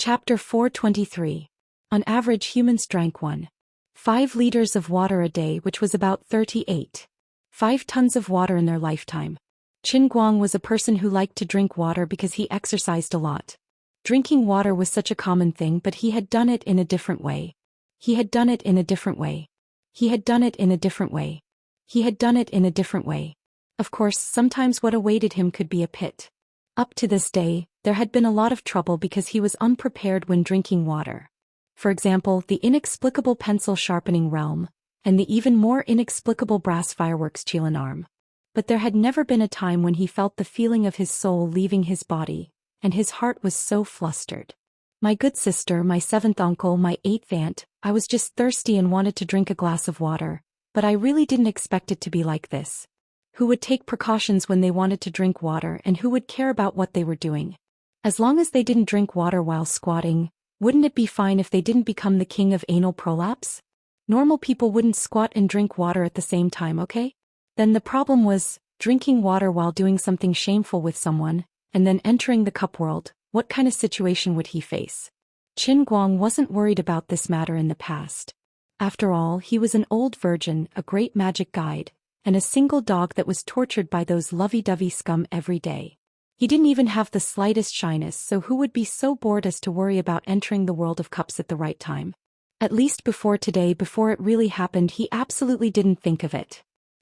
Chapter 423. On average, humans drank 1.5 liters of water a day, which was about 38.5 tons of water in their lifetime. Qin Guang was a person who liked to drink water because he exercised a lot. Drinking water was such a common thing, but he had done it in a different way. He had done it in a different way. He had done it in a different way. He had done it in a different way. Of course, sometimes what awaited him could be a pit. Up to this day, there had been a lot of trouble because he was unprepared when drinking water. For example, the inexplicable pencil sharpening realm, and the even more inexplicable brass fireworks Chilan arm. But there had never been a time when he felt the feeling of his soul leaving his body, and his heart was so flustered. My good sister, my seventh uncle, my eighth aunt, I was just thirsty and wanted to drink a glass of water, but I really didn't expect it to be like this. Who would take precautions when they wanted to drink water, and who would care about what they were doing? As long as they didn't drink water while squatting, wouldn't it be fine if they didn't become the king of anal prolapse? Normal people wouldn't squat and drink water at the same time, okay? Then the problem was, drinking water while doing something shameful with someone, and then entering the cup world. What kind of situation would he face? Qin Guang wasn't worried about this matter in the past. After all, he was an old virgin, a great magic guide, and a single dog that was tortured by those lovey-dovey scum every day. He didn't even have the slightest shyness, so who would be so bored as to worry about entering the world of cups at the right time? At least before today, before it really happened, he absolutely didn't think of it.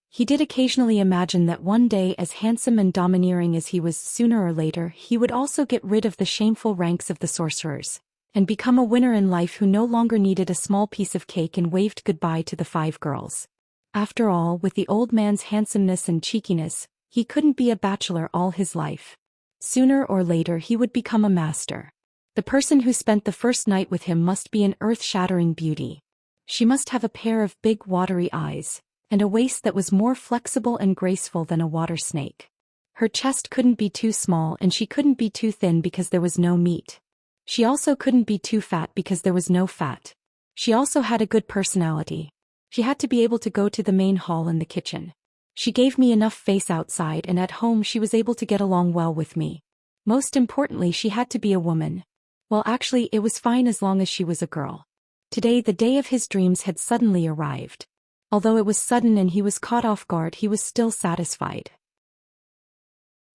He did occasionally imagine that one day, as handsome and domineering as he was, sooner or later, he would also get rid of the shameful ranks of the sorcerers, and become a winner in life who no longer needed a small piece of cake and waved goodbye to the 5 girls. After all, with the old man's handsomeness and cheekiness, he couldn't be a bachelor all his life. Sooner or later he would become a master. The person who spent the first night with him must be an earth-shattering beauty. She must have a pair of big watery eyes, and a waist that was more flexible and graceful than a water snake. Her chest couldn't be too small, and she couldn't be too thin because there was no meat. She also couldn't be too fat because there was no fat. She also had a good personality. She had to be able to go to the main hall and the kitchen. She gave me enough face outside, and at home she was able to get along well with me. Most importantly, she had to be a woman. Well, actually, it was fine as long as she was a girl. Today, the day of his dreams had suddenly arrived. Although it was sudden and he was caught off guard, he was still satisfied.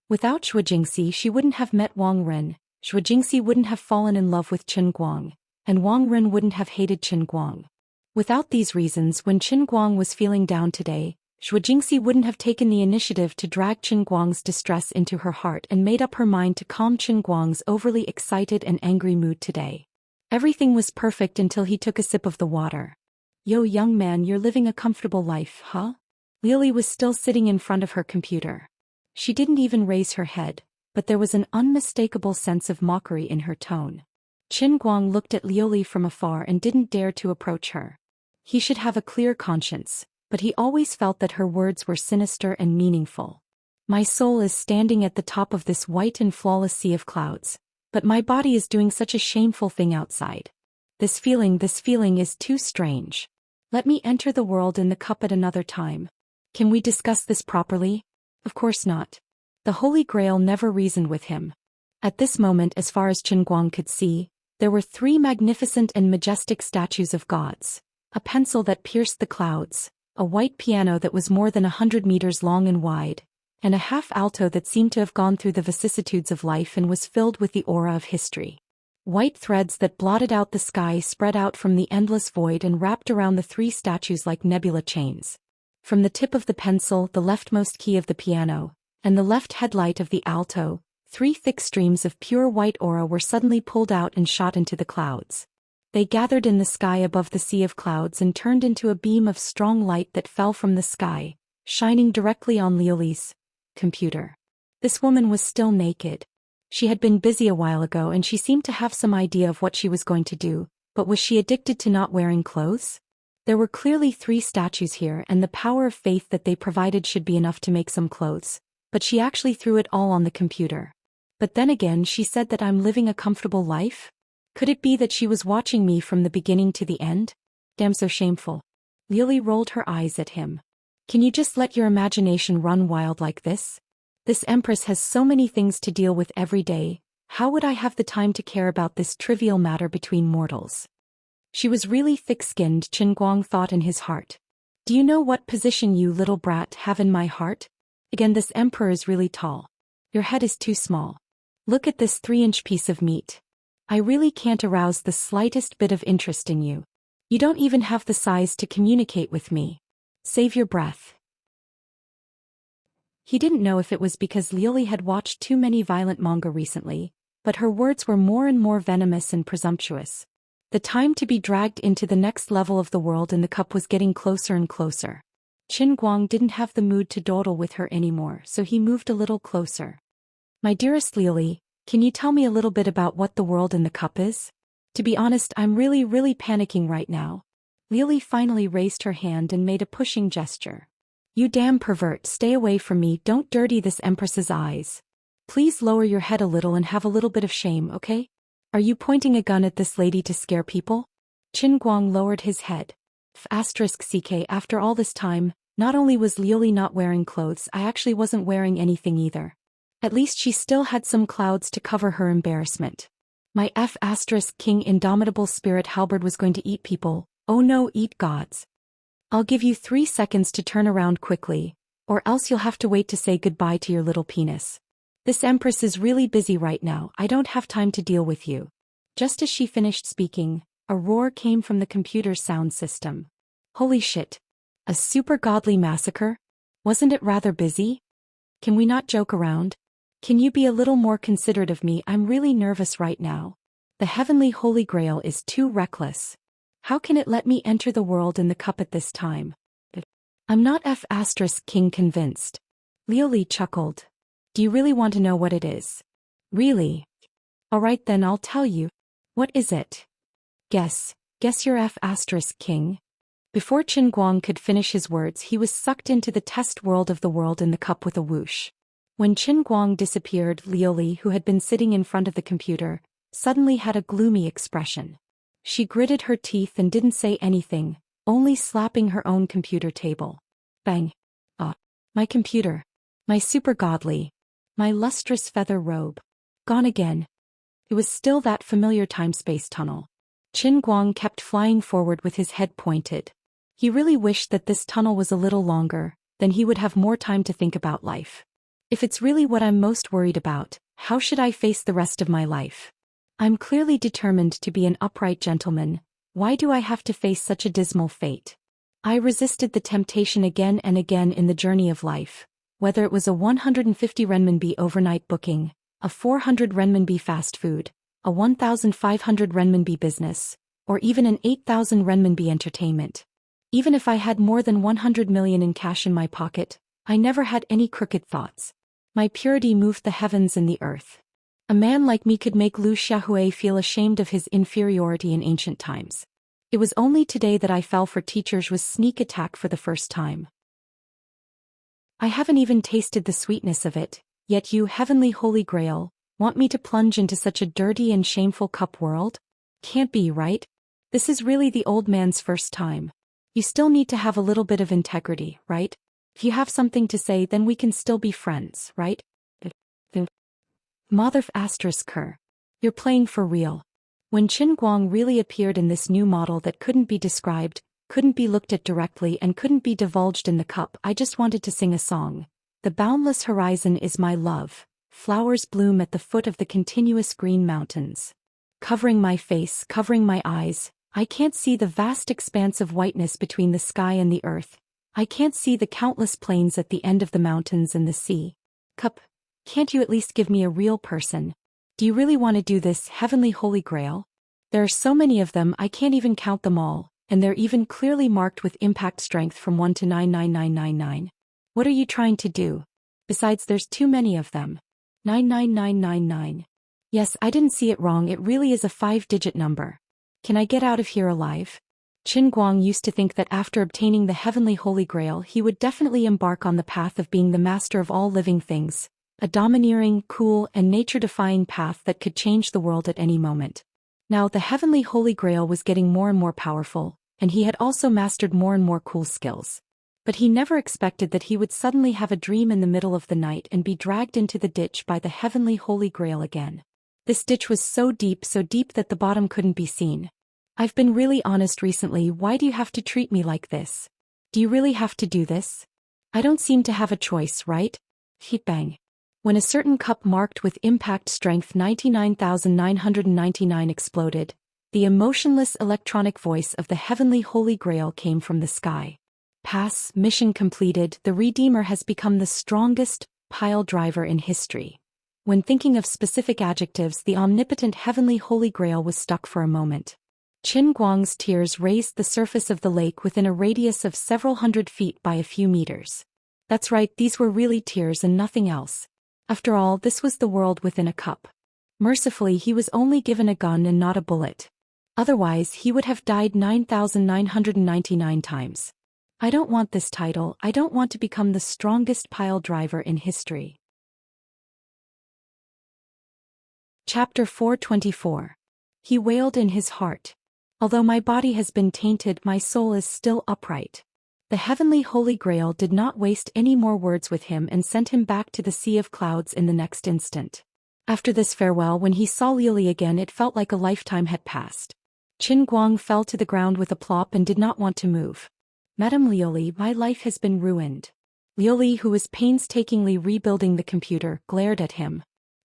Without Zhuojingxi, she wouldn't have met Wang Ren, Zhuojingxi wouldn't have fallen in love with Qin Guang, and Wang Ren wouldn't have hated Qin Guang. Without these reasons, when Qin Guang was feeling down today, Zhuojingxi wouldn't have taken the initiative to drag Qin Guang's distress into her heart and made up her mind to calm Qin Guang's overly excited and angry mood today. Everything was perfect until he took a sip of the water. Yo, young man, you're living a comfortable life, huh? Lily was still sitting in front of her computer. She didn't even raise her head, but there was an unmistakable sense of mockery in her tone. Qin Guang looked at Lioli from afar and didn't dare to approach her. He should have a clear conscience, but he always felt that her words were sinister and meaningful. My soul is standing at the top of this white and flawless sea of clouds, but my body is doing such a shameful thing outside. This feeling is too strange. Let me enter the world in the cup at another time. Can we discuss this properly? Of course not. The Holy Grail never reasoned with him. At this moment, as far as Qin Guang could see, there were 3 magnificent and majestic statues of gods, a pencil that pierced the clouds, a white piano that was more than 100 meters long and wide, and a half alto that seemed to have gone through the vicissitudes of life and was filled with the aura of history. White threads that blotted out the sky spread out from the endless void and wrapped around the 3 statues like nebula chains. From the tip of the pencil, the leftmost key of the piano, and the left headlight of the alto, 3 thick streams of pure white aura were suddenly pulled out and shot into the clouds. They gathered in the sky above the sea of clouds and turned into a beam of strong light that fell from the sky, shining directly on Lioli's computer. This woman was still naked. She had been busy a while ago and she seemed to have some idea of what she was going to do, but was she addicted to not wearing clothes? There were clearly 3 statues here, and the power of faith that they provided should be enough to make some clothes, but she actually threw it all on the computer. But then again, she said that I'm living a comfortable life? Could it be that she was watching me from the beginning to the end? Damn, so shameful. Lioli rolled her eyes at him. Can you just let your imagination run wild like this? This empress has so many things to deal with every day. How would I have the time to care about this trivial matter between mortals? She was really thick-skinned, Qin Guang thought in his heart. Do you know what position you little brat have in my heart? Again, this emperor is really tall. Your head is too small. Look at this 3-inch piece of meat. I really can't arouse the slightest bit of interest in you. You don't even have the size to communicate with me. Save your breath. He didn't know if it was because Liuli had watched too many violent manga recently, but her words were more and more venomous and presumptuous. The time to be dragged into the next level of the world in the cup was getting closer and closer. Qin Guang didn't have the mood to dawdle with her anymore, so he moved a little closer. My dearest Liuli, can you tell me a little bit about what the world in the cup is? To be honest, I'm really panicking right now. Liuli finally raised her hand and made a pushing gesture. You damn pervert, stay away from me, don't dirty this empress's eyes. Please lower your head a little and have a little bit of shame, okay? Are you pointing a gun at this lady to scare people? Qin Guang lowered his head. *CK After all this time, not only was Liuli not wearing clothes, I actually wasn't wearing anything either. At least she still had some clouds to cover her embarrassment. My King indomitable spirit halberd was going to eat people, oh no, eat gods. I'll give you 3 seconds to turn around quickly, or else you'll have to wait to say goodbye to your little penis. This empress is really busy right now, I don't have time to deal with you. Just as she finished speaking, a roar came from the computer's sound system. Holy shit. A super godly massacre? Wasn't it rather busy? Can we not joke around? Can you be a little more considerate of me? I'm really nervous right now. The heavenly holy grail is too reckless. How can it let me enter the world in the cup at this time? I'm not King convinced. Liuli chuckled. Do you really want to know what it is? Really? Alright then, I'll tell you. What is it? Guess your King. Before Qin Guang could finish his words, he was sucked into the test world of the world in the cup with a whoosh. When Qin Guang disappeared, Liuli, who had been sitting in front of the computer, suddenly had a gloomy expression. She gritted her teeth and didn't say anything, only slapping her own computer table. Bang. My computer. My super godly. My lustrous feather robe. Gone again. It was still that familiar time-space tunnel. Qin Guang kept flying forward with his head pointed. He really wished that this tunnel was a little longer, then he would have more time to think about life. If it's really what I'm most worried about, how should I face the rest of my life? I'm clearly determined to be an upright gentleman, why do I have to face such a dismal fate? I resisted the temptation again and again in the journey of life, whether it was a 150 renminbi overnight booking, a 400 renminbi fast food, a 1,500 renminbi business, or even an 8,000 renminbi entertainment. Even if I had more than 100 million in cash in my pocket, I never had any crooked thoughts. My purity moved the heavens and the earth. A man like me could make Liu Xiaohui feel ashamed of his inferiority in ancient times. It was only today that I fell for teachers with sneak attack for the first time. I haven't even tasted the sweetness of it, yet you, heavenly holy grail, want me to plunge into such a dirty and shameful cup world? Can't be, right? This is really the old man's first time. You still need to have a little bit of integrity, right? If you have something to say, then we can still be friends, right? Mother ***. You're playing for real. When Qin Guang really appeared in this new model that couldn't be described, couldn't be looked at directly and couldn't be divulged in the cup, I just wanted to sing a song. The boundless horizon is my love. Flowers bloom at the foot of the continuous green mountains. Covering my face, covering my eyes, I can't see the vast expanse of whiteness between the sky and the earth. I can't see the countless plains at the end of the mountains and the sea. Cup, can't you at least give me a real person? Do you really want to do this, heavenly holy grail? There are so many of them I can't even count them all, and they're even clearly marked with impact strength from 1 to 99999. What are you trying to do? Besides, there's too many of them. 99999. Yes, I didn't see it wrong, it really is a 5-digit number. Can I get out of here alive? Qin Guang used to think that after obtaining the heavenly holy grail he would definitely embark on the path of being the master of all living things, a domineering, cool, and nature-defying path that could change the world at any moment. Now the heavenly holy grail was getting more and more powerful, and he had also mastered more and more cool skills. But he never expected that he would suddenly have a dream in the middle of the night and be dragged into the ditch by the heavenly holy grail again. This ditch was so deep that the bottom couldn't be seen. I've been really honest recently. Why do you have to treat me like this? Do you really have to do this? I don't seem to have a choice, right? Heat bang. When a certain cup marked with impact strength 99,999 exploded, the emotionless electronic voice of the heavenly Holy Grail came from the sky. Pass, mission completed. The Redeemer has become the strongest pile driver in history. When thinking of specific adjectives, the omnipotent heavenly Holy Grail was stuck for a moment. Qin Guang's tears raised the surface of the lake within a radius of several hundred feet by a few meters. That's right, these were really tears and nothing else. After all, this was the world within a cup. Mercifully, he was only given a gun and not a bullet. Otherwise, he would have died 9,999 times. I don't want this title. I don't want to become the strongest pile driver in history. Chapter 424. He wailed in his heart. Although my body has been tainted, my soul is still upright. The heavenly Holy Grail did not waste any more words with him and sent him back to the sea of clouds in the next instant. After this farewell, when he saw Liuli again, it felt like a lifetime had passed. Qin Guang fell to the ground with a plop and did not want to move. Madame Liuli, my life has been ruined. Liuli, who was painstakingly rebuilding the computer, glared at him.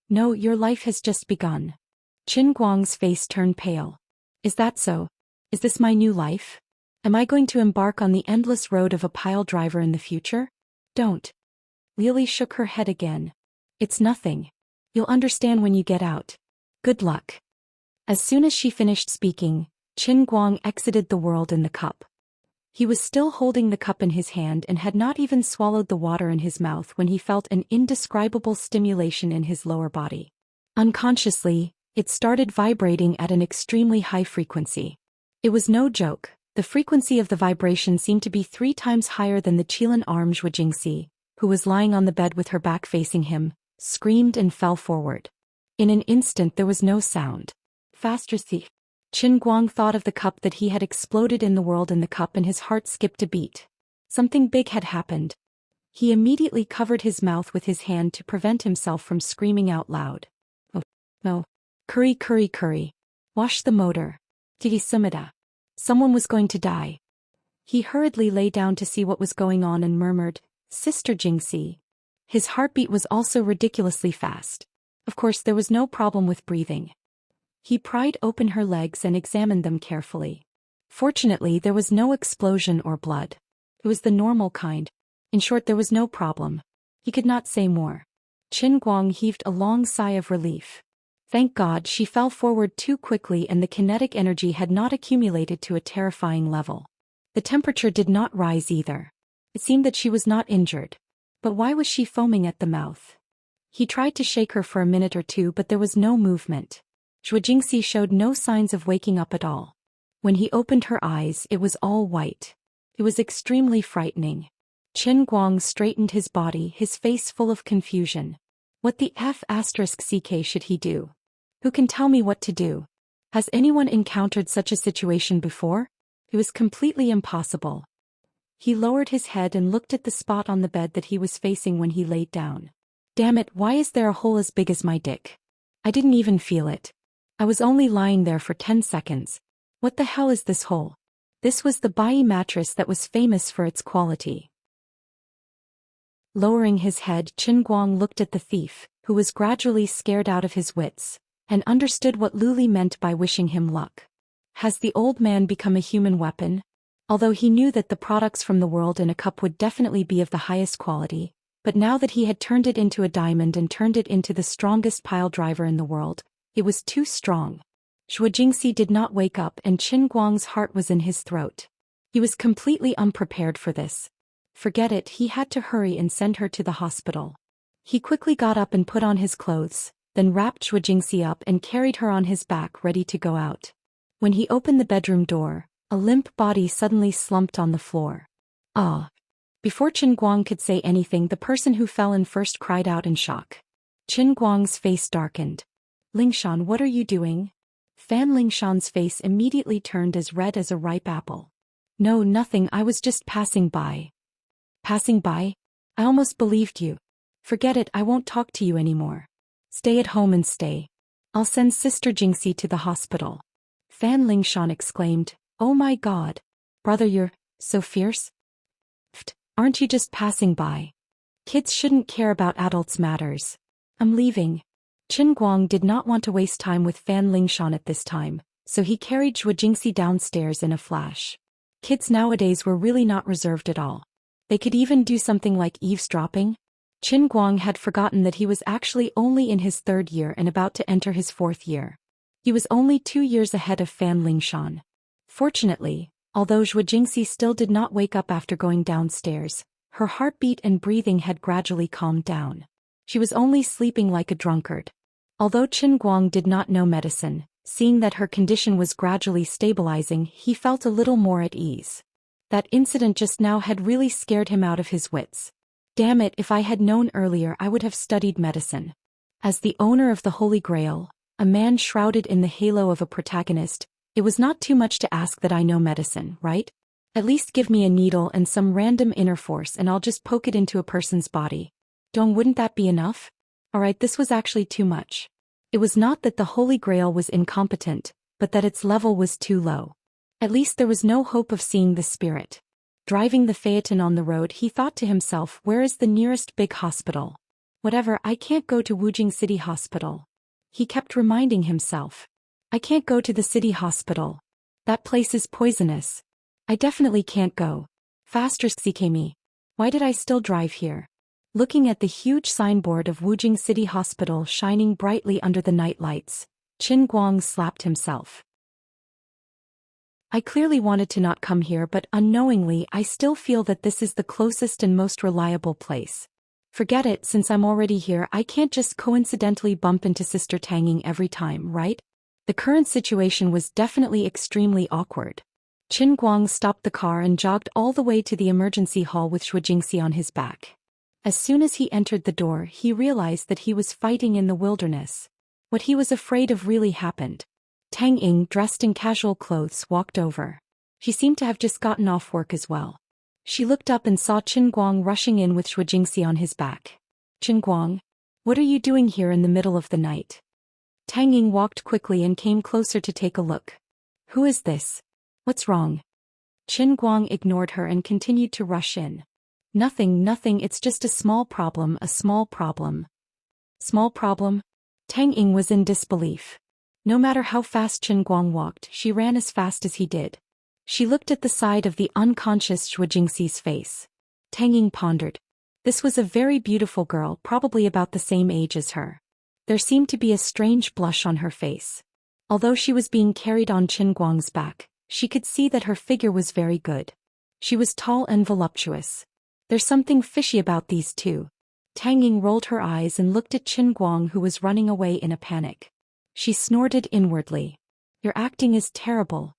No, your life has just begun. Qin Guang's face turned pale. Is that so? Is this my new life? Am I going to embark on the endless road of a pile driver in the future? Don't. Liuli shook her head again. It's nothing. You'll understand when you get out. Good luck. As soon as she finished speaking, Qin Guang exited the world in the cup. He was still holding the cup in his hand and had not even swallowed the water in his mouth when he felt an indescribable stimulation in his lower body. Unconsciously, it started vibrating at an extremely high frequency. It was no joke. The frequency of the vibration seemed to be 3 times higher than the Qilin arm. Zhou Xian, who was lying on the bed with her back facing him, screamed and fell forward. In an instant there was no sound. Faster thief. Qin Guang thought of the cup that he had exploded in the world in the cup and his heart skipped a beat. Something big had happened. He immediately covered his mouth with his hand to prevent himself from screaming out loud. Oh, no. Curry. Wash the motor. Tigi Sumida. Someone was going to die. He hurriedly lay down to see what was going on and murmured, Sister Jingxi. His heartbeat was also ridiculously fast. Of course, there was no problem with breathing. He pried open her legs and examined them carefully. Fortunately, there was no explosion or blood. It was the normal kind. In short, there was no problem. He could not say more. Qin Guang heaved a long sigh of relief. Thank God, she fell forward too quickly and the kinetic energy had not accumulated to a terrifying level. The temperature did not rise either. It seemed that she was not injured. But why was she foaming at the mouth? He tried to shake her for a minute or two, but there was no movement. Zhou Jingxi showed no signs of waking up at all. When he opened her eyes, it was all white. It was extremely frightening. Qin Guang straightened his body, his face full of confusion. What the F***ck should he do? Who can tell me what to do? Has anyone encountered such a situation before? It was completely impossible. He lowered his head and looked at the spot on the bed that he was facing when he laid down. Damn it, why is there a hole as big as my dick? I didn't even feel it. I was only lying there for 10 seconds. What the hell is this hole? This was the Bai mattress that was famous for its quality. Lowering his head, Qin Guang looked at the thief, who was gradually scared out of his wits, and understood what Luli meant by wishing him luck. Has the old man become a human weapon? Although he knew that the products from the world in a cup would definitely be of the highest quality, but now that he had turned it into a diamond and turned it into the strongest pile driver in the world, it was too strong. Zhou Jingxi did not wake up and Qin Guang's heart was in his throat. He was completely unprepared for this. Forget it, he had to hurry and send her to the hospital. He quickly got up and put on his clothes, then wrapped Zhou Jingxi up and carried her on his back ready to go out. When he opened the bedroom door, a limp body suddenly slumped on the floor. Ah! Before Qin Guang could say anything, the person who fell in first cried out in shock. Qin Guang's face darkened. Lingshan, what are you doing? Fan Lingshan's face immediately turned as red as a ripe apple. No, nothing, I was just passing by. Passing by? I almost believed you. Forget it, I won't talk to you anymore. Stay at home and stay. I'll send Sister Jingxi to the hospital. Fan Lingshan exclaimed, "Oh my god. Brother, you're so fierce? Aren't you just passing by? Kids shouldn't care about adults' matters. I'm leaving." Qin Guang did not want to waste time with Fan Lingshan at this time, so he carried Zhou Jingxi downstairs in a flash. Kids nowadays were really not reserved at all. They could even do something like eavesdropping. Qin Guang had forgotten that he was actually only in his 3rd year and about to enter his 4th year. He was only 2 years ahead of Fan Lingshan. Fortunately, although Zhou Jingxi still did not wake up after going downstairs, her heartbeat and breathing had gradually calmed down. She was only sleeping like a drunkard. Although Qin Guang did not know medicine, seeing that her condition was gradually stabilizing, he felt a little more at ease. That incident just now had really scared him out of his wits. Damn it, if I had known earlier I would have studied medicine. As the owner of the Holy Grail, a man shrouded in the halo of a protagonist, it was not too much to ask that I know medicine, right? At least give me a needle and some random inner force and I'll just poke it into a person's body. Wouldn't that be enough? Alright, this was actually too much. It was not that the Holy Grail was incompetent, but that its level was too low. At least there was no hope of seeing the spirit. Driving the phaeton on the road, he thought to himself, where is the nearest big hospital? Whatever, I can't go to Wujing City Hospital. He kept reminding himself. I can't go to the city hospital. That place is poisonous. I definitely can't go. Faster, Xikemi. Why did I still drive here? Looking at the huge signboard of Wujing City Hospital shining brightly under the night lights, Qin Guang slapped himself. I clearly wanted to not come here, but unknowingly I still feel that this is the closest and most reliable place. Forget it, since I'm already here I can't just coincidentally bump into Sister Tanging every time, right? The current situation was definitely extremely awkward. Qin Guang stopped the car and jogged all the way to the emergency hall with Zhou Jingxi on his back. As soon as he entered the door, he realized that he was fighting in the wilderness. What he was afraid of really happened. Tang Ying, dressed in casual clothes, walked over. She seemed to have just gotten off work as well. She looked up and saw Qin Guang rushing in with Zhou Jingxi on his back. "Qin Guang, what are you doing here in the middle of the night?" Tang Ying walked quickly and came closer to take a look. "Who is this? What's wrong?" Qin Guang ignored her and continued to rush in. Nothing, it's just a small problem, a small problem." "Small problem?" Tang Ying was in disbelief. No matter how fast Qin Guang walked, she ran as fast as he did. She looked at the side of the unconscious Zhou Jingxi's face. Tang Ying pondered. This was a very beautiful girl, probably about the same age as her. There seemed to be a strange blush on her face. Although she was being carried on Qin Guang's back, she could see that her figure was very good. She was tall and voluptuous. There's something fishy about these two. Tang Ying rolled her eyes and looked at Qin Guang, who was running away in a panic. She snorted inwardly. "Your acting is terrible.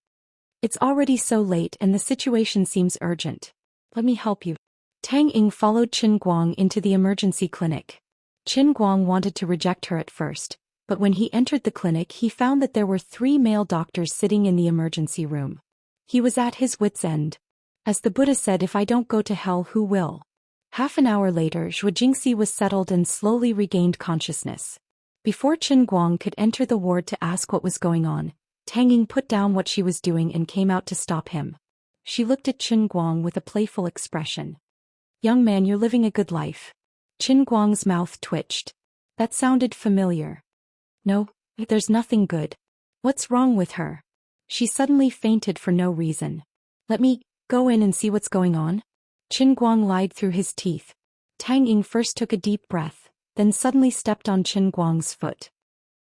It's already so late and the situation seems urgent. Let me help you." Tang Ying followed Qin Guang into the emergency clinic. Qin Guang wanted to reject her at first, but when he entered the clinic he found that there were 3 male doctors sitting in the emergency room. He was at his wits' end. As the Buddha said, if I don't go to hell, who will? Half an hour later, Zhou Jingxi was settled and slowly regained consciousness. Before Qin Guang could enter the ward to ask what was going on, Tang Ying put down what she was doing and came out to stop him. She looked at Qin Guang with a playful expression. "Young man, you're living a good life." Qin Guang's mouth twitched. That sounded familiar. "No, there's nothing good. What's wrong with her?" She suddenly fainted for no reason. "Let me go in and see what's going on." Qin Guang lied through his teeth. Tang Ying first took a deep breath, then suddenly stepped on Qin Guang's foot.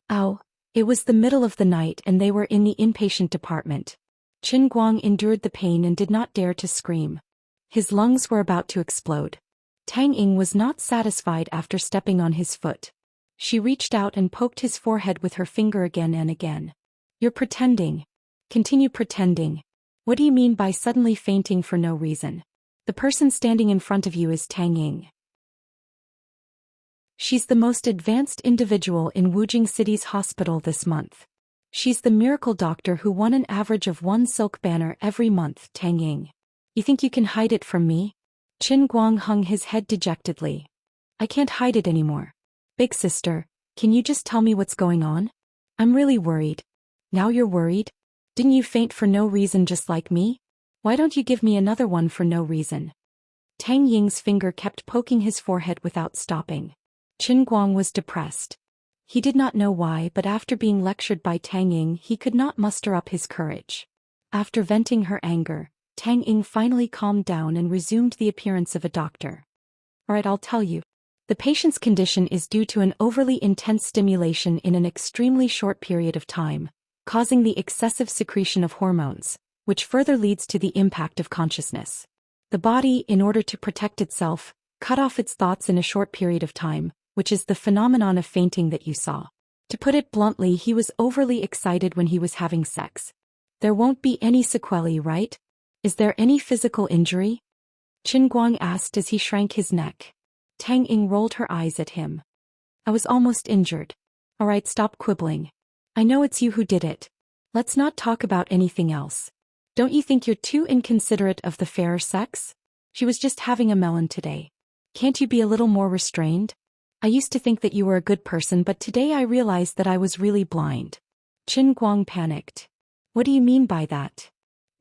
Ow! It was the middle of the night and they were in the inpatient department. Qin Guang endured the pain and did not dare to scream. His lungs were about to explode. Tang Ying was not satisfied after stepping on his foot. She reached out and poked his forehead with her finger again and again. "You're pretending. Continue pretending. What do you mean by suddenly fainting for no reason? The person standing in front of you is Tang Ying. She's the most advanced individual in Wujing City's hospital this month. She's the miracle doctor who won an average of 1 silk banner every month, Tang Ying. You think you can hide it from me?" Qin Guang hung his head dejectedly. "I can't hide it anymore. Big sister, can you just tell me what's going on?" I'm really worried. Now you're worried? Didn't you faint for no reason just like me? Why don't you give me another one for no reason? Tang Ying's finger kept poking his forehead without stopping. Qin Guang was depressed. He did not know why, but after being lectured by Tang Ying, he could not muster up his courage. After venting her anger, Tang Ying finally calmed down and resumed the appearance of a doctor. Alright, I'll tell you. The patient's condition is due to an overly intense stimulation in an extremely short period of time, causing the excessive secretion of hormones, which further leads to the impact of consciousness. The body, in order to protect itself, cut off its thoughts in a short period of time, which is the phenomenon of fainting that you saw. To put it bluntly, he was overly excited when he was having sex. There won't be any sequelae, right? Is there any physical injury? Qin Guang asked as he shrank his neck. Tang Ying rolled her eyes at him. I was almost injured. Alright, stop quibbling. I know it's you who did it. Let's not talk about anything else. Don't you think you're too inconsiderate of the fairer sex? She was just having a melon today. Can't you be a little more restrained? I used to think that you were a good person, but today I realized that I was really blind. Qin Guang panicked. What do you mean by that?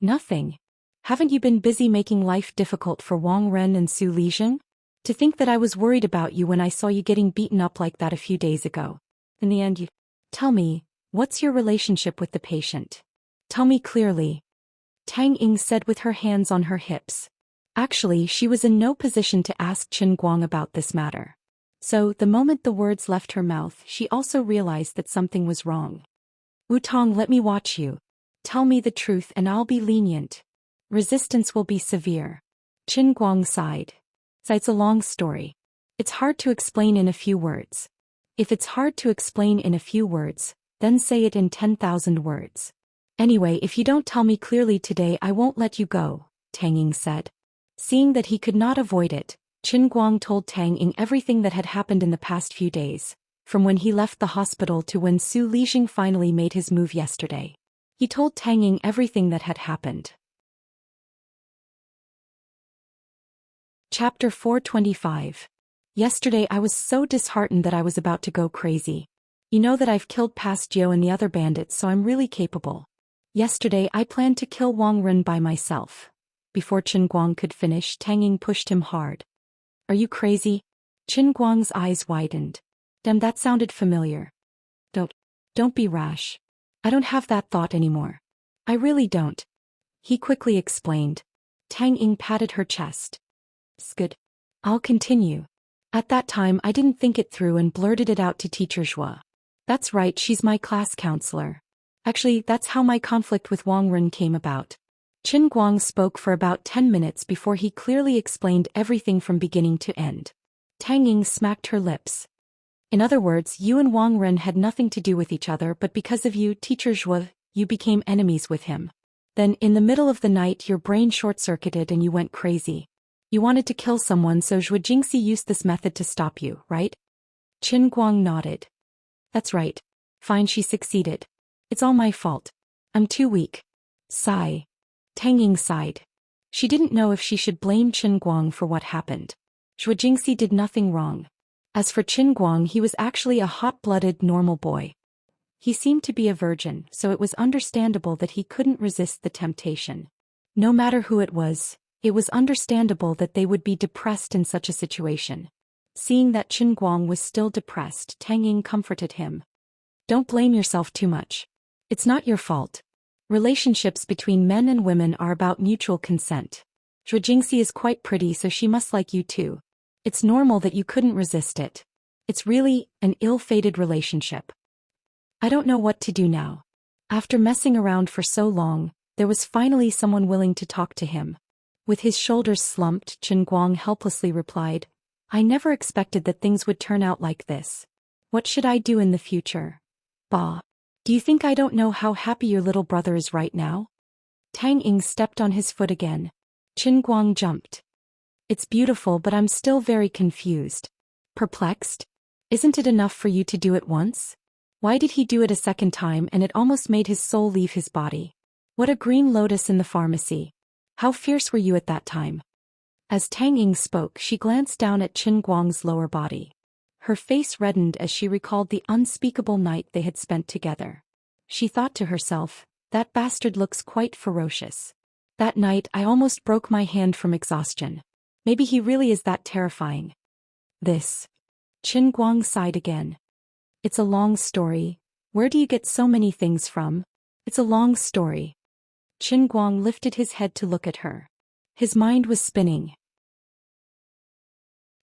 Nothing. Haven't you been busy making life difficult for Wang Ren and Su Lijing? To think that I was worried about you when I saw you getting beaten up like that a few days ago. In the end, you... Tell me, what's your relationship with the patient? Tell me clearly. Tang Ying said with her hands on her hips. Actually, she was in no position to ask Qin Guang about this matter. So, the moment the words left her mouth, she also realized that something was wrong. Wu Tong, let me watch you. Tell me the truth and I'll be lenient. Resistance will be severe. Qin Guang sighed. It's a long story. It's hard to explain in a few words. If it's hard to explain in a few words, then say it in 10,000 words. Anyway, if you don't tell me clearly today, I won't let you go, Tang Ying said. Seeing that he could not avoid it, Qin Guang told Tang Ying everything that had happened in the past few days, from when he left the hospital to when Su Lijing finally made his move yesterday. He told Tang Ying everything that had happened. Chapter 425. Yesterday I was so disheartened that I was about to go crazy. You know that I've killed past Jiu and the other bandits, so I'm really capable. Yesterday I planned to kill Wang Ren by myself. Before Qin Guang could finish, Tang Ying pushed him hard. Are you crazy? Qin Guang's eyes widened. Damn, that sounded familiar. Don't be rash. I don't have that thought anymore. I really don't. He quickly explained. Tang Ying patted her chest. Good. I'll continue. At that time I didn't think it through and blurted it out to teacher Zhou. That's right, she's my class counselor. Actually, that's how my conflict with Wang Ren came about. Qin Guang spoke for about 10 minutes before he clearly explained everything from beginning to end. Tang Ying smacked her lips. In other words, you and Wang Ren had nothing to do with each other, but because of you, teacher Zhou, you became enemies with him. Then, in the middle of the night, your brain short-circuited and you went crazy. You wanted to kill someone, so Zhou Jingxi used this method to stop you, right? Qin Guang nodded. That's right. Fine, she succeeded. It's all my fault. I'm too weak. Sigh. Tang Ying sighed. She didn't know if she should blame Qin Guang for what happened. Zhou Jingxi did nothing wrong. As for Qin Guang, he was actually a hot-blooded, normal boy. He seemed to be a virgin, so it was understandable that he couldn't resist the temptation. No matter who it was understandable that they would be depressed in such a situation. Seeing that Qin Guang was still depressed, Tang Ying comforted him. Don't blame yourself too much. It's not your fault. Relationships between men and women are about mutual consent. Zhou Jingxi is quite pretty, so she must like you too. It's normal that you couldn't resist it. It's really an ill-fated relationship. I don't know what to do now. After messing around for so long, there was finally someone willing to talk to him. With his shoulders slumped, Qin Guang helplessly replied, I never expected that things would turn out like this. What should I do in the future? Bah. Do you think I don't know how happy your little brother is right now? Tang Ying stepped on his foot again. Qin Guang jumped. It's beautiful, but I'm still very confused. Perplexed? Isn't it enough for you to do it once? Why did he do it a second time, and it almost made his soul leave his body? What a green lotus in the pharmacy. How fierce were you at that time? As Tang Ying spoke, she glanced down at Qin Guang's lower body. Her face reddened as she recalled the unspeakable night they had spent together. She thought to herself, that bastard looks quite ferocious. That night I almost broke my hand from exhaustion. Maybe he really is that terrifying. This. Qin Guang sighed again. It's a long story. Where do you get so many things from? It's a long story. Qin Guang lifted his head to look at her. His mind was spinning.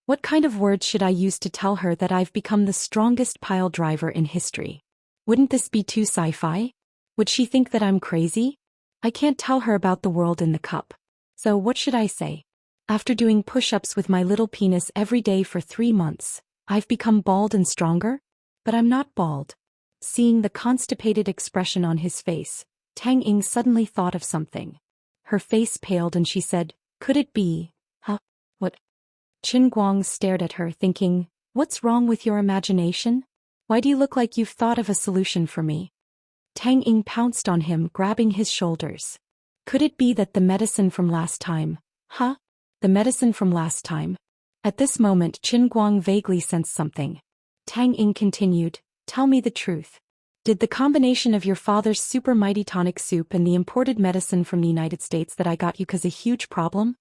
What kind of words should I use to tell her that I've become the strongest pile driver in history? Wouldn't this be too sci-fi? Would she think that I'm crazy? I can't tell her about the world in the cup. So what should I say? After doing push-ups with my little penis every day for 3 months, I've become bald and stronger? But I'm not bald. Seeing the constipated expression on his face, Tang Ying suddenly thought of something. Her face paled and she said, could it be? Huh? What? Qin Guang stared at her thinking, what's wrong with your imagination? Why do you look like you've thought of a solution for me? Tang Ying pounced on him, grabbing his shoulders. Could it be that the medicine from last time? Huh? The medicine from last time? At this moment Qin Guang vaguely sensed something. Tang Ying continued, tell me the truth. Did the combination of your father's super mighty tonic soup and the imported medicine from the United States that I got you cause a huge problem?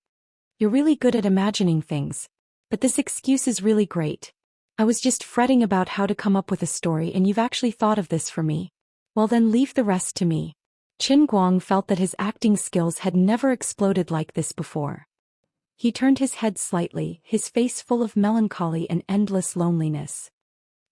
You're really good at imagining things. But this excuse is really great. I was just fretting about how to come up with a story and you've actually thought of this for me. Well then leave the rest to me. Qin Guang felt that his acting skills had never exploded like this before. He turned his head slightly, his face full of melancholy and endless loneliness.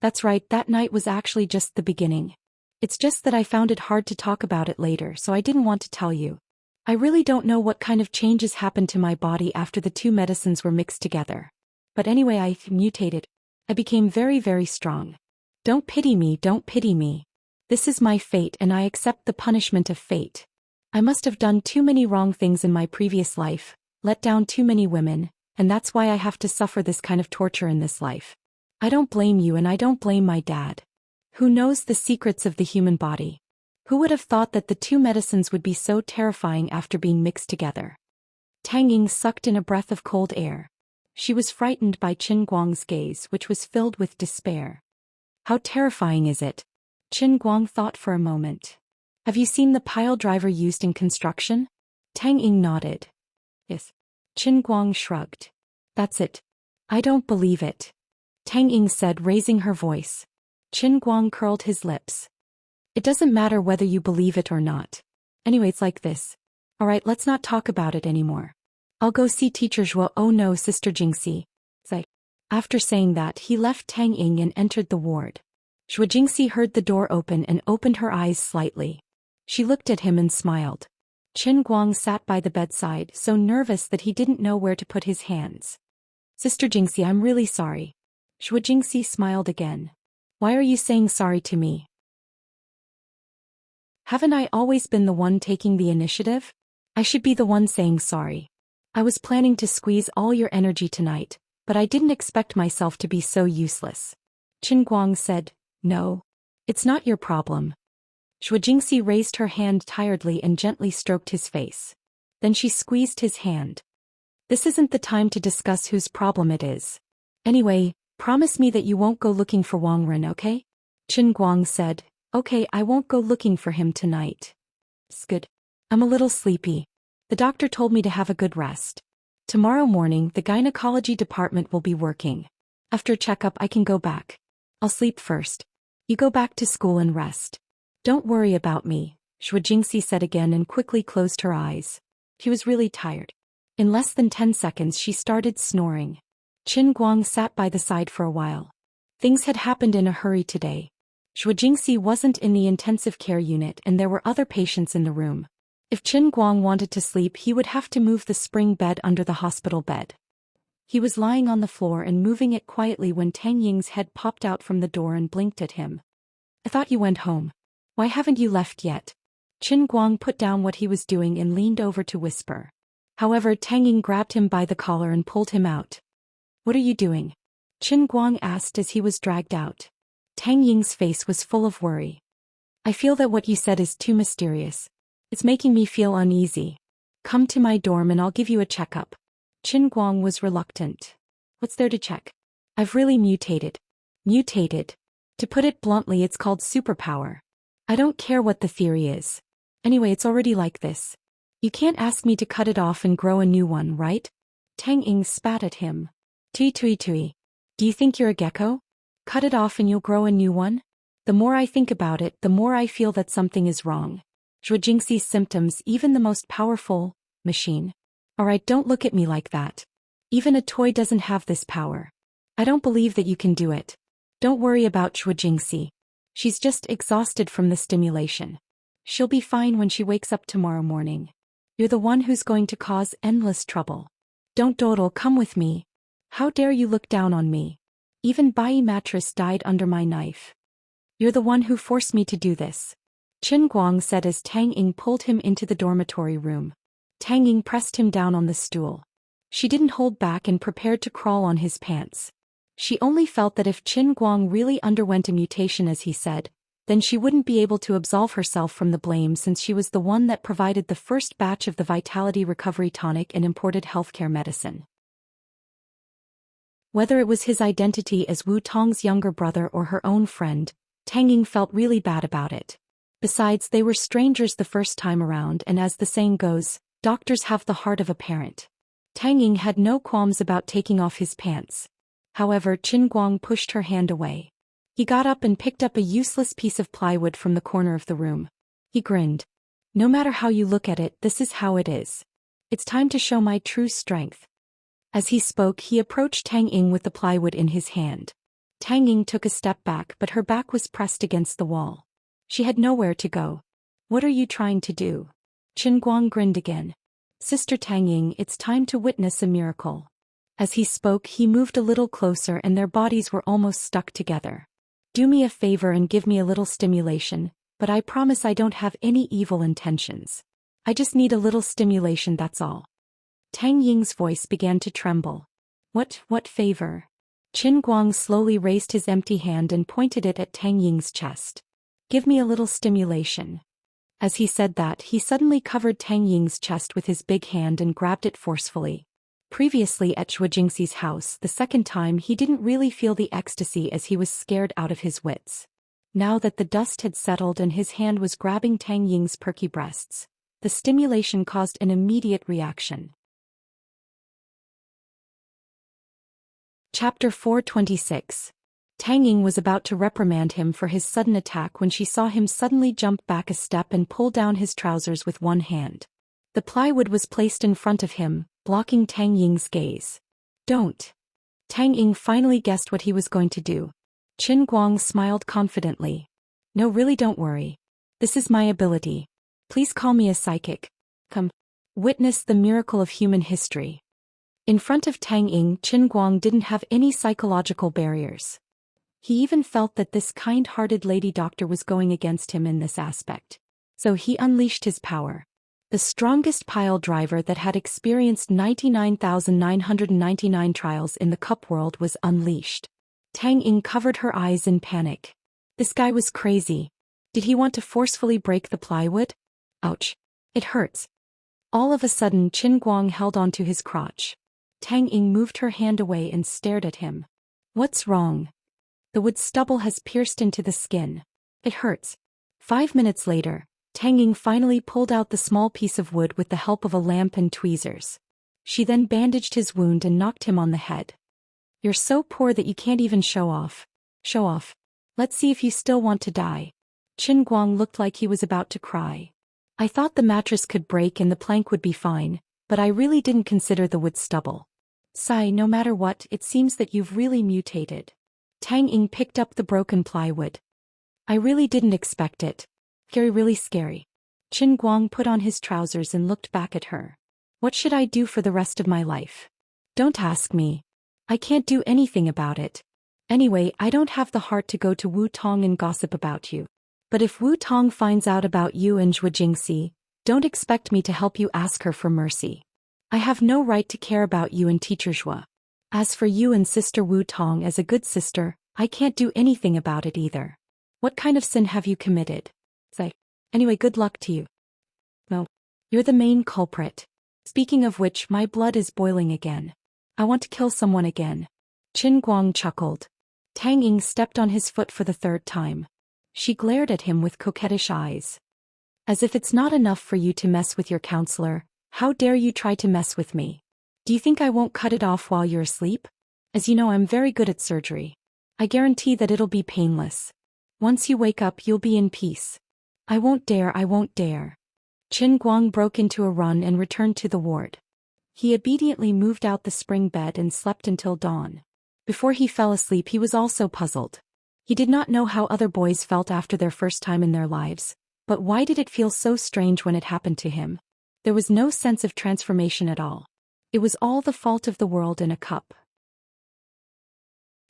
That's right, that night was actually just the beginning. It's just that I found it hard to talk about it later, so I didn't want to tell you. I really don't know what kind of changes happened to my body after the 2 medicines were mixed together. But anyway, I mutated. I became very, very strong. Don't pity me, don't pity me. This is my fate and I accept the punishment of fate. I must have done too many wrong things in my previous life, let down too many women, and that's why I have to suffer this kind of torture in this life. I don't blame you and I don't blame my dad. Who knows the secrets of the human body? Who would have thought that the 2 medicines would be so terrifying after being mixed together? Tang Ying sucked in a breath of cold air. She was frightened by Qin Guang's gaze, which was filled with despair. How terrifying is it? Qin Guang thought for a moment. Have you seen the pile driver used in construction? Tang Ying nodded. Yes. Qin Guang shrugged. That's it. I don't believe it. Tang Ying said, raising her voice. Qin Guang curled his lips. It doesn't matter whether you believe it or not. Anyway, it's like this. Alright, let's not talk about it anymore. I'll go see Teacher Zhou. Oh no, Sister Jingxi. After saying that, he left Tang Ying and entered the ward. Zhou Jingxi heard the door open and opened her eyes slightly. She looked at him and smiled. Qin Guang sat by the bedside, so nervous that he didn't know where to put his hands. Sister Jingxi, I'm really sorry. Zhou Jingxi smiled again. Why are you saying sorry to me? Haven't I always been the one taking the initiative? I should be the one saying sorry. I was planning to squeeze all your energy tonight, but I didn't expect myself to be so useless. Qin Guang said, no. It's not your problem. Zhou Jingxi raised her hand tiredly and gently stroked his face. Then she squeezed his hand. This isn't the time to discuss whose problem it is. Anyway, promise me that you won't go looking for Wang Ren, okay? Qin Guang said, okay, I won't go looking for him tonight. It's good. I'm a little sleepy. The doctor told me to have a good rest. Tomorrow morning, the gynecology department will be working. After a checkup, I can go back. I'll sleep first. You go back to school and rest. Don't worry about me, Zhou Jingxi said again and quickly closed her eyes. She was really tired. In less than 10 seconds, she started snoring. Qin Guang sat by the side for a while. Things had happened in a hurry today. Zhou Jingxi wasn't in the intensive care unit and there were other patients in the room. If Qin Guang wanted to sleep, he would have to move the spring bed under the hospital bed. He was lying on the floor and moving it quietly when Tang Ying's head popped out from the door and blinked at him. I thought you went home. Why haven't you left yet? Qin Guang put down what he was doing and leaned over to whisper. However, Tang Ying grabbed him by the collar and pulled him out. What are you doing? Qin Guang asked as he was dragged out. Tang Ying's face was full of worry. I feel that what you said is too mysterious. It's making me feel uneasy. Come to my dorm and I'll give you a checkup. Qin Guang was reluctant. What's there to check? I've really mutated. Mutated. To put it bluntly, it's called superpower. I don't care what the theory is. Anyway, it's already like this. You can't ask me to cut it off and grow a new one, right? Tang Ying spat at him. Tui tui tui. Do you think you're a gecko? Cut it off and you'll grow a new one? The more I think about it, the more I feel that something is wrong. Zhou Xian's symptoms, even the most powerful machine. Alright, don't look at me like that. Even a toy doesn't have this power. I don't believe that you can do it. Don't worry about Zhou Xian. She's just exhausted from the stimulation. She'll be fine when she wakes up tomorrow morning. You're the one who's going to cause endless trouble. Don't dawdle, come with me. How dare you look down on me? Even Bai mattress died under my knife. You're the one who forced me to do this. Qin Guang said as Tang Ying pulled him into the dormitory room. Tang Ying pressed him down on the stool. She didn't hold back and prepared to crawl on his pants. She only felt that if Qin Guang really underwent a mutation as he said, then she wouldn't be able to absolve herself from the blame since she was the one that provided the first batch of the Vitality Recovery Tonic and imported healthcare medicine. Whether it was his identity as Wu Tong's younger brother or her own friend, Tang Ying felt really bad about it. Besides, they were strangers the first time around, and as the saying goes, doctors have the heart of a parent. Tang Ying had no qualms about taking off his pants. However, Qin Guang pushed her hand away. He got up and picked up a useless piece of plywood from the corner of the room. He grinned. No matter how you look at it, this is how it is. It's time to show my true strength. As he spoke, he approached Tang Ying with the plywood in his hand. Tang Ying took a step back, but her back was pressed against the wall. She had nowhere to go. What are you trying to do? Qin Guang grinned again. Sister Tang Ying, it's time to witness a miracle. As he spoke, he moved a little closer and their bodies were almost stuck together. Do me a favor and give me a little stimulation, but I promise I don't have any evil intentions. I just need a little stimulation, that's all. Tang Ying's voice began to tremble. What favor? Qin Guang slowly raised his empty hand and pointed it at Tang Ying's chest. Give me a little stimulation. As he said that, he suddenly covered Tang Ying's chest with his big hand and grabbed it forcefully. Previously at Zhou Xian's house, the second time he didn't really feel the ecstasy as he was scared out of his wits. Now that the dust had settled and his hand was grabbing Tang Ying's perky breasts, the stimulation caused an immediate reaction. Chapter 426. Tang Ying was about to reprimand him for his sudden attack when she saw him suddenly jump back a step and pull down his trousers with one hand. The plywood was placed in front of him, blocking Tang Ying's gaze. Don't. Tang Ying finally guessed what he was going to do. Qin Guang smiled confidently. No, really, don't worry. This is my ability. Please call me a psychic. Come. Witness the miracle of human history. In front of Tang Ying, Qin Guang didn't have any psychological barriers. He even felt that this kind-hearted lady doctor was going against him in this aspect. So he unleashed his power. The strongest pile driver that had experienced 99,999 trials in the cup world was unleashed. Tang Ying covered her eyes in panic. This guy was crazy. Did he want to forcefully break the plywood? Ouch. It hurts. All of a sudden, Qin Guang held onto his crotch. Tang Ying moved her hand away and stared at him. What's wrong? The wood stubble has pierced into the skin. It hurts. 5 minutes later, Tang Ying finally pulled out the small piece of wood with the help of a lamp and tweezers. She then bandaged his wound and knocked him on the head. You're so poor that you can't even show off. Show off. Let's see if you still want to die. Qin Guang looked like he was about to cry. I thought the mattress could break and the plank would be fine, but I really didn't consider the wood stubble. Sigh, no matter what, it seems that you've really mutated. Tang Ying picked up the broken plywood. I really didn't expect it. Really scary. Qin Guang put on his trousers and looked back at her. What should I do for the rest of my life? Don't ask me. I can't do anything about it. Anyway, I don't have the heart to go to Wu Tong and gossip about you. But if Wu Tong finds out about you and Zhou Xian, don't expect me to help you ask her for mercy. I have no right to care about you and Teacher Zhou. As for you and Sister Wu Tong, as a good sister, I can't do anything about it either. What kind of sin have you committed? Say. Anyway, good luck to you. No. You're the main culprit. Speaking of which, my blood is boiling again. I want to kill someone again. Qin Guang chuckled. Tang Ying stepped on his foot for the third time. She glared at him with coquettish eyes. As if it's not enough for you to mess with your counselor, how dare you try to mess with me? Do you think I won't cut it off while you're asleep? As you know, I'm very good at surgery. I guarantee that it'll be painless. Once you wake up, you'll be in peace. I won't dare. Qin Guang broke into a run and returned to the ward. He obediently moved out the spring bed and slept until dawn. Before he fell asleep, he was also puzzled. He did not know how other boys felt after their first time in their lives, but why did it feel so strange when it happened to him? There was no sense of transformation at all. It was all the fault of the world in a cup.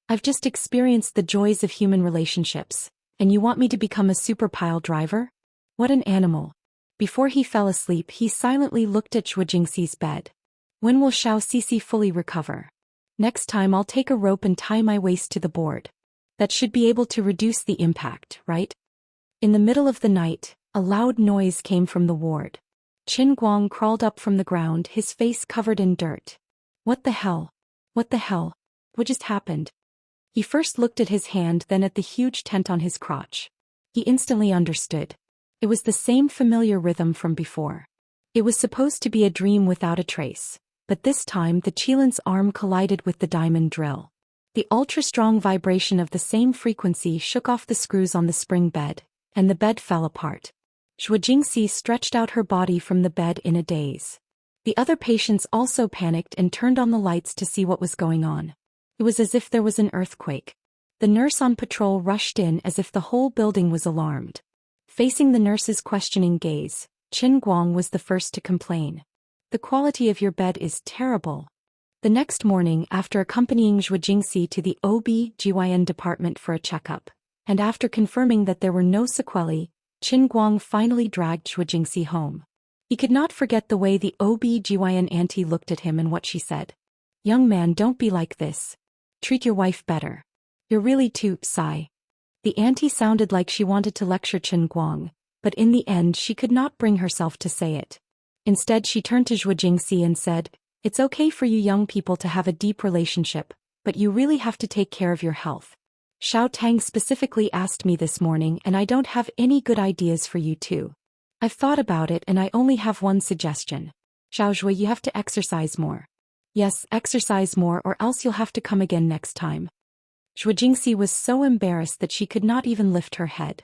I've just experienced the joys of human relationships, and you want me to become a super pile driver? What an animal. Before he fell asleep, he silently looked at Zhou Jingxi's bed. When will Xianxia fully recover? Next time I'll take a rope and tie my waist to the board. That should be able to reduce the impact, right? In the middle of the night, a loud noise came from the ward. Qin Guang crawled up from the ground, his face covered in dirt. What the hell? What just happened? He first looked at his hand, then at the huge tent on his crotch. He instantly understood. It was the same familiar rhythm from before. It was supposed to be a dream without a trace, but this time the Qilin's arm collided with the diamond drill. The ultra-strong vibration of the same frequency shook off the screws on the spring bed, and the bed fell apart. Zhou Jingxi stretched out her body from the bed in a daze. The other patients also panicked and turned on the lights to see what was going on. It was as if there was an earthquake. The nurse on patrol rushed in as if the whole building was alarmed. Facing the nurse's questioning gaze, Qin Guang was the first to complain. The quality of your bed is terrible. The next morning, after accompanying Zhou Jingxi to the OB/GYN department for a checkup, and after confirming that there were no sequelae, Qin Guang finally dragged Zhou Jingxi home. He could not forget the way the OB/GYN auntie looked at him and what she said. Young man, don't be like this. Treat your wife better. You're really too sigh. The auntie sounded like she wanted to lecture Qin Guang, but in the end she could not bring herself to say it. Instead she turned to Zhou Jingxi and said, "It's okay for you young people to have a deep relationship, but you really have to take care of your health. Xiao Tang specifically asked me this morning and I don't have any good ideas for you too. I've thought about it and I only have one suggestion. Xiao Zhui, you have to exercise more. Yes, exercise more or else you'll have to come again next time." Zhou Jingxi was so embarrassed that she could not even lift her head.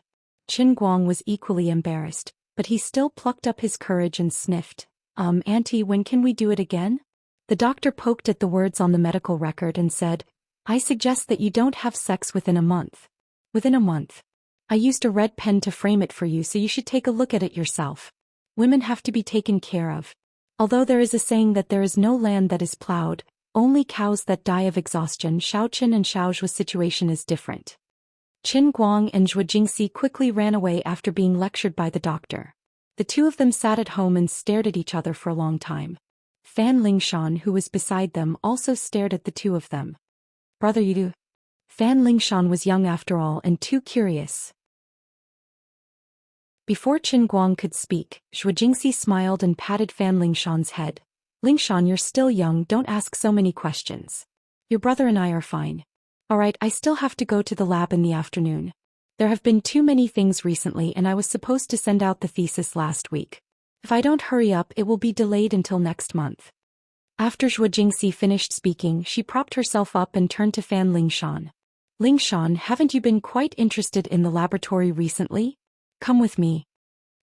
Qin Guang was equally embarrassed, but he still plucked up his courage and sniffed. Auntie, when can we do it again?" The doctor poked at the words on the medical record and said, "I suggest that you don't have sex within a month." Within a month. I used a red pen to frame it for you, so you should take a look at it yourself. Women have to be taken care of. Although there is a saying that there is no land that is plowed, only cows that die of exhaustion, Xiao Qin and Xiao Zhui's situation is different. Qin Guang and Zhou Jingxi quickly ran away after being lectured by the doctor. The two of them sat at home and stared at each other for a long time. Fan Lingshan, who was beside them, also stared at the two of them. "Brother, you do?" Fan Lingshan was young after all and too curious. Before Qin Guang could speak, Zhou Jingxi smiled and patted Fan Lingshan's head. "Lingshan, you're still young, don't ask so many questions. Your brother and I are fine. Alright, I still have to go to the lab in the afternoon. There have been too many things recently and I was supposed to send out the thesis last week. If I don't hurry up, it will be delayed until next month." After Zhou Jingxi finished speaking, she propped herself up and turned to Fan Lingshan. "Lingshan, haven't you been quite interested in the laboratory recently? Come with me."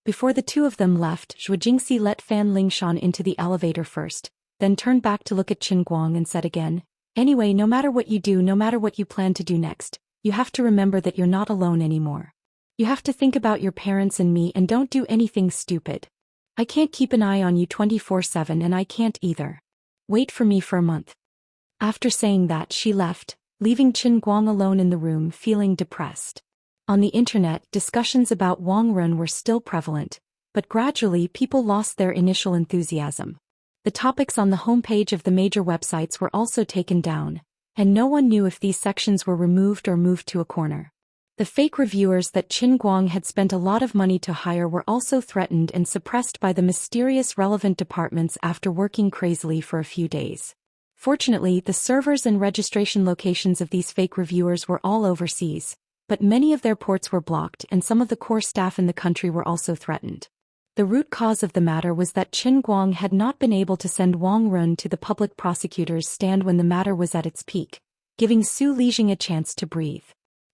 Before the two of them left, Zhou Jingxi let Fan Lingshan into the elevator first, then turned back to look at Qin Guang and said again, "Anyway, no matter what you do, no matter what you plan to do next, you have to remember that you're not alone anymore. You have to think about your parents and me and don't do anything stupid. I can't keep an eye on you 24/7 and I can't either. Wait for me for a month." After saying that, she left, leaving Qin Guang alone in the room feeling depressed. On the internet, discussions about Wang Run were still prevalent, but gradually people lost their initial enthusiasm. The topics on the homepage of the major websites were also taken down, and no one knew if these sections were removed or moved to a corner. The fake reviewers that Qin Guang had spent a lot of money to hire were also threatened and suppressed by the mysterious relevant departments after working crazily for a few days. Fortunately, the servers and registration locations of these fake reviewers were all overseas, but many of their ports were blocked and some of the core staff in the country were also threatened. The root cause of the matter was that Qin Guang had not been able to send Wang Run to the public prosecutor's stand when the matter was at its peak, giving Su Lixing a chance to breathe.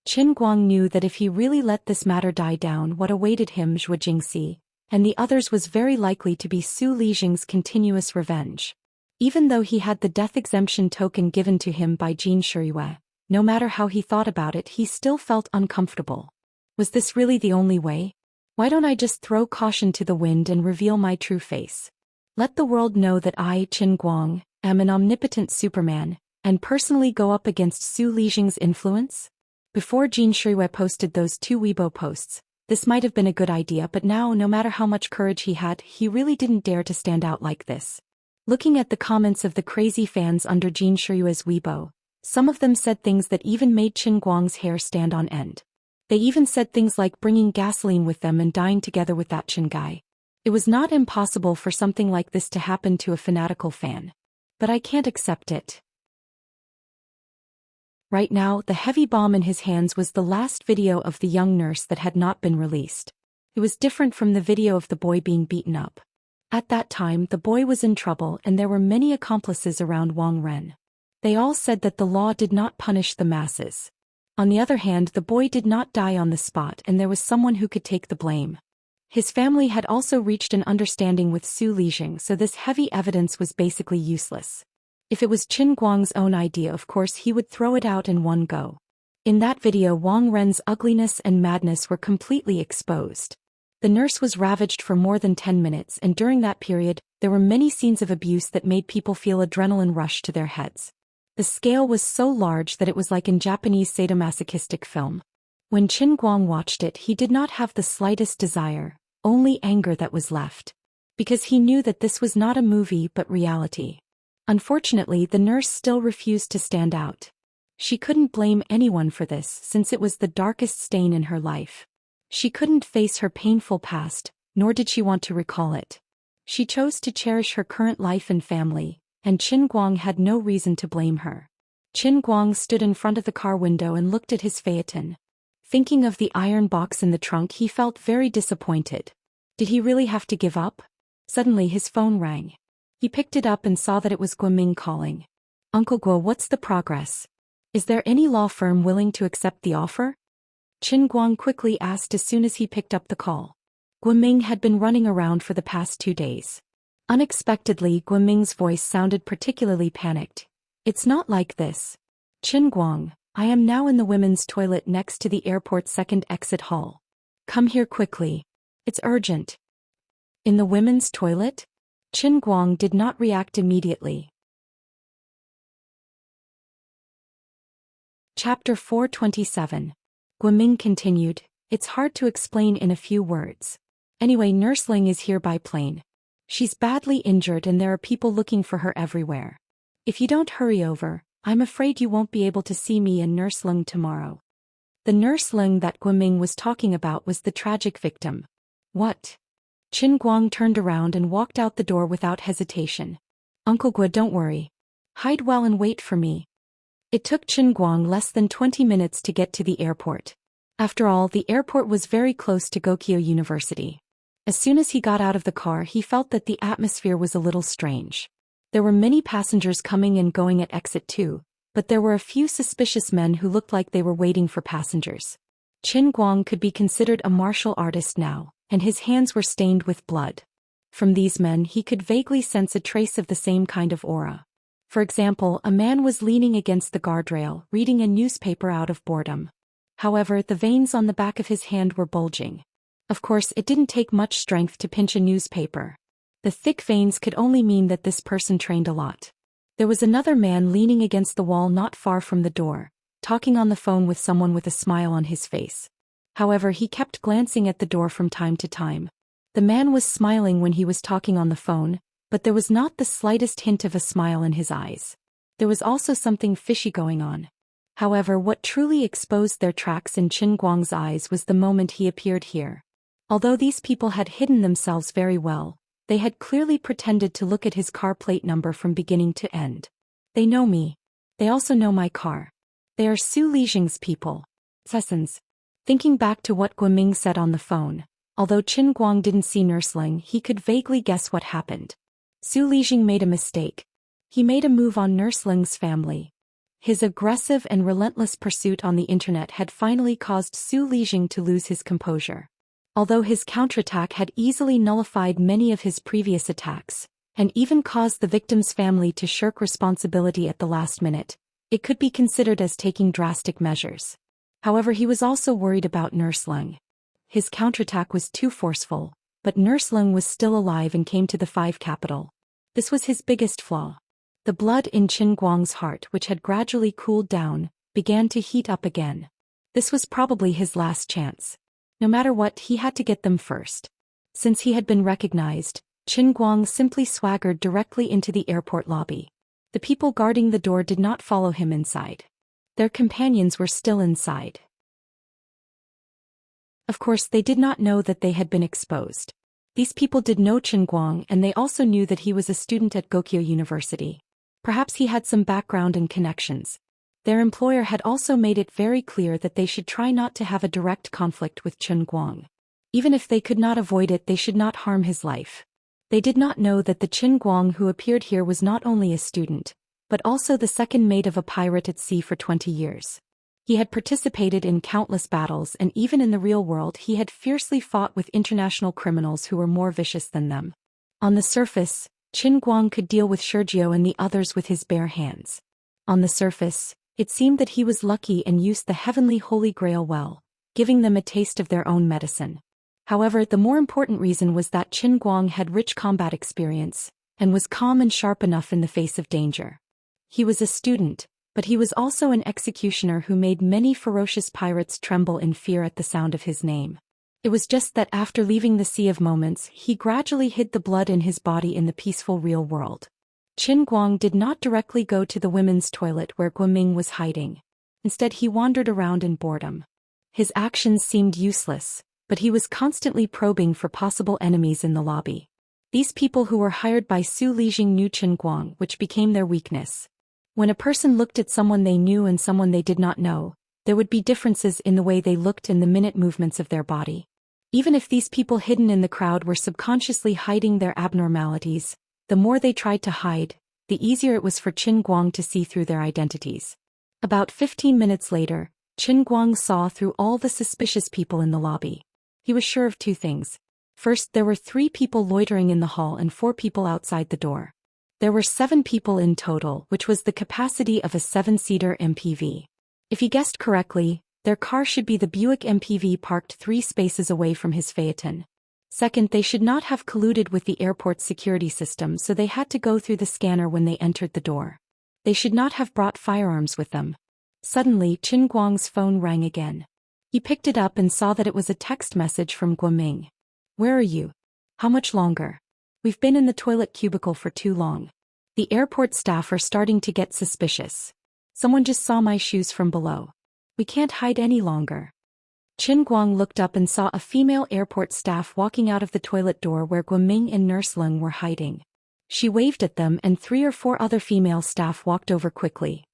Qin Guang knew that if he really let this matter die down, what awaited him Zhou Xian and the others was very likely to be Su Lixing's continuous revenge. Even though he had the death exemption token given to him by Jin Shiyue, no matter how he thought about it, he still felt uncomfortable. Was this really the only way? Why don't I just throw caution to the wind and reveal my true face? Let the world know that I, Qin Guang, am an omnipotent Superman, and personally go up against Su Lixing's influence? Before Jin Shiyue posted those 2 Weibo posts, this might have been a good idea, but now, no matter how much courage he had, he really didn't dare to stand out like this. Looking at the comments of the crazy fans under Jin Shiyue's Weibo, some of them said things that even made Qin Guang's hair stand on end. They even said things like bringing gasoline with them and dying together with that Qin guy. It was not impossible for something like this to happen to a fanatical fan. But I can't accept it. Right now, the heavy bomb in his hands was the last video of the young nurse that had not been released. It was different from the video of the boy being beaten up. At that time, the boy was in trouble and there were many accomplices around Wang Ren. They all said that the law did not punish the masses. On the other hand, the boy did not die on the spot and there was someone who could take the blame. His family had also reached an understanding with Su Lixing, so this heavy evidence was basically useless. If it was Qin Guang's own idea, of course he would throw it out in one go. In that video, Wang Ren's ugliness and madness were completely exposed. The nurse was ravaged for more than 10 minutes, and during that period, there were many scenes of abuse that made people feel adrenaline rush to their heads. The scale was so large that it was like in Japanese sadomasochistic film. When Qin Guang watched it, he did not have the slightest desire, only anger that was left. Because he knew that this was not a movie but reality. Unfortunately, the nurse still refused to stand out. She couldn't blame anyone for this since it was the darkest stain in her life. She couldn't face her painful past, nor did she want to recall it. She chose to cherish her current life and family, and Qin Guang had no reason to blame her. Qin Guang stood in front of the car window and looked at his phaeton. Thinking of the iron box in the trunk, he felt very disappointed. Did he really have to give up? Suddenly his phone rang. He picked it up and saw that it was Guoming calling. Uncle Guo, what's the progress? Is there any law firm willing to accept the offer? Qin Guang quickly asked as soon as he picked up the call. Guoming had been running around for the past 2 days. Unexpectedly, Guoming's voice sounded particularly panicked. It's not like this. Qin Guang, I am now in the women's toilet next to the airport's second exit hall. Come here quickly. It's urgent. In the women's toilet? Qin Guang did not react immediately. Chapter 427. Guoming continued, it's hard to explain in a few words. Anyway, Nurse Ling is here by plane. She's badly injured and there are people looking for her everywhere. If you don't hurry over, I'm afraid you won't be able to see me and Nurse Ling tomorrow. The Nurse Ling that Guoming was talking about was the tragic victim. What? Qin Guang turned around and walked out the door without hesitation. Uncle Guo, don't worry. Hide well and wait for me. It took Qin Guang less than 20 minutes to get to the airport. After all, the airport was very close to Gokyo University. As soon as he got out of the car, he felt that the atmosphere was a little strange. There were many passengers coming and going at exit 2, but there were a few suspicious men who looked like they were waiting for passengers. Qin Guang could be considered a martial artist now, and his hands were stained with blood. From these men, he could vaguely sense a trace of the same kind of aura. For example, a man was leaning against the guardrail, reading a newspaper out of boredom. However, the veins on the back of his hand were bulging. Of course, it didn't take much strength to pinch a newspaper. The thick veins could only mean that this person trained a lot. There was another man leaning against the wall not far from the door, talking on the phone with someone with a smile on his face. However, he kept glancing at the door from time to time. The man was smiling when he was talking on the phone, but there was not the slightest hint of a smile in his eyes. There was also something fishy going on. However, what truly exposed their tracks in Qin Guang's eyes was the moment he appeared here. Although these people had hidden themselves very well, they had clearly pretended to look at his car plate number from beginning to end. They know me. They also know my car. They are Su Lijing's people. Sessons. Thinking back to what Guoming said on the phone, although Qin Guang didn't see Nursling, he could vaguely guess what happened. Su Lijing made a mistake. He made a move on Nursling's family. His aggressive and relentless pursuit on the internet had finally caused Su Lijing to lose his composure. Although his counterattack had easily nullified many of his previous attacks, and even caused the victim's family to shirk responsibility at the last minute, it could be considered as taking drastic measures. However, he was also worried about Nursling. His counterattack was too forceful, but Nursling was still alive and came to the 5 capital. This was his biggest flaw. The blood in Qin Guang's heart, which had gradually cooled down, began to heat up again. This was probably his last chance. No matter what, he had to get them first. Since he had been recognized, Qin Guang simply swaggered directly into the airport lobby. The people guarding the door did not follow him inside. Their companions were still inside. Of course, they did not know that they had been exposed. These people did know Qin Guang, and they also knew that he was a student at Gokyo University. Perhaps he had some background and connections. Their employer had also made it very clear that they should try not to have a direct conflict with Qin Guang. Even if they could not avoid it, they should not harm his life. They did not know that the Qin Guang who appeared here was not only a student, but also the second mate of a pirate at sea for 20 years. He had participated in countless battles, and even in the real world he had fiercely fought with international criminals who were more vicious than them. On the surface, Qin Guang could deal with Sergio and the others with his bare hands. On the surface, it seemed that he was lucky and used the heavenly Holy Grail well, giving them a taste of their own medicine. However, the more important reason was that Qin Guang had rich combat experience, and was calm and sharp enough in the face of danger. He was a student, but he was also an executioner who made many ferocious pirates tremble in fear at the sound of his name. It was just that after leaving the Sea of Moments, he gradually hid the blood in his body in the peaceful real world. Qin Guang did not directly go to the women's toilet where Guoming was hiding. Instead, he wandered around in boredom. His actions seemed useless, but he was constantly probing for possible enemies in the lobby. These people who were hired by Su Lijing knew Qin Guang, which became their weakness. When a person looked at someone they knew and someone they did not know, there would be differences in the way they looked and the minute movements of their body. Even if these people hidden in the crowd were subconsciously hiding their abnormalities, the more they tried to hide, the easier it was for Qin Guang to see through their identities. About 15 minutes later, Qin Guang saw through all the suspicious people in the lobby. He was sure of 2 things. First, there were 3 people loitering in the hall and 4 people outside the door. There were 7 people in total, which was the capacity of a 7-seater MPV. If he guessed correctly, their car should be the Buick MPV parked 3 spaces away from his Phaeton. Second, they should not have colluded with the airport's security system, so they had to go through the scanner when they entered the door. They should not have brought firearms with them. Suddenly, Qin Guang's phone rang again. He picked it up and saw that it was a text message from Guoming. "Where are you? How much longer? We've been in the toilet cubicle for too long. The airport staff are starting to get suspicious. Someone just saw my shoes from below. We can't hide any longer." Qin Guang looked up and saw a female airport staff walking out of the toilet door where Guoming and Nursling were hiding. She waved at them and 3 or 4 other female staff walked over quickly.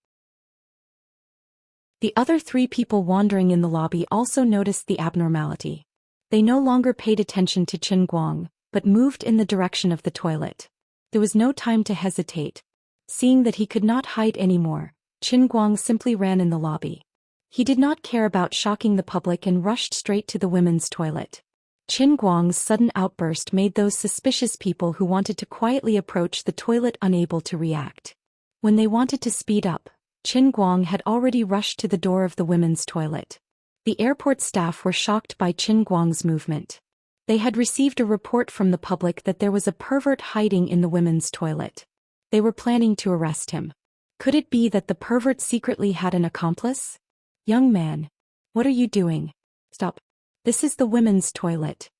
The other 3 people wandering in the lobby also noticed the abnormality. They no longer paid attention to Qin Guang, but moved in the direction of the toilet. There was no time to hesitate. Seeing that he could not hide anymore, Qin Guang simply ran in the lobby. He did not care about shocking the public and rushed straight to the women's toilet. Qin Guang's sudden outburst made those suspicious people who wanted to quietly approach the toilet unable to react. When they wanted to speed up, Qin Guang had already rushed to the door of the women's toilet. The airport staff were shocked by Qin Guang's movement. They had received a report from the public that there was a pervert hiding in the women's toilet. They were planning to arrest him. Could it be that the pervert secretly had an accomplice? "Young man. What are you doing? Stop. This is the women's toilet."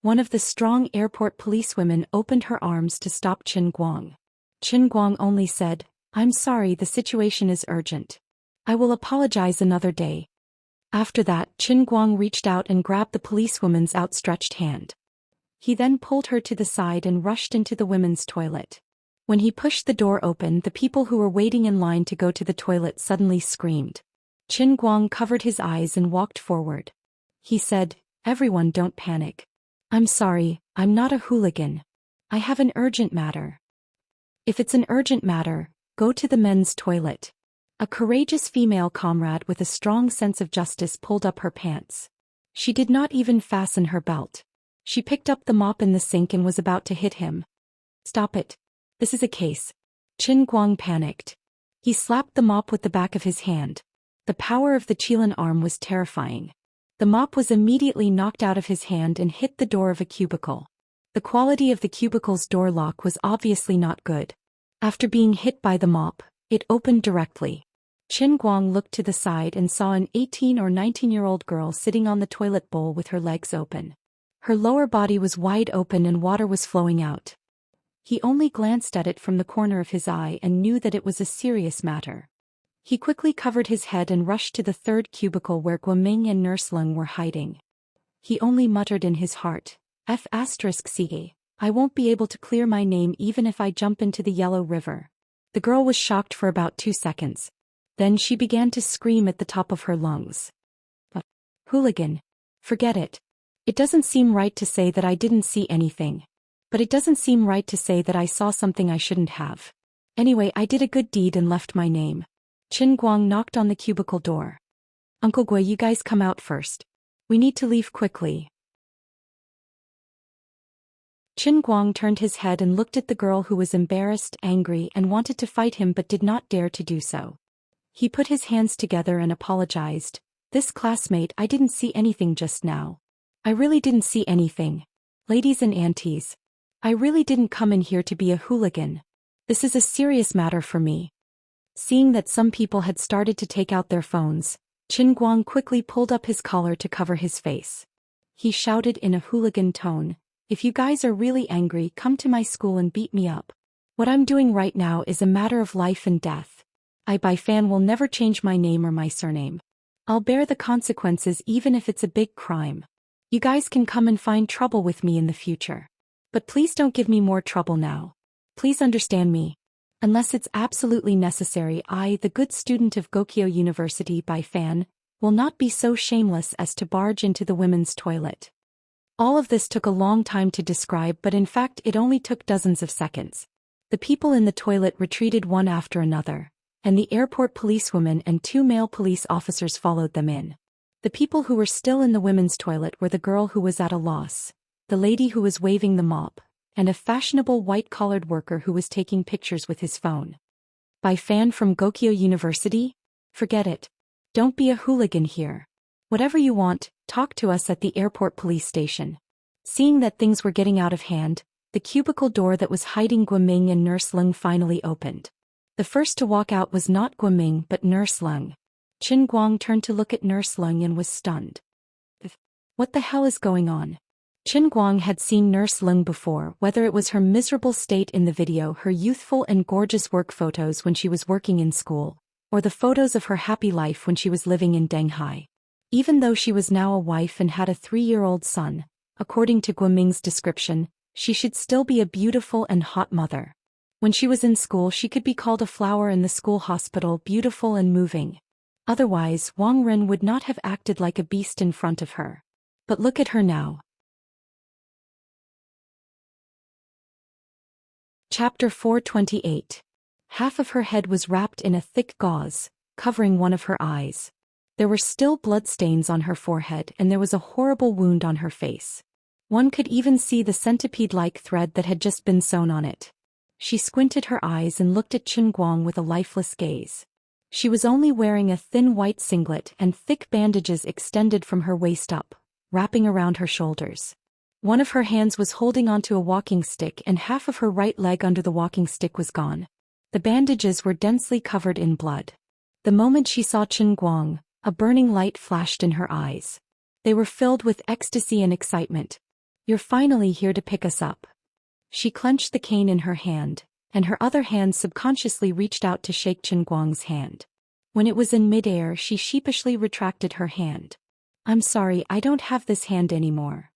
One of the strong airport policewomen opened her arms to stop Qin Guang. Qin Guang only said, "I'm sorry, the situation is urgent. I will apologize another day." After that, Qin Guang reached out and grabbed the policewoman's outstretched hand. He then pulled her to the side and rushed into the women's toilet. When he pushed the door open, the people who were waiting in line to go to the toilet suddenly screamed. Qin Guang covered his eyes and walked forward. He said, "Everyone, don't panic. I'm sorry, I'm not a hooligan. I have an urgent matter." "If it's an urgent matter, go to the men's toilet." A courageous female comrade with a strong sense of justice pulled up her pants. She did not even fasten her belt. She picked up the mop in the sink and was about to hit him. "Stop it. This is a case." Qin Guang panicked. He slapped the mop with the back of his hand. The power of the Qilin arm was terrifying. The mop was immediately knocked out of his hand and hit the door of a cubicle. The quality of the cubicle's door lock was obviously not good. After being hit by the mop, it opened directly. Qin Guang looked to the side and saw an 18 or 19-year-old girl sitting on the toilet bowl with her legs open. Her lower body was wide open and water was flowing out. He only glanced at it from the corner of his eye and knew that it was a serious matter. He quickly covered his head and rushed to the third cubicle where Guoming and Nurse Leng were hiding. He only muttered in his heart, "F***ca, I won't be able to clear my name even if I jump into the Yellow River." The girl was shocked for about 2 seconds. Then she began to scream at the top of her lungs. "Hooligan. Forget it. It doesn't seem right to say that I didn't see anything. But it doesn't seem right to say that I saw something I shouldn't have. Anyway, I did a good deed and left my name." Qin Guang knocked on the cubicle door. "Uncle Gui, you guys come out first. We need to leave quickly." Qin Guang turned his head and looked at the girl who was embarrassed, angry, and wanted to fight him but did not dare to do so. He put his hands together and apologized. "This classmate, I didn't see anything just now. I really didn't see anything. Ladies and aunties. I really didn't come in here to be a hooligan. This is a serious matter for me." Seeing that some people had started to take out their phones, Qin Guang quickly pulled up his collar to cover his face. He shouted in a hooligan tone, "If you guys are really angry, come to my school and beat me up. What I'm doing right now is a matter of life and death. I by fan will never change my name or my surname. I'll bear the consequences even if it's a big crime. You guys can come and find trouble with me in the future. But please don't give me more trouble now. Please understand me. Unless it's absolutely necessary, I, the good student of Gokyo University by fan, will not be so shameless as to barge into the women's toilet." All of this took a long time to describe, but in fact it only took dozens of seconds. The people in the toilet retreated one after another, and the airport policewoman and 2 male police officers followed them in. The people who were still in the women's toilet were the girl who was at a loss, the lady who was waving the mop, and a fashionable white-collared worker who was taking pictures with his phone. "By fan from Gokyo University? Forget it. Don't be a hooligan here. Whatever you want, talk to us at the airport police station." Seeing that things were getting out of hand, the cubicle door that was hiding Guoming and Nurse Leng finally opened. The first to walk out was not Guoming but Nurse Leng. Qin Guang turned to look at Nurse Leng and was stunned. What the hell is going on? Qin Guang had seen Nurse Leng before, whether it was her miserable state in the video, her youthful and gorgeous work photos when she was working in school, or the photos of her happy life when she was living in Denghai. Even though she was now a wife and had a 3-year-old son, according to Guoming's description, she should still be a beautiful and hot mother. When she was in school, she could be called a flower in the school hospital, beautiful and moving. Otherwise, Wang Ren would not have acted like a beast in front of her. But look at her now. Chapter 428. Half of her head was wrapped in a thick gauze, covering one of her eyes. There were still bloodstains on her forehead and there was a horrible wound on her face. One could even see the centipede-like thread that had just been sewn on it. She squinted her eyes and looked at Qin Guang with a lifeless gaze. She was only wearing a thin white singlet and thick bandages extended from her waist up, wrapping around her shoulders. One of her hands was holding onto a walking stick and half of her right leg under the walking stick was gone. The bandages were densely covered in blood. The moment she saw Qin Guang, a burning light flashed in her eyes. They were filled with ecstasy and excitement. "You're finally here to pick us up." She clenched the cane in her hand, and her other hand subconsciously reached out to shake Qin Guang's hand. When it was in midair, she sheepishly retracted her hand. "I'm sorry, I don't have this hand anymore."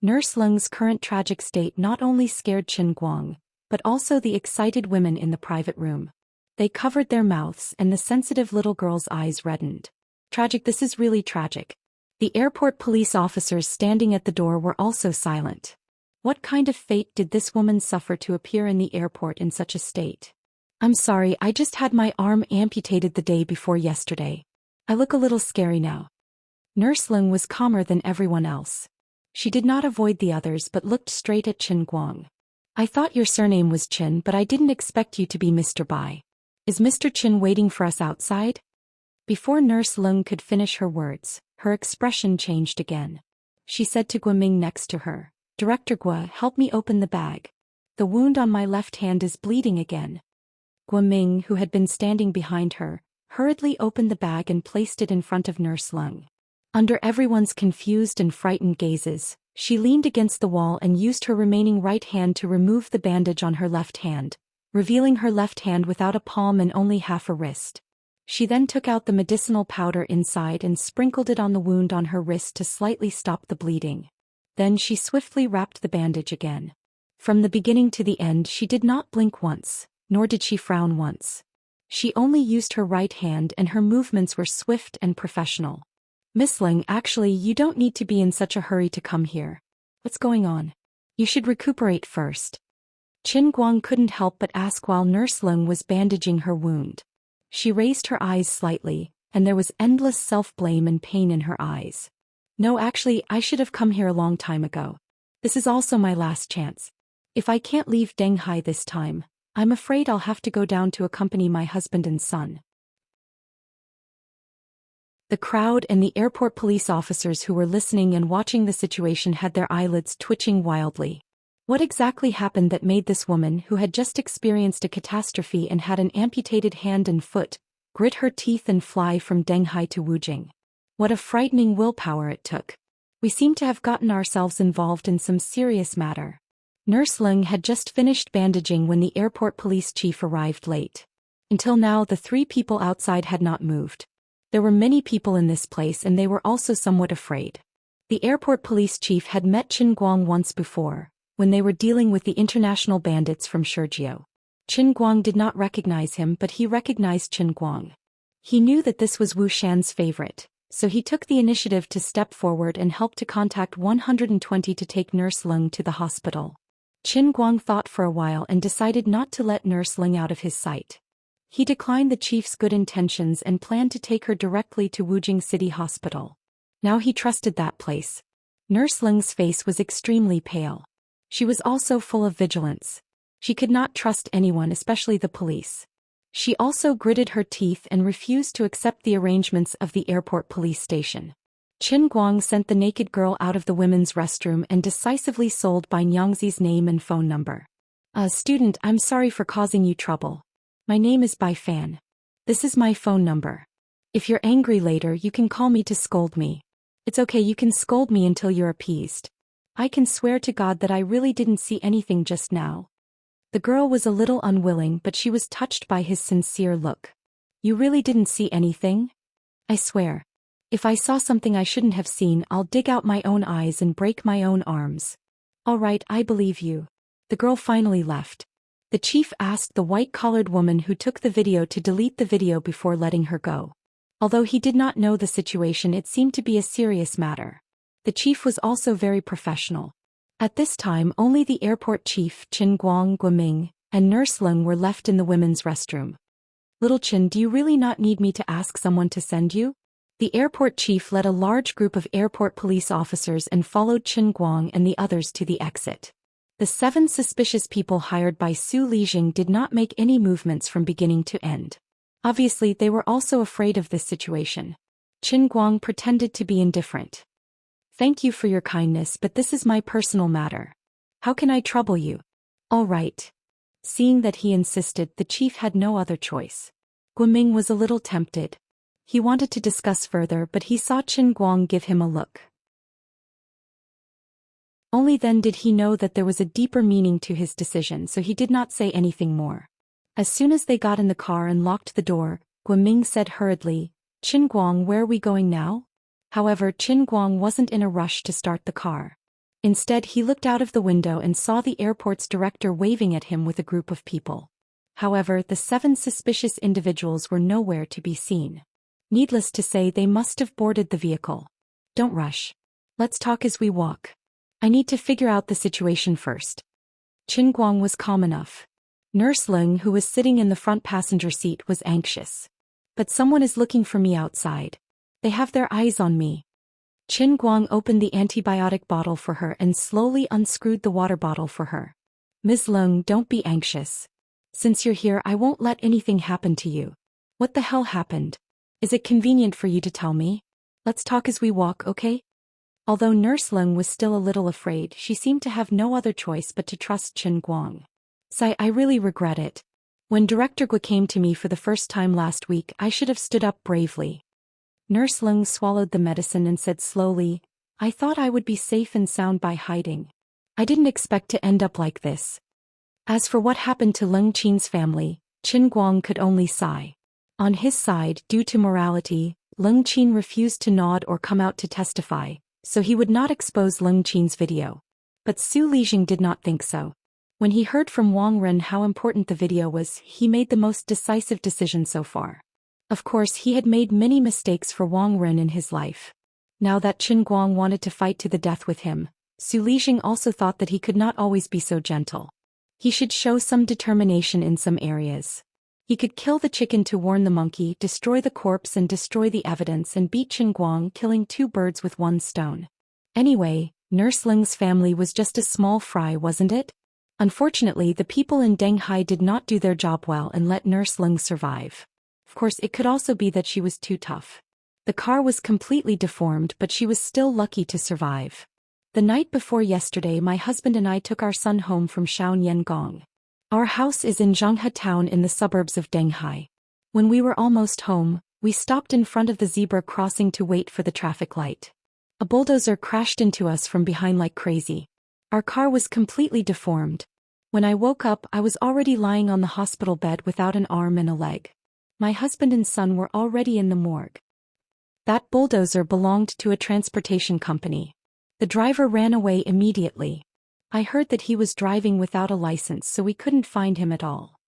Nurse Leng's current tragic state not only scared Qin Guang, but also the excited women in the private room. They covered their mouths and the sensitive little girl's eyes reddened. Tragic, this is really tragic. The airport police officers standing at the door were also silent. What kind of fate did this woman suffer to appear in the airport in such a state? I'm sorry, I just had my arm amputated the day before yesterday. I look a little scary now. Nurse Lung was calmer than everyone else. She did not avoid the others but looked straight at Qin Guang. I thought your surname was Qin, but I didn't expect you to be Mr. Bai. Is Mr. Qin waiting for us outside? Before Nurse Lung could finish her words, her expression changed again. She said to Guoming next to her, Director Gua, help me open the bag. The wound on my left hand is bleeding again. Guoming, who had been standing behind her, hurriedly opened the bag and placed it in front of Nurse Lung. Under everyone's confused and frightened gazes, she leaned against the wall and used her remaining right hand to remove the bandage on her left hand, revealing her left hand without a palm and only half a wrist. She then took out the medicinal powder inside and sprinkled it on the wound on her wrist to slightly stop the bleeding. Then she swiftly wrapped the bandage again. From the beginning to the end she did not blink once, nor did she frown once. She only used her right hand and her movements were swift and professional. Miss Ling, actually you don't need to be in such a hurry to come here. What's going on? You should recuperate first. Qin Guang couldn't help but ask while Nurse Lung was bandaging her wound. She raised her eyes slightly, and there was endless self-blame and pain in her eyes. No, actually, I should have come here a long time ago. This is also my last chance. If I can't leave Denghai this time, I'm afraid I'll have to go down to accompany my husband and son. The crowd and the airport police officers who were listening and watching the situation had their eyelids twitching wildly. What exactly happened that made this woman, who had just experienced a catastrophe and had an amputated hand and foot, grit her teeth and fly from Denghai to Wujing? What a frightening willpower it took. We seem to have gotten ourselves involved in some serious matter. Nurse Lung had just finished bandaging when the airport police chief arrived late. Until now the three people outside had not moved. There were many people in this place and they were also somewhat afraid. The airport police chief had met Qin Guang once before, when they were dealing with the international bandits from Shurjiao. Qin Guang did not recognize him, but he recognized Qin Guang. He knew that this was Wu Shan's favorite, so he took the initiative to step forward and help to contact 120 to take Nurse Lung to the hospital. Qin Guang thought for a while and decided not to let Nurse Lung out of his sight. He declined the chief's good intentions and planned to take her directly to Wujing City Hospital. Now he trusted that place. Nurse Lung's face was extremely pale. She was also full of vigilance. She could not trust anyone, especially the police. She also gritted her teeth and refused to accept the arrangements of the airport police station. Qin Guang sent the naked girl out of the women's restroom and decisively sold Bai Nyangzi's name and phone number. Student, I'm sorry for causing you trouble. My name is Bai Fan. This is my phone number. If you're angry later, you can call me to scold me. It's okay, you can scold me until you're appeased. I can swear to God that I really didn't see anything just now. The girl was a little unwilling, but she was touched by his sincere look. You really didn't see anything? I swear. If I saw something I shouldn't have seen, I'll dig out my own eyes and break my own arms. All right, I believe you. The girl finally left. The chief asked the white-collared woman who took the video to delete the video before letting her go. Although he did not know the situation, it seemed to be a serious matter. The chief was also very professional. At this time only the airport chief, Qin Guang, Guoming, and Nurse Lung were left in the women's restroom. Little Qin, do you really not need me to ask someone to send you? The airport chief led a large group of airport police officers and followed Qin Guang and the others to the exit. The 7 suspicious people hired by Su Lijing did not make any movements from beginning to end. Obviously, they were also afraid of this situation. Qin Guang pretended to be indifferent. Thank you for your kindness, but this is my personal matter. How can I trouble you? All right. Seeing that he insisted, the chief had no other choice. Guoming was a little tempted. He wanted to discuss further, but he saw Qin Guang give him a look. Only then did he know that there was a deeper meaning to his decision, so he did not say anything more. As soon as they got in the car and locked the door, Guoming said hurriedly, Qin Guang, where are we going now? However, Qin Guang wasn't in a rush to start the car. Instead, he looked out of the window and saw the airport's director waving at him with a group of people. However, the 7 suspicious individuals were nowhere to be seen. Needless to say, they must have boarded the vehicle. Don't rush. Let's talk as we walk. I need to figure out the situation first. Qin Guang was calm enough. Nurse Ling, who was sitting in the front passenger seat, was anxious. But someone is looking for me outside. They have their eyes on me. Qin Guang opened the antibiotic bottle for her and slowly unscrewed the water bottle for her. Ms. Ling, don't be anxious. Since you're here, I won't let anything happen to you. What the hell happened? Is it convenient for you to tell me? Let's talk as we walk, okay? Although Nurse Ling was still a little afraid, she seemed to have no other choice but to trust Qin Guang. I really regret it. When Director Gui came to me for the first time last week, I should have stood up bravely. Nurse Ling swallowed the medicine and said slowly, I thought I would be safe and sound by hiding. I didn't expect to end up like this. As for what happened to Leng Qin's family, Qin Guang could only sigh. On his side, due to morality, Leng Qin refused to nod or come out to testify, so he would not expose Leng Qin's video. But Su Lijing did not think so. When he heard from Wang Ren how important the video was, he made the most decisive decision so far. Of course, he had made many mistakes for Wang Ren in his life. Now that Qin Guang wanted to fight to the death with him, Su Lijing also thought that he could not always be so gentle. He should show some determination in some areas. He could kill the chicken to warn the monkey, destroy the corpse and destroy the evidence, and beat Qin Guang, killing 2 birds with 1 stone. Anyway, Nurse Ling's family was just a small fry, wasn't it? Unfortunately, the people in Denghai did not do their job well and let Nurse Ling survive. Of course, it could also be that she was too tough. The car was completely deformed, but she was still lucky to survive. The night before yesterday, my husband and I took our son home from Xianyangong. Our house is in Zhanghe town in the suburbs of Denghai. When we were almost home, we stopped in front of the zebra crossing to wait for the traffic light. A bulldozer crashed into us from behind like crazy. Our car was completely deformed. When I woke up, I was already lying on the hospital bed without an arm and a leg. My husband and son were already in the morgue. That bulldozer belonged to a transportation company. The driver ran away immediately. I heard that he was driving without a license, so we couldn't find him at all.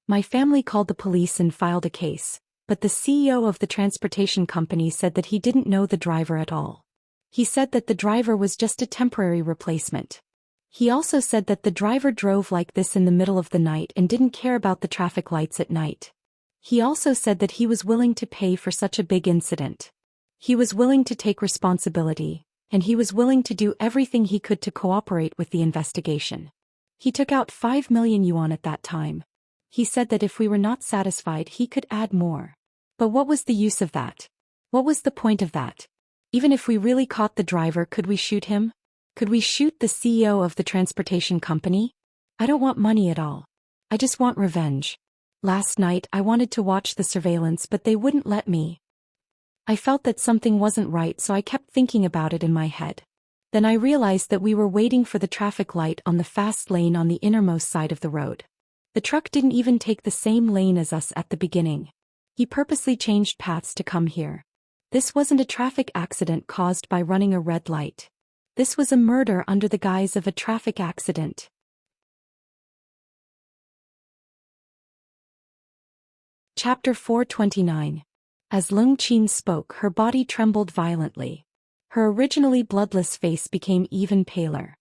My family called the police and filed a case, but the CEO of the transportation company said that he didn't know the driver at all. He said that the driver was just a temporary replacement. He also said that the driver drove like this in the middle of the night and didn't care about the traffic lights at night. He also said that he was willing to pay for such a big incident. He was willing to take responsibility, and he was willing to do everything he could to cooperate with the investigation. He took out 5 million yuan at that time. He said that if we were not satisfied, he could add more. But what was the use of that? What was the point of that? Even if we really caught the driver, could we shoot him? Could we shoot the CEO of the transportation company? I don't want money at all. I just want revenge. Last night I wanted to watch the surveillance, but they wouldn't let me. I felt that something wasn't right, so I kept thinking about it in my head. Then I realized that we were waiting for the traffic light on the fast lane on the innermost side of the road. The truck didn't even take the same lane as us at the beginning. He purposely changed paths to come here. This wasn't a traffic accident caused by running a red light. This was a murder under the guise of a traffic accident. Chapter 429. As Leng Qin spoke, her body trembled violently. Her originally bloodless face became even paler.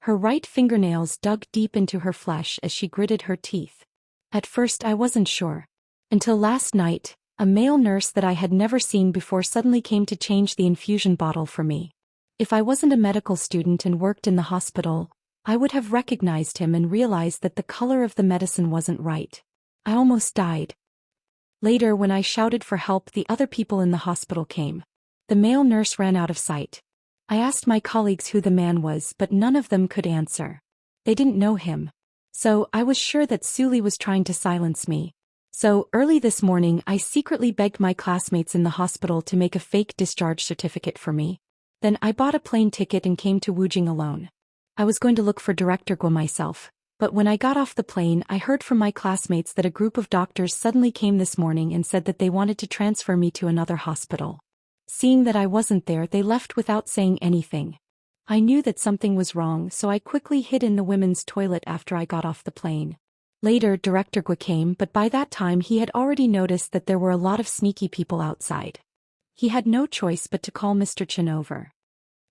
Her right fingernails dug deep into her flesh as she gritted her teeth. At first I wasn't sure. Until last night, a male nurse that I had never seen before suddenly came to change the infusion bottle for me. If I wasn't a medical student and worked in the hospital, I would have recognized him and realized that the color of the medicine wasn't right. I almost died. Later, when I shouted for help, the other people in the hospital came. The male nurse ran out of sight. I asked my colleagues who the man was, but none of them could answer. They didn't know him. So, I was sure that Suli was trying to silence me. So, early this morning, I secretly begged my classmates in the hospital to make a fake discharge certificate for me. Then I bought a plane ticket and came to Wujing alone. I was going to look for Director Guo myself, but when I got off the plane, I heard from my classmates that a group of doctors suddenly came this morning and said that they wanted to transfer me to another hospital. Seeing that I wasn't there, they left without saying anything. I knew that something was wrong, so I quickly hid in the women's toilet after I got off the plane. Later, Director Gua came, but by that time he had already noticed that there were a lot of sneaky people outside. He had no choice but to call Mr. Chen over.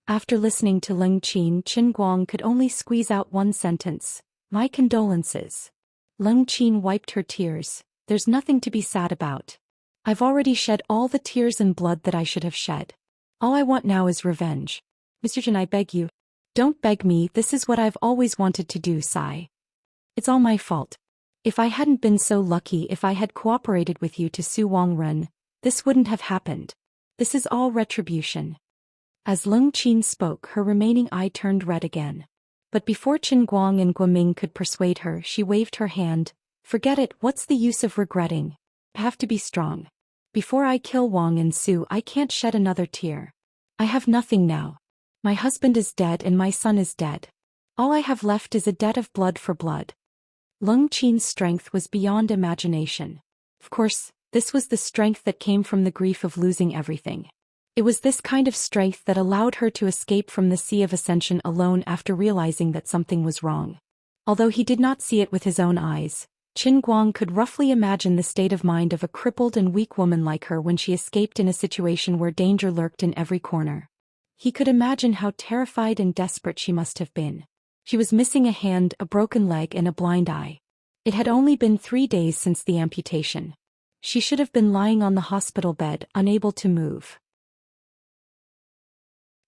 After listening to Leng Qin, Qin Guang could only squeeze out one sentence: "My condolences." Leng Qin wiped her tears. "There's nothing to be sad about. I've already shed all the tears and blood that I should have shed. All I want now is revenge. Mr. Chen, I beg you. Don't beg me, this is what I've always wanted to do, Sai. It's all my fault. If I hadn't been so lucky, if I had cooperated with you to sue Wang Ren, this wouldn't have happened. This is all retribution." As Leng Qin spoke, her remaining eye turned red again. But before Qin Guang and Guoming could persuade her, she waved her hand. "Forget it, what's the use of regretting? I have to be strong. Before I kill Wang and Su, I can't shed another tear. I have nothing now. My husband is dead and my son is dead. All I have left is a debt of blood for blood." Leng Qin's strength was beyond imagination. Of course, this was the strength that came from the grief of losing everything. It was this kind of strength that allowed her to escape from the Sea of Ascension alone after realizing that something was wrong. Although he did not see it with his own eyes, Qin Guang could roughly imagine the state of mind of a crippled and weak woman like her when she escaped in a situation where danger lurked in every corner. He could imagine how terrified and desperate she must have been. She was missing a hand, a broken leg, and a blind eye. It had only been 3 days since the amputation. She should have been lying on the hospital bed, unable to move.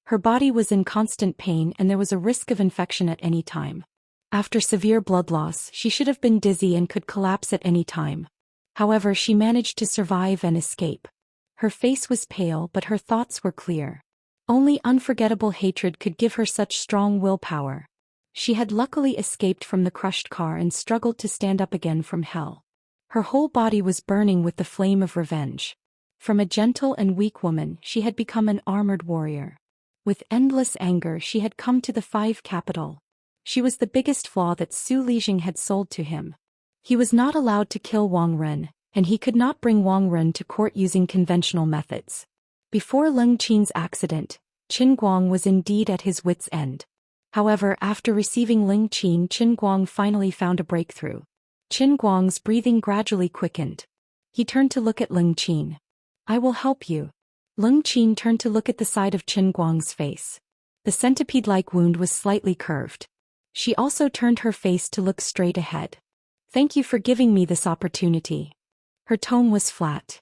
Her body was in constant pain and there was a risk of infection at any time. After severe blood loss, she should have been dizzy and could collapse at any time. However, she managed to survive and escape. Her face was pale, but her thoughts were clear. Only unforgettable hatred could give her such strong willpower. She had luckily escaped from the crushed car and struggled to stand up again from hell. Her whole body was burning with the flame of revenge. From a gentle and weak woman, she had become an armored warrior. With endless anger, she had come to the 5 capital. She was the biggest flaw that Su Lijing had sold to him. He was not allowed to kill Wang Ren, and he could not bring Wang Ren to court using conventional methods. Before Leng Qin's accident, Qin Guang was indeed at his wits' end. However, after receiving Leng Qin, Qin Guang finally found a breakthrough. Qin Guang's breathing gradually quickened. He turned to look at Leng Qin. "I will help you." Leng Qin turned to look at the side of Qin Guang's face. The centipede-like wound was slightly curved. She also turned her face to look straight ahead. "Thank you for giving me this opportunity." Her tone was flat.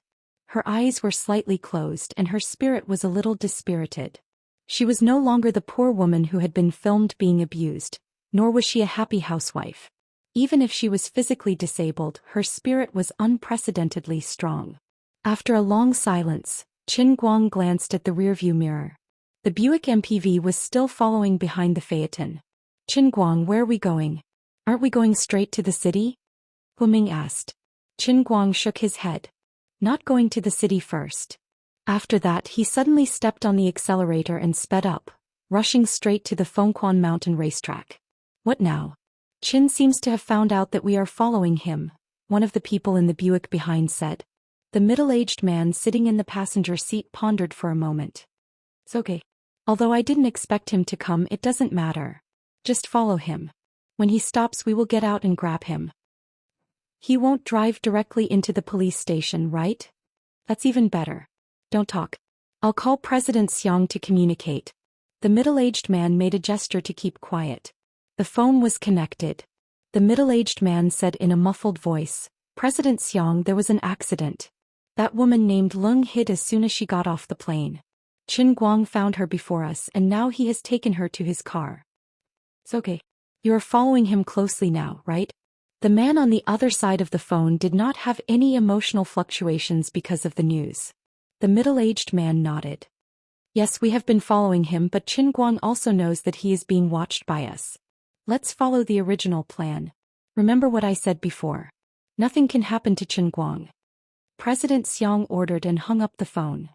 Her eyes were slightly closed and her spirit was a little dispirited. She was no longer the poor woman who had been filmed being abused, nor was she a happy housewife. Even if she was physically disabled, her spirit was unprecedentedly strong. After a long silence, Qin Guang glanced at the rearview mirror. The Buick MPV was still following behind the Phaeton. "Qin Guang, where are we going? Aren't we going straight to the city?" Guoming asked. Qin Guang shook his head. "Not going to the city first." After that, he suddenly stepped on the accelerator and sped up, rushing straight to the Fengquan Mountain racetrack. "What now? Qin seems to have found out that we are following him," one of the people in the Buick behind said. The middle-aged man sitting in the passenger seat pondered for a moment. "It's okay. Although I didn't expect him to come, it doesn't matter. Just follow him. When he stops, we will get out and grab him. He won't drive directly into the police station, right? That's even better. Don't talk. I'll call President Xiang to communicate." The middle-aged man made a gesture to keep quiet. The phone was connected. The middle-aged man said in a muffled voice, "President Xiang, there was an accident. That woman named Lung hid as soon as she got off the plane. Qin Guang found her before us and now he has taken her to his car." "It's okay. You are following him closely now, right?" The man on the other side of the phone did not have any emotional fluctuations because of the news. The middle-aged man nodded. "Yes, we have been following him, but Qin Guang also knows that he is being watched by us. Let's follow the original plan. Remember what I said before. Nothing can happen to Qin Guang." President Xiang ordered and hung up the phone.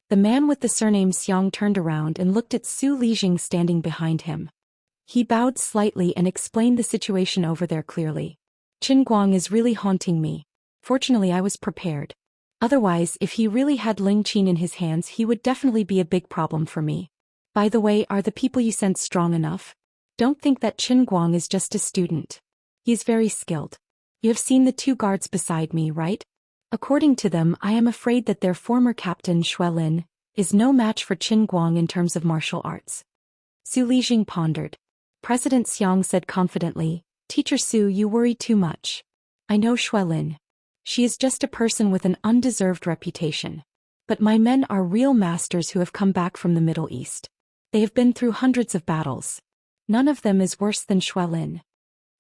The man with the surname Xiang turned around and looked at Su Lijing standing behind him. He bowed slightly and explained the situation over there clearly. "Qin Guang is really haunting me. Fortunately, I was prepared. Otherwise, if he really had Ling Qin in his hands, he would definitely be a big problem for me. By the way, are the people you sent strong enough? Don't think that Qin Guang is just a student. He is very skilled. You have seen the 2 guards beside me, right? According to them, I am afraid that their former captain Xuelin is no match for Qin Guang in terms of martial arts. Su Lijing pondered. President Xiang said confidently, Teacher Su, you worry too much. I know Xuelin. She is just a person with an undeserved reputation. But my men are real masters who have come back from the Middle East. They have been through hundreds of battles. None of them is worse than Xuelin.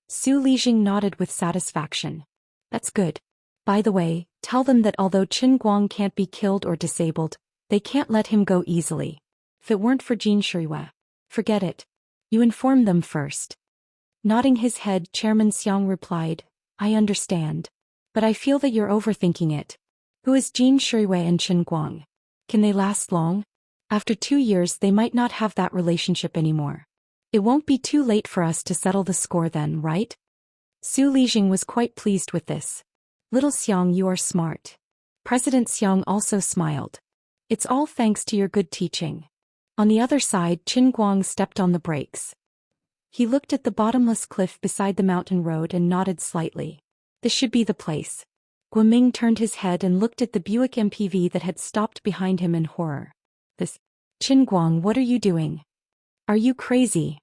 Su Lijing nodded with satisfaction. That's good. By the way, tell them that although Qin Guang can't be killed or disabled, they can't let him go easily. If it weren't for Jin Shirue, forget it. You inform them first. Nodding his head, Chairman Xiang replied, I understand. But I feel that you're overthinking it. Who is Jin Shirue and Qin Guang? Can they last long? After 2 years they might not have that relationship anymore. It won't be too late for us to settle the score then, right? Su Lijing was quite pleased with this. Little Xiang, you are smart. President Xiang also smiled. It's all thanks to your good teaching. On the other side, Qin Guang stepped on the brakes. He looked at the bottomless cliff beside the mountain road and nodded slightly. This should be the place. Guoming turned his head and looked at the Buick MPV that had stopped behind him in horror. This. Qin Guang, what are you doing? Are you crazy?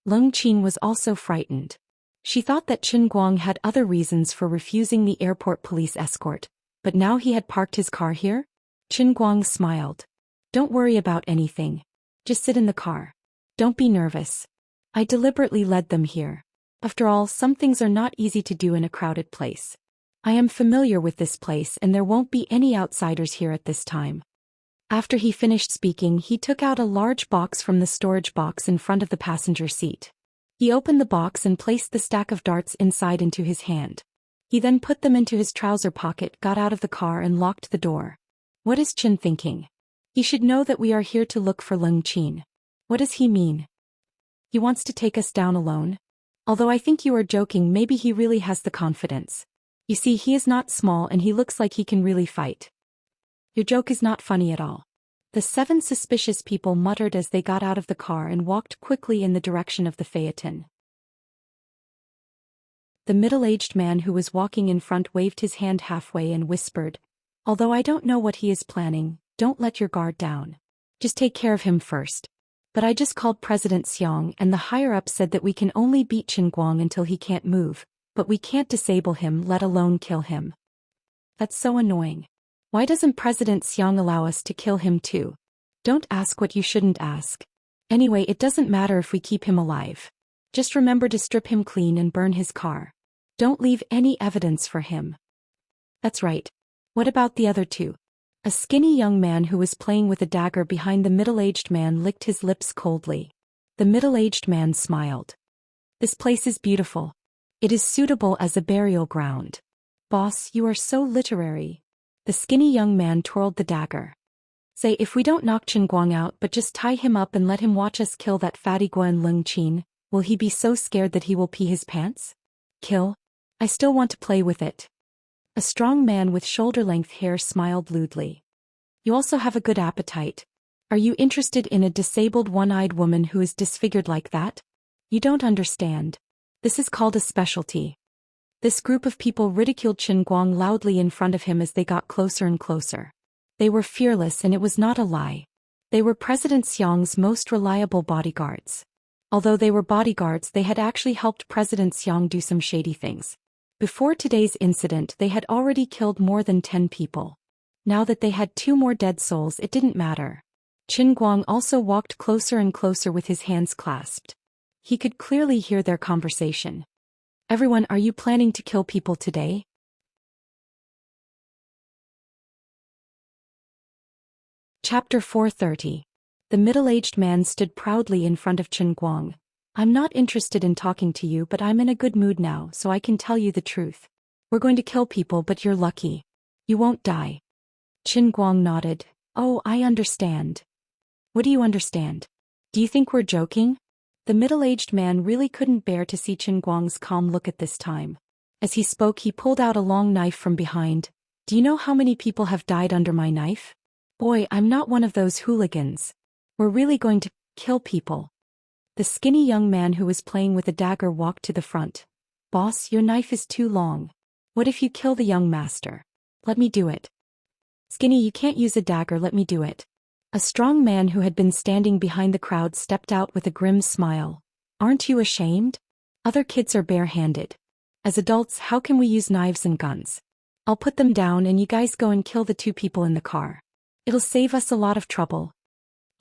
Ling Qin was also frightened. She thought that Qin Guang had other reasons for refusing the airport police escort, but now he had parked his car here? Qin Guang smiled. Don't worry about anything. Just sit in the car. Don't be nervous. I deliberately led them here. After all, some things are not easy to do in a crowded place. I am familiar with this place and there won't be any outsiders here at this time. After he finished speaking, he took out a large box from the storage box in front of the passenger seat. He opened the box and placed the stack of darts inside into his hand. He then put them into his trouser pocket, got out of the car and locked the door. What is Qin thinking? He should know that we are here to look for Ling Qin. What does he mean? He wants to take us down alone? Although I think you are joking, maybe he really has the confidence. You see, he is not small and he looks like he can really fight. Your joke is not funny at all. The 7 suspicious people muttered as they got out of the car and walked quickly in the direction of the phaeton. The middle-aged man who was walking in front waved his hand halfway and whispered, although I don't know what he is planning, don't let your guard down. Just take care of him first. But I just called President Xiang and the higher-up said that we can only beat Qin Guang until he can't move, but we can't disable him, let alone kill him. That's so annoying. Why doesn't President Xiang allow us to kill him too? Don't ask what you shouldn't ask. Anyway, it doesn't matter if we keep him alive. Just remember to strip him clean and burn his car. Don't leave any evidence for him. That's right. What about the other 2? A skinny young man who was playing with a dagger behind the middle-aged man licked his lips coldly. The middle-aged man smiled. This place is beautiful. It is suitable as a burial ground. Boss, you are so literary. The skinny young man twirled the dagger. Say, if we don't knock Qin Guang out but just tie him up and let him watch us kill that fatty Guan Ling Qin, will he be so scared that he will pee his pants? Kill? I still want to play with it. A strong man with shoulder-length hair smiled lewdly. You also have a good appetite. Are you interested in a disabled one-eyed woman who is disfigured like that? You don't understand. This is called a specialty. This group of people ridiculed Qin Guang loudly in front of him as they got closer and closer. They were fearless and it was not a lie. They were President Xiang's most reliable bodyguards. Although they were bodyguards, they had actually helped President Xiang do some shady things. Before today's incident, they had already killed more than 10 people. Now that they had 2 more dead souls, it didn't matter. Qin Guang also walked closer and closer with his hands clasped. He could clearly hear their conversation. Everyone, are you planning to kill people today? Chapter 430. The middle-aged man stood proudly in front of Qin Guang. I'm not interested in talking to you, but I'm in a good mood now, so I can tell you the truth. We're going to kill people, but you're lucky. You won't die. Qin Guang nodded. Oh, I understand. What do you understand? Do you think we're joking? The middle-aged man really couldn't bear to see Qin Guang's calm look at this time. As he spoke, he pulled out a long knife from behind. Do you know how many people have died under my knife? Boy, I'm not one of those hooligans. We're really going to kill people. The skinny young man who was playing with a dagger walked to the front. Boss, your knife is too long. What if you kill the young master? Let me do it. Skinny, you can't use a dagger, let me do it. A strong man who had been standing behind the crowd stepped out with a grim smile. Aren't you ashamed? Other kids are barehanded. As adults, how can we use knives and guns? I'll put them down and you guys go and kill the 2 people in the car. It'll save us a lot of trouble.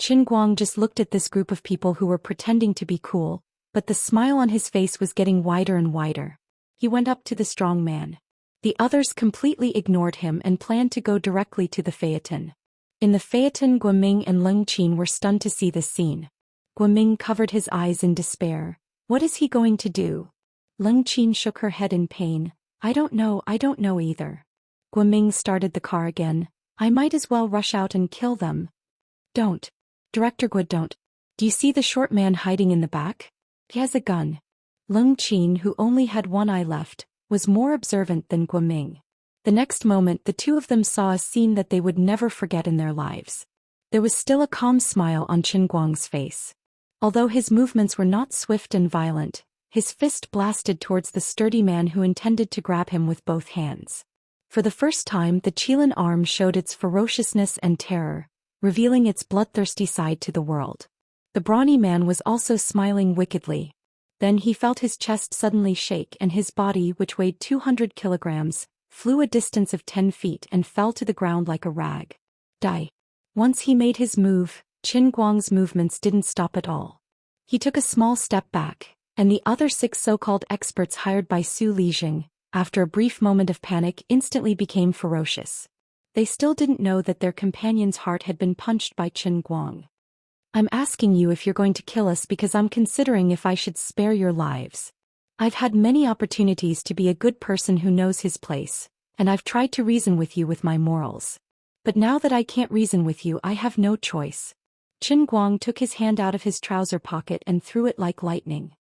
Qin Guang just looked at this group of people who were pretending to be cool, but the smile on his face was getting wider and wider. He went up to the strong man. The others completely ignored him and planned to go directly to the phaeton. In the phaeton, Guoming and Leng Qin were stunned to see this scene. Guoming covered his eyes in despair. What is he going to do? Leng Qin shook her head in pain. I don't know either. Guoming started the car again. I might as well rush out and kill them. Don't. Director Guo, don't. Do you see the short man hiding in the back? He has a gun. Leng Qin, who only had one eye left, was more observant than Guoming. The next moment the two of them saw a scene that they would never forget in their lives. There was still a calm smile on Qin Guang's face. Although his movements were not swift and violent, his fist blasted towards the sturdy man who intended to grab him with both hands. For the first time the Qilin arm showed its ferociousness and terror, revealing its bloodthirsty side to the world. The brawny man was also smiling wickedly. Then he felt his chest suddenly shake and his body, which weighed 200 kilograms, flew a distance of 10 feet and fell to the ground like a rag. Die. Once he made his move, Qin Guang's movements didn't stop at all. He took a small step back, and the other 6 so-called experts hired by Su Lijing, after a brief moment of panic, instantly became ferocious. They still didn't know that their companion's heart had been punched by Qin Guang. I'm asking you if you're going to kill us because I'm considering if I should spare your lives. I've had many opportunities to be a good person who knows his place, and I've tried to reason with you with my morals. But now that I can't reason with you, I have no choice. Qin Guang took his hand out of his trouser pocket and threw it like lightning.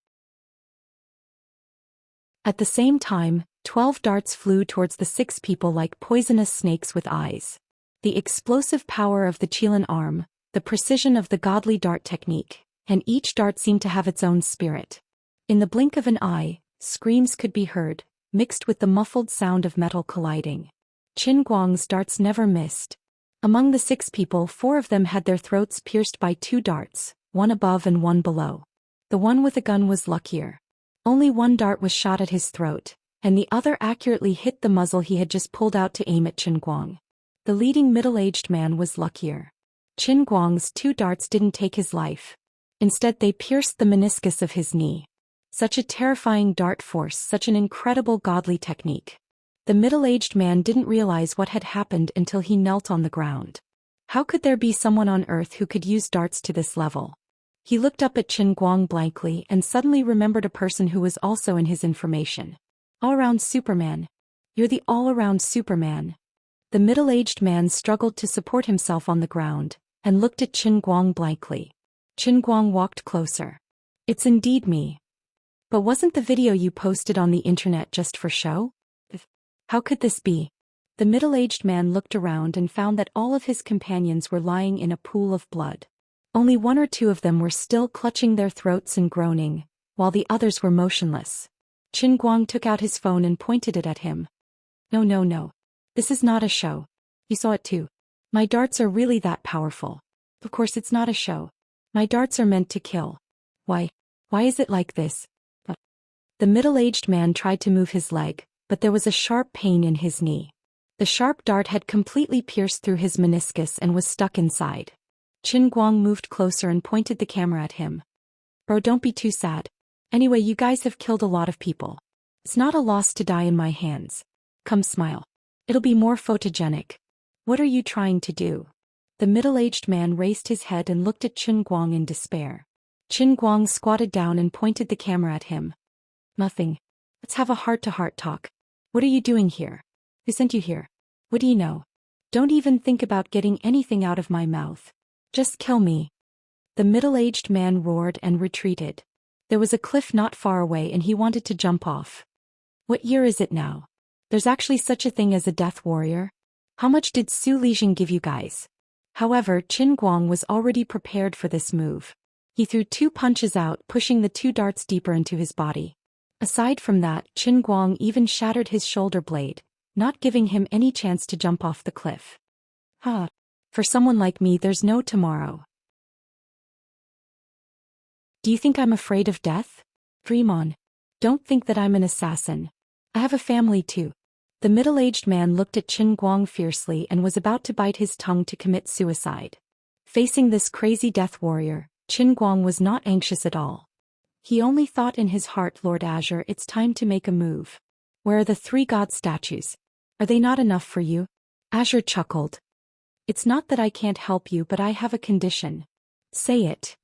At the same time, 12 darts flew towards the 6 people like poisonous snakes with eyes. The explosive power of the Qilin arm, the precision of the godly dart technique, and each dart seemed to have its own spirit. In the blink of an eye, screams could be heard, mixed with the muffled sound of metal colliding. Qin Guang's darts never missed. Among the 6 people, 4 of them had their throats pierced by 2 darts, one above and one below. The one with a gun was luckier. Only 1 dart was shot at his throat, and the other accurately hit the muzzle he had just pulled out to aim at Qin Guang. The leading middle-aged man was luckier. Qin Guang's 2 darts didn't take his life. Instead, they pierced the meniscus of his knee. Such a terrifying dart force, such an incredible godly technique. The middle-aged man didn't realize what had happened until he knelt on the ground. How could there be someone on Earth who could use darts to this level? He looked up at Qin Guang blankly and suddenly remembered a person who was also in his information. All-around Superman. You're the all-around Superman. The middle-aged man struggled to support himself on the ground, and looked at Qin Guang blankly. Qin Guang walked closer. It's indeed me. But wasn't the video you posted on the internet just for show? How could this be? The middle-aged man looked around and found that all of his companions were lying in a pool of blood. Only 1 or 2 of them were still clutching their throats and groaning, while the others were motionless. Qin Guang took out his phone and pointed it at him. No. This is not a show. You saw it too. My darts are really that powerful. Of course it's not a show. My darts are meant to kill. Why is it like this? The middle-aged man tried to move his leg, but there was a sharp pain in his knee. The sharp dart had completely pierced through his meniscus and was stuck inside. Qin Guang moved closer and pointed the camera at him. Bro, don't be too sad. Anyway, you guys have killed a lot of people. It's not a loss to die in my hands. Come smile. It'll be more photogenic. What are you trying to do? The middle-aged man raised his head and looked at Qin Guang in despair. Qin Guang squatted down and pointed the camera at him. Nothing. Let's have a heart-to-heart talk. What are you doing here? Who sent you here? What do you know? Don't even think about getting anything out of my mouth. Just kill me. The middle-aged man roared and retreated. There was a cliff not far away and he wanted to jump off. What year is it now? There's actually such a thing as a death warrior? How much did Su Lijing give you guys? However, Qin Guang was already prepared for this move. He threw 2 punches out, pushing the 2 darts deeper into his body. Aside from that, Qin Guang even shattered his shoulder blade, not giving him any chance to jump off the cliff. For someone like me, there's no tomorrow. Do you think I'm afraid of death? Dream on. Don't think that I'm an assassin. I have a family too. The middle-aged man looked at Qin Guang fiercely and was about to bite his tongue to commit suicide. Facing this crazy death warrior, Qin Guang was not anxious at all. He only thought in his heart, Lord Azure, it's time to make a move. Where are the 3 god statues? Are they not enough for you? Azure chuckled. It's not that I can't help you, but I have a condition. Say it.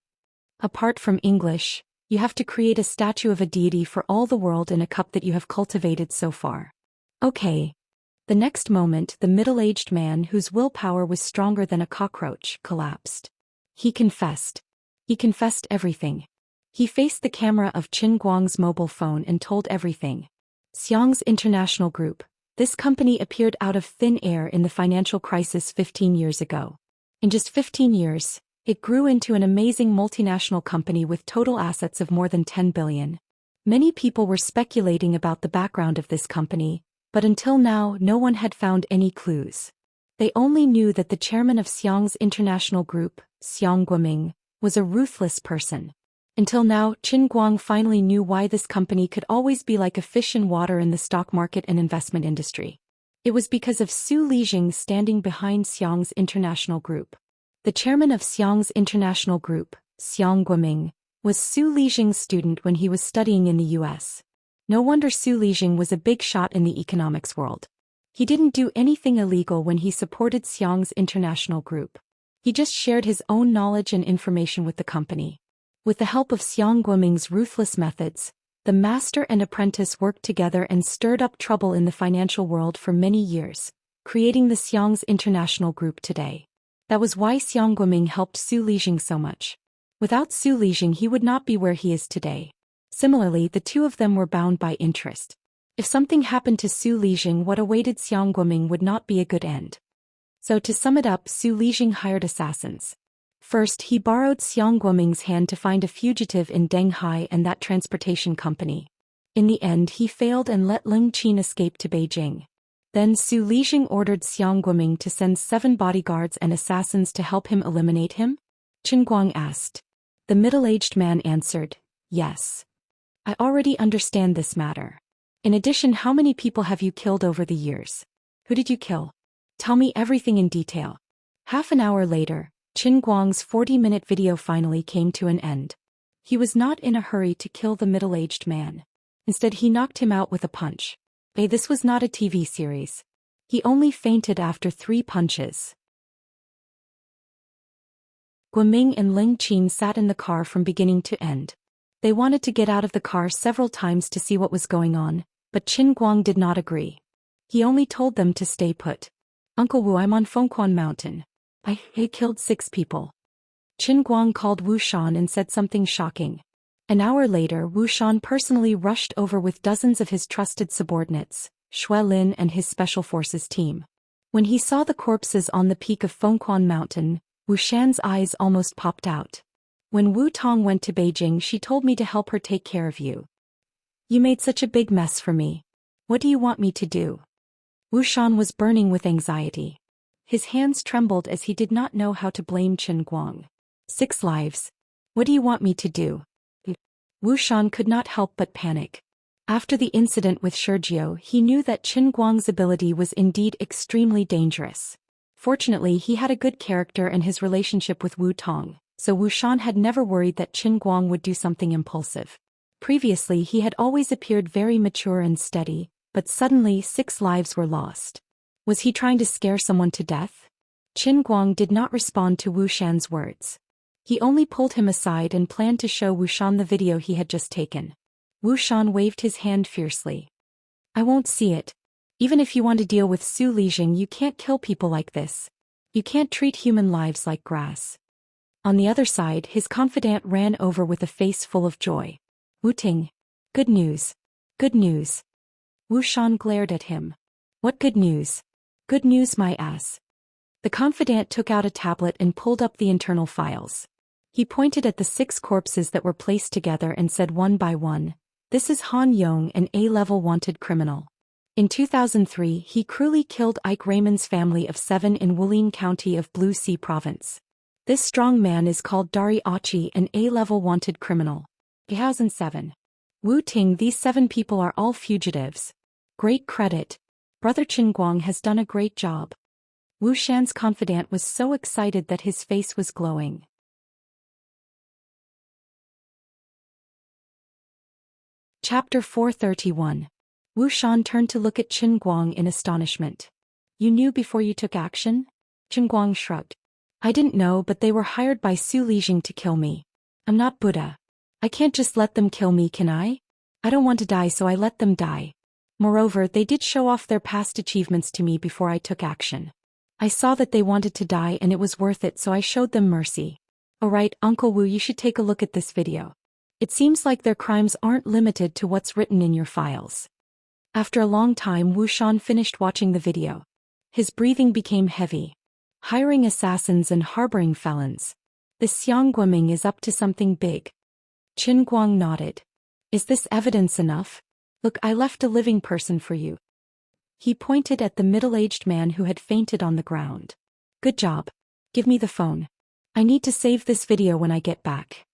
Apart from English, you have to create a statue of a deity for all the world in a cup that you have cultivated so far. Okay. The next moment, the middle-aged man, whose willpower was stronger than a cockroach, collapsed. He confessed. He confessed everything. He faced the camera of Qin Guang's mobile phone and told everything. Xianxia International Group. This company appeared out of thin air in the financial crisis 15 years ago. In just 15 years, it grew into an amazing multinational company with total assets of more than 10 billion. Many people were speculating about the background of this company, but until now no one had found any clues. They only knew that the chairman of Xianxia International Group, Xiang Guoming, was a ruthless person. Until now, Qin Guang finally knew why this company could always be like a fish in water in the stock market and investment industry. It was because of Su Lijing standing behind Xianxia International Group. The chairman of Xianxia International Group, Xiang Guoming, was Su Lijing's student when he was studying in the US. No wonder Su Lijing was a big shot in the economics world. He didn't do anything illegal when he supported Xianxia International Group. He just shared his own knowledge and information with the company. With the help of Xiang Guoming's ruthless methods, the master and apprentice worked together and stirred up trouble in the financial world for many years, creating the Xianxia International Group today. That was why Xiang Guoming helped Su Lijing so much. Without Su Lijing, he would not be where he is today. Similarly, the 2 of them were bound by interest. If something happened to Su Lijing, what awaited Xiang Guoming would not be a good end. So to sum it up, Su Lijing hired assassins. First, he borrowed Xiang Guoming's hand to find a fugitive in Denghai and that transportation company. In the end, he failed and let Ling Qin escape to Beijing. Then Su Lijing ordered Xiang Guoming to send 7 bodyguards and assassins to help him eliminate him? Qin Guang asked. The middle-aged man answered, yes. I already understand this matter. In addition, how many people have you killed over the years? Who did you kill? Tell me everything in detail. Half an hour later, Qin Guang's 40-minute video finally came to an end. He was not in a hurry to kill the middle-aged man. Instead, he knocked him out with a punch. This was not a TV series. He only fainted after 3 punches. Guoming and Ling Qin sat in the car from beginning to end. They wanted to get out of the car several times to see what was going on, but Qin Guang did not agree. He only told them to stay put. Uncle Wu, I'm on Fengquan Mountain. I killed 6 people. Qin Guang called Wu Shan and said something shocking. An hour later, Wu Shan personally rushed over with dozens of his trusted subordinates, Shui Lin and his special forces team. When he saw the corpses on the peak of Fengquan Mountain, Wu Shan's eyes almost popped out. When Wu Tong went to Beijing, she told me to help her take care of you. You made such a big mess for me. What do you want me to do? Wu Shan was burning with anxiety. His hands trembled as he did not know how to blame Qin Guang. 6 lives. What do you want me to do? Wu Shan could not help but panic. After the incident with Sergio, he knew that Qin Guang's ability was indeed extremely dangerous. Fortunately, he had a good character and his relationship with Wu Tong, so Wu Shan had never worried that Qin Guang would do something impulsive. Previously, he had always appeared very mature and steady, but suddenly 6 lives were lost. Was he trying to scare someone to death? Qin Guang did not respond to Wu Shan's words. He only pulled him aside and planned to show Wu Shan the video he had just taken. Wu Shan waved his hand fiercely. I won't see it. Even if you want to deal with Su Lijing, you can't kill people like this. You can't treat human lives like grass. On the other side, his confidant ran over with a face full of joy. Wu Ting. Good news. Good news. Wu Shan glared at him. What good news? Good news, my ass. The confidant took out a tablet and pulled up the internal files. He pointed at the 6 corpses that were placed together and said one by one, "This is Han Yong, an A-level wanted criminal. In 2003, he cruelly killed Ike Raymond's family of 7 in Wulin County of Blue Sea Province. This strong man is called Daoist, an A-level wanted criminal. 2007. Wu Ting, these 7 people are all fugitives. Great credit. Brother Qin Guang has done a great job." Wu Xian's confidant was so excited that his face was glowing. Chapter 431. Wu Xian turned to look at Qin Guang in astonishment. "You knew before you took action?" Qin Guang shrugged. "I didn't know, but they were hired by Su Lijing to kill me. I'm not Buddha. I can't just let them kill me, can I? I don't want to die, so I let them die. Moreover, they did show off their past achievements to me before I took action. I saw that they wanted to die and it was worth it, so I showed them mercy. Alright, Uncle Wu, you should take a look at this video. It seems like their crimes aren't limited to what's written in your files." After a long time, Wu Xian finished watching the video. His breathing became heavy. Hiring assassins and harboring felons. This Xiang Guoming is up to something big. Qin Guang nodded. "Is this evidence enough? Look, I left a living person for you." He pointed at the middle-aged man who had fainted on the ground. "Good job. Give me the phone. I need to save this video when I get back."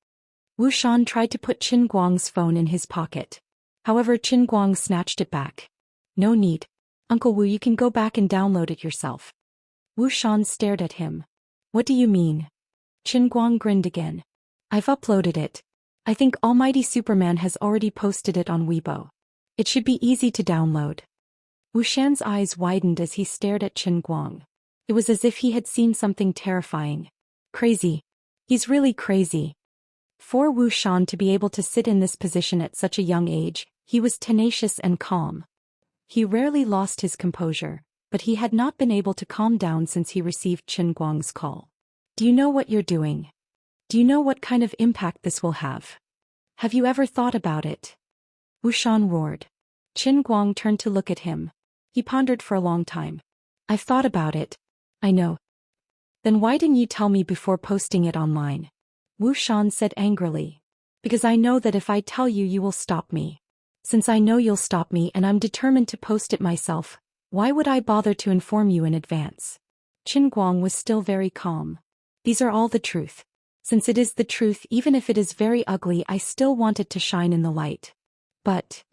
Wu Xian tried to put Qin Guang's phone in his pocket. However, Qin Guang snatched it back. "No need. Uncle Wu, you can go back and download it yourself." Wu Xian stared at him. "What do you mean?" Qin Guang grinned again. "I've uploaded it. I think Almighty Superman has already posted it on Weibo. It should be easy to download." Wu Xian's eyes widened as he stared at Qin Guang. It was as if he had seen something terrifying. Crazy. He's really crazy. For Wu Xian to be able to sit in this position at such a young age, he was tenacious and calm. He rarely lost his composure, but he had not been able to calm down since he received Qin Guang's call. "Do you know what you're doing? Do you know what kind of impact this will have? Have you ever thought about it?" Wu Xian roared. Qin Guang turned to look at him. He pondered for a long time. "I've thought about it. I know." "Then why didn't you tell me before posting it online?" Wu Xian said angrily. "Because I know that if I tell you, you will stop me. Since I know you'll stop me and I'm determined to post it myself, why would I bother to inform you in advance?" Qin Guang was still very calm. "These are all the truth. Since it is the truth, even if it is very ugly, I still want it to shine in the light." "But..."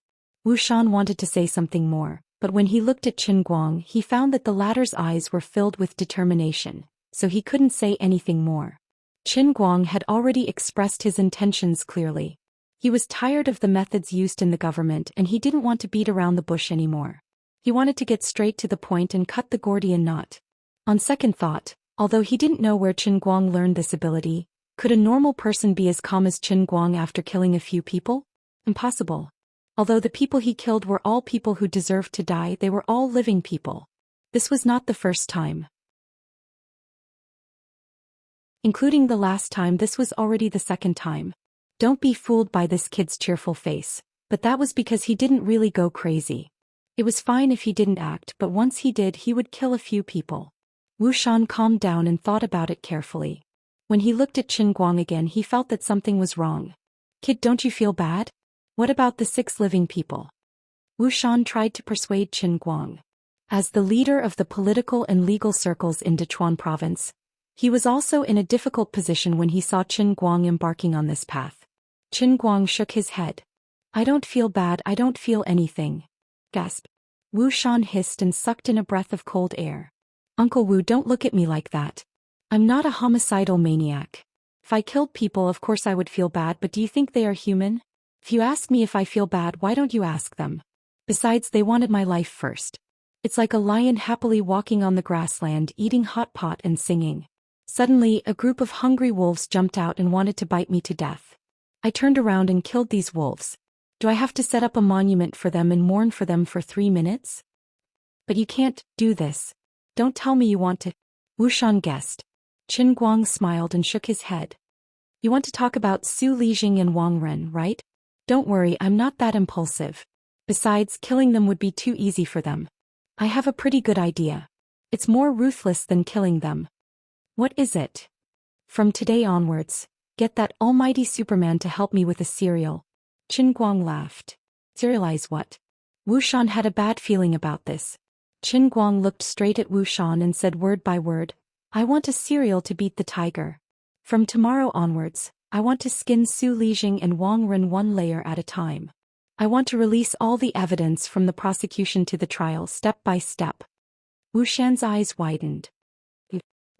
Wu Xian wanted to say something more, but when he looked at Qin Guang, he found that the latter's eyes were filled with determination, so he couldn't say anything more. Qin Guang had already expressed his intentions clearly. He was tired of the methods used in the government and he didn't want to beat around the bush anymore. He wanted to get straight to the point and cut the Gordian knot. On second thought, although he didn't know where Qin Guang learned this ability, could a normal person be as calm as Qin Guang after killing a few people? Impossible. Although the people he killed were all people who deserved to die, they were all living people. This was not the first time. Including the last time, this was already the second time. Don't be fooled by this kid's cheerful face, but that was because he didn't really go crazy. It was fine if he didn't act, but once he did, he would kill a few people. Wu Xian calmed down and thought about it carefully. When he looked at Qin Guang again, he felt that something was wrong. "Kid, don't you feel bad? What about the 6 living people?" Wu Xian tried to persuade Qin Guang. As the leader of the political and legal circles in Dechuan province, he was also in a difficult position when he saw Qin Guang embarking on this path. Qin Guang shook his head. "I don't feel bad, I don't feel anything." Gasp. Wu Xian hissed and sucked in a breath of cold air. "Uncle Wu, don't look at me like that. I'm not a homicidal maniac. If I killed people, of course I would feel bad, but do you think they are human? If you ask me if I feel bad, why don't you ask them? Besides, they wanted my life first. It's like a lion happily walking on the grassland, eating hot pot and singing. Suddenly, a group of hungry wolves jumped out and wanted to bite me to death. I turned around and killed these wolves. Do I have to set up a monument for them and mourn for them for 3 minutes? But you can't do this. Don't tell me you want to." Wu Xian guessed. Qin Guang smiled and shook his head. "You want to talk about Su Lijing and Wang Ren, right? Don't worry, I'm not that impulsive. Besides, killing them would be too easy for them. I have a pretty good idea. It's more ruthless than killing them. What is it? From today onwards, get that almighty Superman to help me with a cereal. Qin Guang laughed. Serialize what? Wu Shan had a bad feeling about this. Qin Guang looked straight at Wu Shan and said word by word, I want a cereal to beat the tiger. From tomorrow onwards, I want to skin Su Lijing and Wang Ren one layer at a time. I want to release all the evidence from the prosecution to the trial step by step. Wu Shan's eyes widened.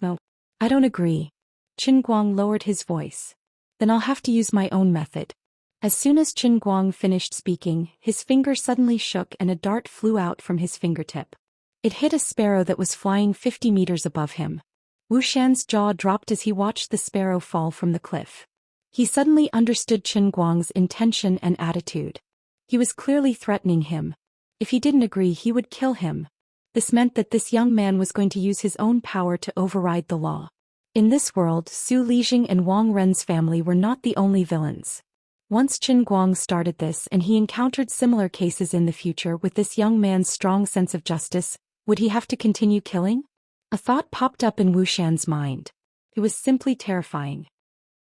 No, I don't agree. Qin Guang lowered his voice. Then I'll have to use my own method. As soon as Qin Guang finished speaking, his finger suddenly shook and a dart flew out from his fingertip. It hit a sparrow that was flying 50 meters above him. Wu Shan's jaw dropped as he watched the sparrow fall from the cliff. He suddenly understood Qin Guang's intention and attitude. He was clearly threatening him. If he didn't agree, he would kill him. This meant that this young man was going to use his own power to override the law. In this world, Su Lijing and Wang Ren's family were not the only villains. Once Qin Guang started this and he encountered similar cases in the future with this young man's strong sense of justice, would he have to continue killing? A thought popped up in Wu Shan's mind. It was simply terrifying.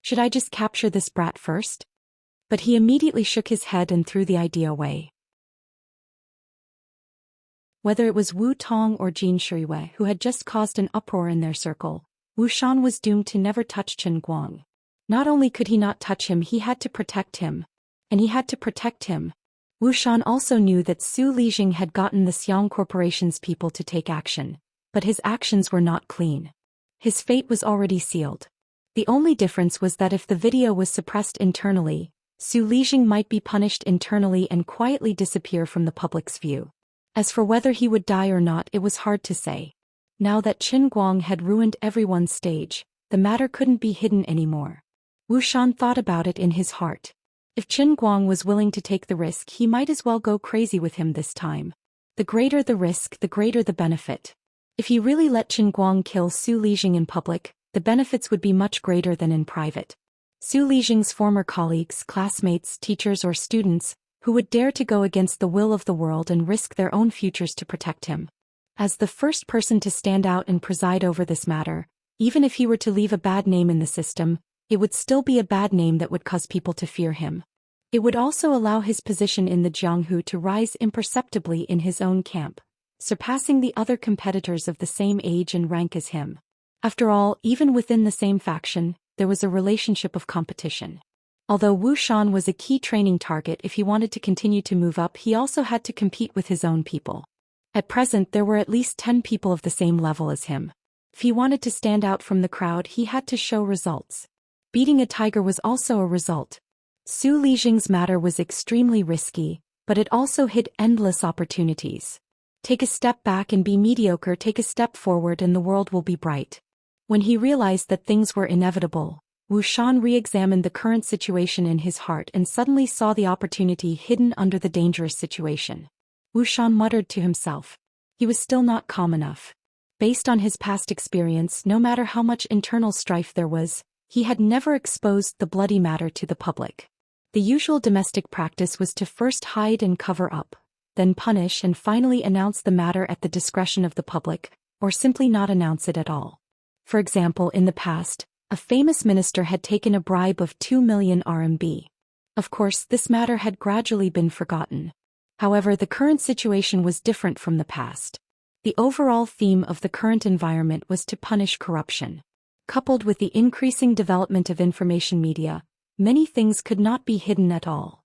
Should I just capture this brat first? But he immediately shook his head and threw the idea away. Whether it was Wu Tong or Jin Shuiwei who had just caused an uproar in their circle, Wu Shan was doomed to never touch Qin Guang. Not only could he not touch him, he had to protect him. And he had to protect him. Wu Shan also knew that Su Lijing had gotten the Xiang Corporation's people to take action, but his actions were not clean. His fate was already sealed. The only difference was that if the video was suppressed internally, Su Lijing might be punished internally and quietly disappear from the public's view. As for whether he would die or not, it was hard to say. Now that Qin Guang had ruined everyone's stage, the matter couldn't be hidden anymore. Wu Shan thought about it in his heart. If Qin Guang was willing to take the risk, he might as well go crazy with him this time. The greater the risk, the greater the benefit. If he really let Qin Guang kill Su Lijing in public, the benefits would be much greater than in private. Su Lijing's former colleagues, classmates, teachers or students, who would dare to go against the will of the world and risk their own futures to protect him. As the first person to stand out and preside over this matter, even if he were to leave a bad name in the system, it would still be a bad name that would cause people to fear him. It would also allow his position in the Jianghu to rise imperceptibly in his own camp, surpassing the other competitors of the same age and rank as him. After all, even within the same faction, there was a relationship of competition. Although Wu Shan was a key training target, if he wanted to continue to move up, he also had to compete with his own people. At present, there were at least 10 people of the same level as him. If he wanted to stand out from the crowd, he had to show results. Beating a tiger was also a result. Su Lijing's matter was extremely risky, but it also hid endless opportunities. Take a step back and be mediocre, take a step forward and the world will be bright. When he realized that things were inevitable, Wu Shan re-examined the current situation in his heart and suddenly saw the opportunity hidden under the dangerous situation. Wu Shan muttered to himself. He was still not calm enough. Based on his past experience, no matter how much internal strife there was, he had never exposed the bloody matter to the public. The usual domestic practice was to first hide and cover up, then punish and finally announce the matter at the discretion of the public, or simply not announce it at all. For example, in the past, a famous minister had taken a bribe of 2 million RMB. Of course, this matter had gradually been forgotten. However, the current situation was different from the past. The overall theme of the current environment was to punish corruption. Coupled with the increasing development of information media, many things could not be hidden at all.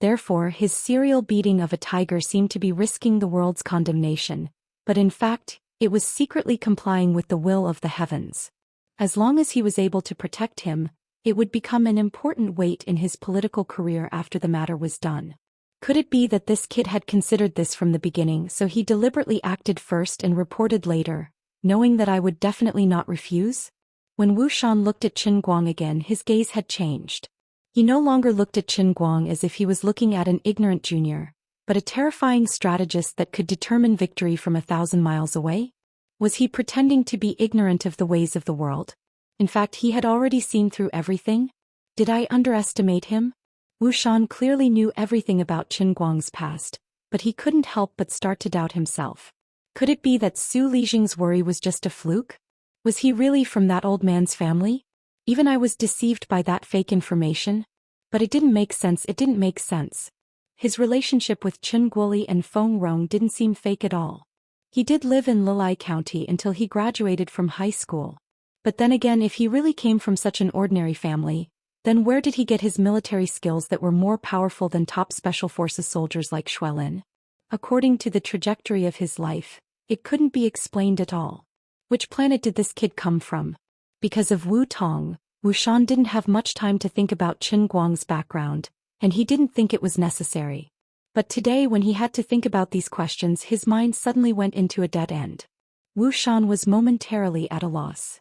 Therefore, his serial beating of a tiger seemed to be risking the world's condemnation, but in fact, it was secretly complying with the will of the heavens. As long as he was able to protect him, it would become an important weight in his political career after the matter was done. Could it be that this kid had considered this from the beginning, so he deliberately acted first and reported later, knowing that I would definitely not refuse? When Wu Shan looked at Qin Guang again, his gaze had changed. He no longer looked at Qin Guang as if he was looking at an ignorant junior, but a terrifying strategist that could determine victory from 1,000 miles away? Was he pretending to be ignorant of the ways of the world? In fact, he had already seen through everything? Did I underestimate him? Wu Shan clearly knew everything about Qin Guang's past, but he couldn't help but start to doubt himself. Could it be that Su Lijing's worry was just a fluke? Was he really from that old man's family? Even I was deceived by that fake information? But it didn't make sense. His relationship with Chen Guoli and Feng Rong didn't seem fake at all. He did live in Lilai County until he graduated from high school. But then again, if he really came from such an ordinary family, then where did he get his military skills that were more powerful than top special forces soldiers like Xuelin? According to the trajectory of his life, it couldn't be explained at all. Which planet did this kid come from? Because of Wu Tong, Wu Shan didn't have much time to think about Qin Guang's background, and he didn't think it was necessary. But today when he had to think about these questions, his mind suddenly went into a dead end. Wu Shan was momentarily at a loss.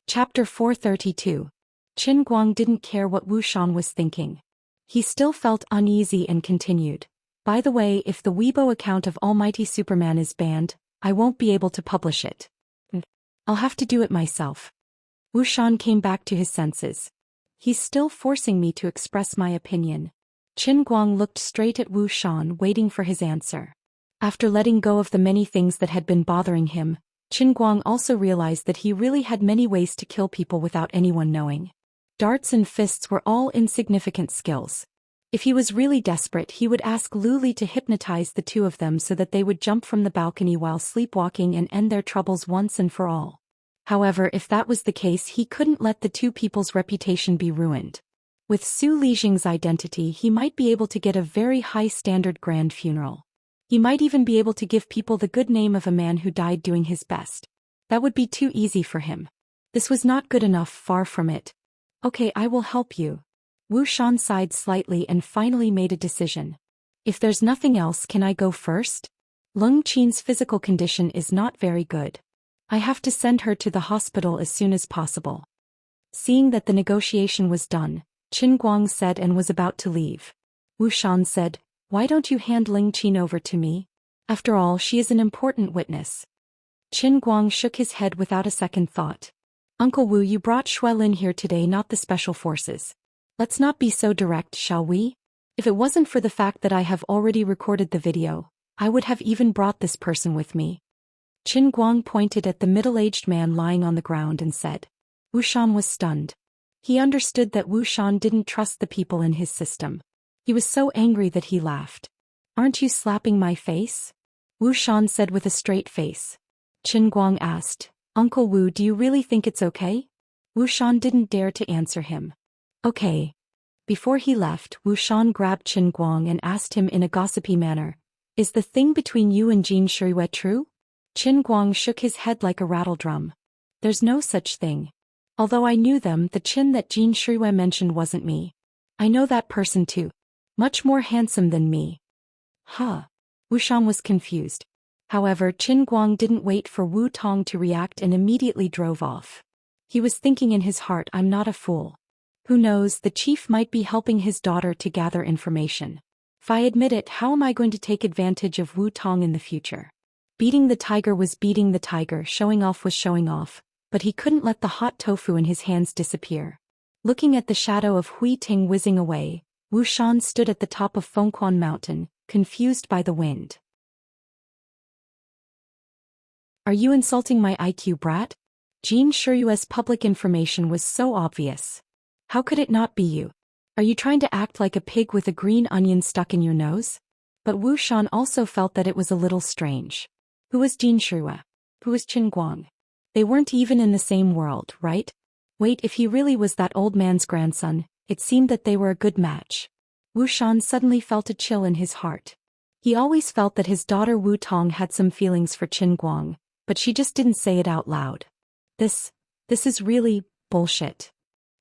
Chapter 432. Qin Guang didn't care what Wu Shan was thinking. He still felt uneasy and continued. By the way, if the Weibo account of Almighty Superman is banned, I won't be able to publish it. I'll have to do it myself. Wu Shan came back to his senses. He's still forcing me to express my opinion. Qin Guang looked straight at Wu Shan, waiting for his answer. After letting go of the many things that had been bothering him, Qin Guang also realized that he really had many ways to kill people without anyone knowing. Darts and fists were all insignificant skills. If he was really desperate, he would ask Lu Li to hypnotize the two of them so that they would jump from the balcony while sleepwalking and end their troubles once and for all. However, if that was the case, he couldn't let the two people's reputation be ruined. With Su Lijing's identity, he might be able to get a very high-standard grand funeral. He might even be able to give people the good name of a man who died doing his best. That would be too easy for him. This was not good enough, far from it. Okay, I will help you. Wu Shan sighed slightly and finally made a decision. If there's nothing else, can I go first? Lung Qin's physical condition is not very good. I have to send her to the hospital as soon as possible. Seeing that the negotiation was done, Qin Guang said and was about to leave. Wu Shan said, "Why don't you hand Ling Qin over to me? After all, she is an important witness." Qin Guang shook his head without a second thought. "Uncle Wu, you brought Xuelin here today, not the special forces. Let's not be so direct, shall we? If it wasn't for the fact that I have already recorded the video, I would have even brought this person with me." Qin Guang pointed at the middle-aged man lying on the ground and said. Wu Shan was stunned. He understood that Wu Shan didn't trust the people in his system. He was so angry that he laughed. "Aren't you slapping my face?" Wu Shan said with a straight face. Qin Guang asked, "Uncle Wu, do you really think it's okay?" Wu Shan didn't dare to answer him. "Okay." Before he left, Wu Shan grabbed Qin Guang and asked him in a gossipy manner, "Is the thing between you and Jin Shuiwei true?" Qin Guang shook his head like a rattle drum. "There's no such thing. Although I knew them, the Qin that Jin Shuiwei mentioned wasn't me. I know that person too. Much more handsome than me." Huh. Wu Shan was confused. However, Qin Guang didn't wait for Wu Tong to react and immediately drove off. He was thinking in his heart, "I'm not a fool. Who knows, the chief might be helping his daughter to gather information. If I admit it, how am I going to take advantage of Wu Tong in the future?" Beating the tiger was beating the tiger, showing off was showing off, but he couldn't let the hot tofu in his hands disappear. Looking at the shadow of Hui Ting whizzing away, Wu Shan stood at the top of Fengquan Mountain, confused by the wind. "Are you insulting my IQ, brat?" Jin Shuiwei's public information was so obvious. How could it not be you? Are you trying to act like a pig with a green onion stuck in your nose? But Wu Shan also felt that it was a little strange. Who was Jin Shuiwei? Who was Qin Guang? They weren't even in the same world, right? Wait, if he really was that old man's grandson, it seemed that they were a good match. Wu Shan suddenly felt a chill in his heart. He always felt that his daughter Wu Tong had some feelings for Qin Guang, but she just didn't say it out loud. This is really bullshit.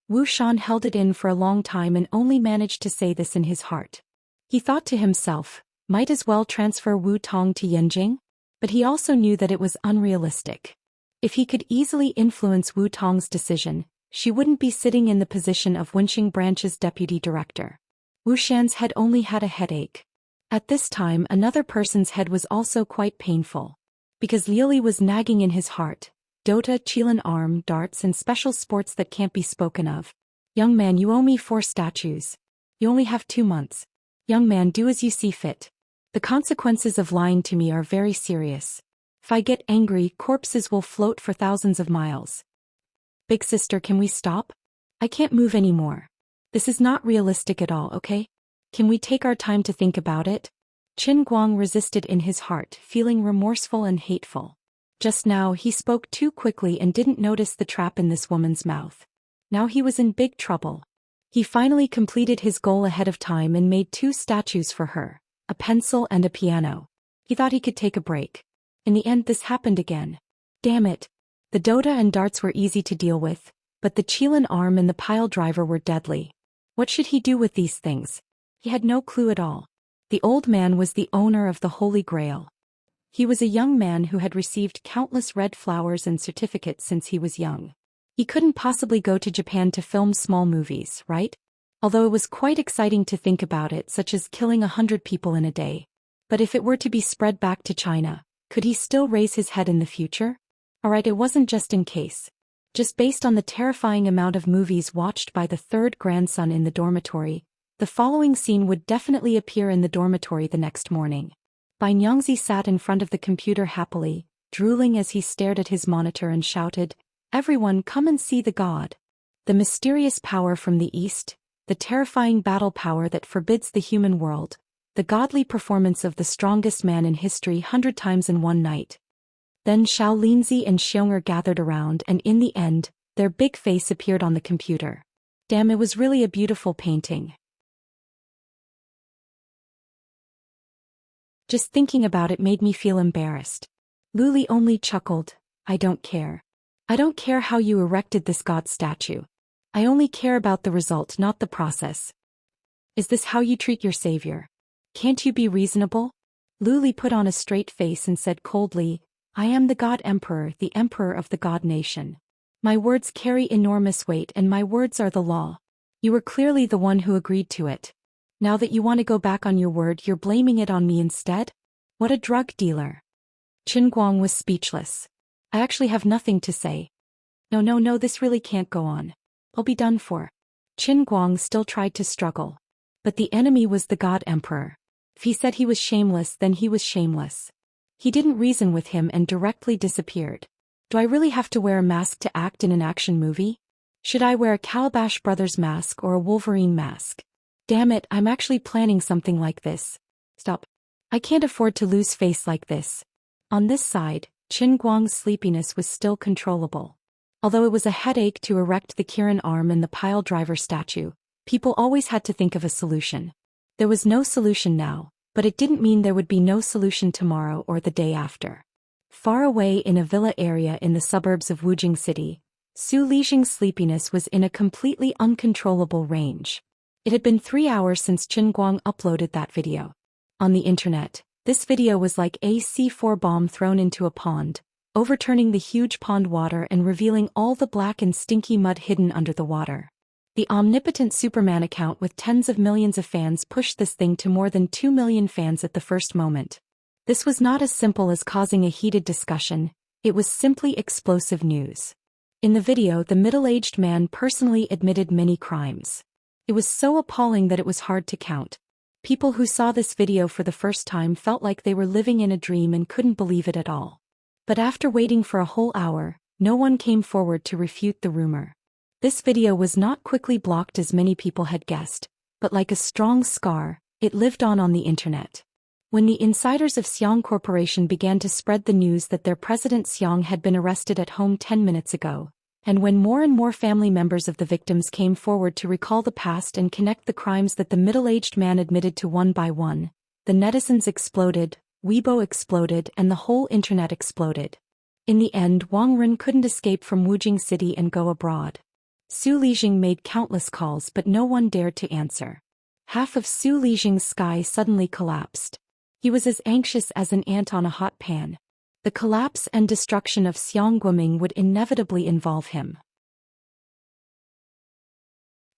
Wu Shan held it in for a long time and only managed to say this in his heart. He thought to himself, might as well transfer Wu Tong to Yanjing? But he also knew that it was unrealistic. If he could easily influence Wu Tong's decision, she wouldn't be sitting in the position of Wenxing Branch's deputy director. Wu Shan's head only had a headache. At this time, another person's head was also quite painful. Because Liuli was nagging in his heart. Dota, Qilin arm, darts and special sports that can't be spoken of. Young man, you owe me 4 statues. You only have 2 months. Young man, do as you see fit. The consequences of lying to me are very serious. If I get angry, corpses will float for thousands of miles. Big sister, can we stop? I can't move anymore. This is not realistic at all, okay? Can we take our time to think about it? Qin Guang resisted in his heart, feeling remorseful and hateful. Just now he spoke too quickly and didn't notice the trap in this woman's mouth. Now he was in big trouble. He finally completed his goal ahead of time and made 2 statues for her, a pencil and a piano. He thought he could take a break. In the end, this happened again. Damn it. The Dota and darts were easy to deal with, but the Qilin arm and the pile driver were deadly. What should he do with these things? He had no clue at all. The old man was the owner of the Holy Grail. He was a young man who had received countless red flowers and certificates since he was young. He couldn't possibly go to Japan to film small movies, right? Although it was quite exciting to think about it, such as killing 100 people in a day. But if it were to be spread back to China, could he still raise his head in the future? Alright, it wasn't just in case. Just based on the terrifying amount of movies watched by the 3rd grandson in the dormitory, the following scene would definitely appear in the dormitory the next morning. Xianxia sat in front of the computer happily, drooling as he stared at his monitor and shouted, "Everyone, come and see the god. The mysterious power from the east, the terrifying battle power that forbids the human world, the godly performance of the strongest man in history 100 times in one night." Then Xiao Linzi and Xiong'er gathered around, and in the end, their big face appeared on the computer. Damn, it was really a beautiful painting. Just thinking about it made me feel embarrassed. Luli only chuckled, "I don't care. I don't care how you erected this god statue. I only care about the result, not the process. Is this how you treat your savior? Can't you be reasonable?" Luli put on a straight face and said coldly, "I am the God Emperor, the Emperor of the God Nation. My words carry enormous weight and my words are the law. You were clearly the one who agreed to it. Now that you want to go back on your word, you're blaming it on me instead? What a drug dealer." Qin Guang was speechless. "I actually have nothing to say. No, this really can't go on. I'll be done for." Qin Guang still tried to struggle. But the enemy was the God Emperor. If he said he was shameless, then he was shameless. He didn't reason with him and directly disappeared. Do I really have to wear a mask to act in an action movie? Should I wear a Calabash Brothers mask or a Wolverine mask? Damn it, I'm actually planning something like this. Stop. I can't afford to lose face like this. On this side, Qin Guang's sleepiness was still controllable. Although it was a headache to erect the Kirin arm and the pile driver statue, people always had to think of a solution. There was no solution now, but it didn't mean there would be no solution tomorrow or the day after. Far away in a villa area in the suburbs of Wujing City, Su Lixing's sleepiness was in a completely uncontrollable range. It had been 3 hours since Qin Guang uploaded that video. On the internet, this video was like a C4 bomb thrown into a pond, overturning the huge pond water and revealing all the black and stinky mud hidden under the water. The omnipotent Superman account with tens of millions of fans pushed this thing to more than 2 million fans at the first moment. This was not as simple as causing a heated discussion, it was simply explosive news. In the video, the middle-aged man personally admitted many crimes. It was so appalling that it was hard to count. People who saw this video for the first time felt like they were living in a dream and couldn't believe it at all. But after waiting for a whole hour, no one came forward to refute the rumor. This video was not quickly blocked as many people had guessed, but like a strong scar, it lived on the internet. When the insiders of Xiang Corporation began to spread the news that their president Xiang had been arrested at home 10 minutes ago, and when more and more family members of the victims came forward to recall the past and connect the crimes that the middle-aged man admitted to one by one, the netizens exploded, Weibo exploded, and the whole internet exploded. In the end, Wang Ren couldn't escape from Wujing City and go abroad. Su Lixing made countless calls but no one dared to answer. Half of Su Lixing's sky suddenly collapsed. He was as anxious as an ant on a hot pan. The collapse and destruction of Xiang Guoming would inevitably involve him.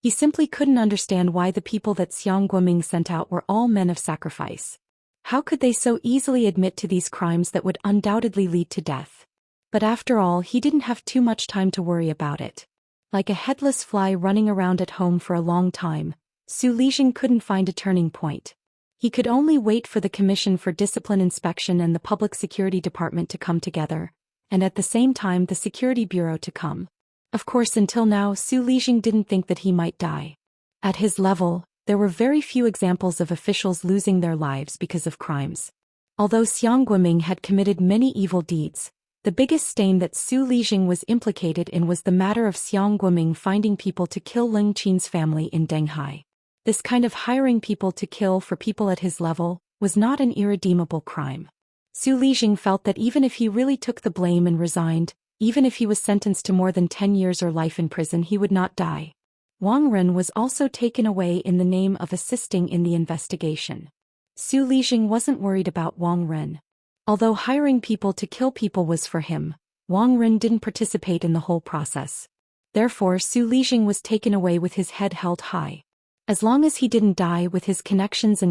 He simply couldn't understand why the people that Xiang Guoming sent out were all men of sacrifice. How could they so easily admit to these crimes that would undoubtedly lead to death? But after all, he didn't have too much time to worry about it. Like a headless fly running around at home for a long time, Zhou Xian couldn't find a turning point. He could only wait for the Commission for Discipline Inspection and the Public Security Department to come together, and at the same time the Security Bureau to come. Of course, until now Zhou Xian didn't think that he might die. At his level, there were very few examples of officials losing their lives because of crimes. Although Xiang Guoming had committed many evil deeds, the biggest stain that Zhou Xian was implicated in was the matter of Xiang Guoming finding people to kill Leng Qin's family in Denghai. This kind of hiring people to kill for people at his level was not an irredeemable crime. Zhou Xian felt that even if he really took the blame and resigned, even if he was sentenced to more than 10 years or life in prison, he would not die. Wang Ren was also taken away in the name of assisting in the investigation. Zhou Xian wasn't worried about Wang Ren. Although hiring people to kill people was for him, Wang Ren didn't participate in the whole process. Therefore Zhou Xian was taken away with his head held high. As long as he didn't die with his connections,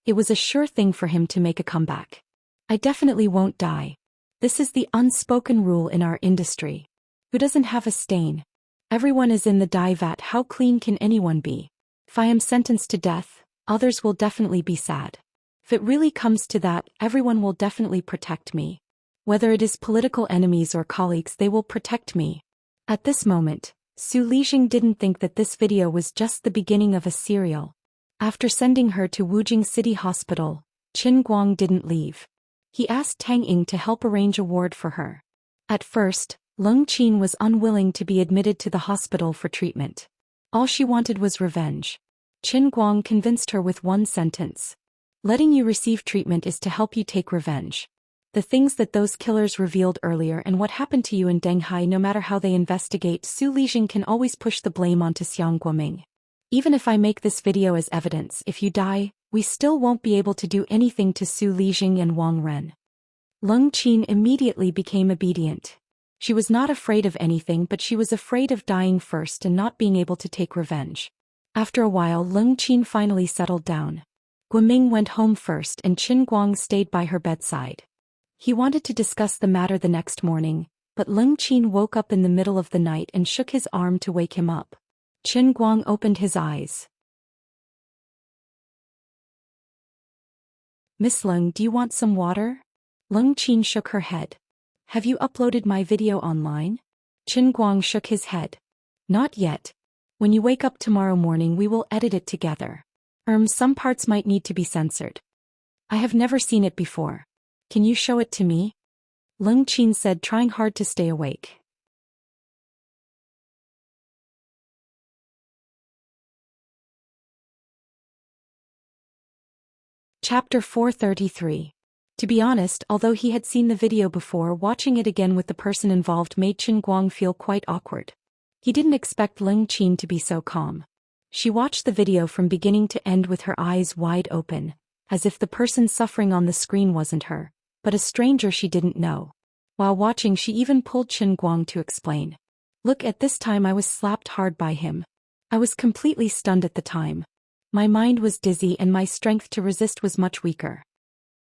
it was a sure thing for him to make a comeback. I definitely won't die. This is the unspoken rule in our industry. Who doesn't have a stain? Everyone is in the dye vat. How clean can anyone be? If I am sentenced to death, others will definitely be sad. If it really comes to that, everyone will definitely protect me. Whether it is political enemies or colleagues, they will protect me. At this moment, Zhou Xian didn't think that this video was just the beginning of a serial. After sending her to Wujing City Hospital, Qin Guang didn't leave. He asked Tang Ying to help arrange a ward for her. At first, Leng Qin was unwilling to be admitted to the hospital for treatment. All she wanted was revenge. Qin Guang convinced her with one sentence. Letting you receive treatment is to help you take revenge. The things that those killers revealed earlier and what happened to you in Denghai, no matter how they investigate, Zhou Xian can always push the blame onto Xiang Guoming. Even if I make this video as evidence, if you die, we still won't be able to do anything to Zhou Xian and Wang Ren. Leng Qin immediately became obedient. She was not afraid of anything, but she was afraid of dying first and not being able to take revenge. After a while, Leng Qin finally settled down. Guoming went home first and Qin Guang stayed by her bedside. He wanted to discuss the matter the next morning, but Leng Qin woke up in the middle of the night and shook his arm to wake him up. Qin Guang opened his eyes. Miss Leng, do you want some water? Leng Qin shook her head. Have you uploaded my video online? Qin Guang shook his head. Not yet. When you wake up tomorrow morning we will edit it together. Some parts might need to be censored. I have never seen it before. Can you show it to me? Leng Qin said, trying hard to stay awake. Chapter 433. To be honest, although he had seen the video before, watching it again with the person involved made Qin Guang feel quite awkward. He didn't expect Leng Qin to be so calm. She watched the video from beginning to end with her eyes wide open, as if the person suffering on the screen wasn't her, but a stranger she didn't know. While watching, she even pulled Qin Guang to explain. Look, at this time I was slapped hard by him. I was completely stunned at the time. My mind was dizzy and my strength to resist was much weaker.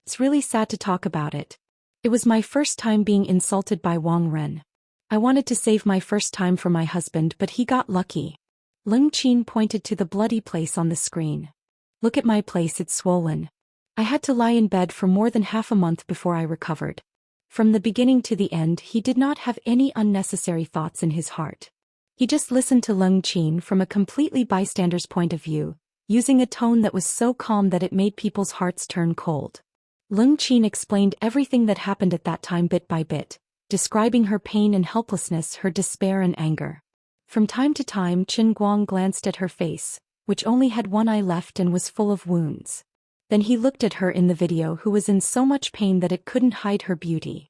It's really sad to talk about it. It was my first time being insulted by Wang Ren. I wanted to save my first time for my husband, but he got lucky. Leng Qin pointed to the bloody place on the screen. Look at my place, it's swollen. I had to lie in bed for more than half a month before I recovered. From the beginning to the end, he did not have any unnecessary thoughts in his heart. He just listened to Leng Qin from a completely bystander's point of view, using a tone that was so calm that it made people's hearts turn cold. Leng Qin explained everything that happened at that time bit by bit, describing her pain and helplessness, her despair and anger. From time to time Qin Guang glanced at her face, which only had one eye left and was full of wounds. Then he looked at her in the video, who was in so much pain that it couldn't hide her beauty.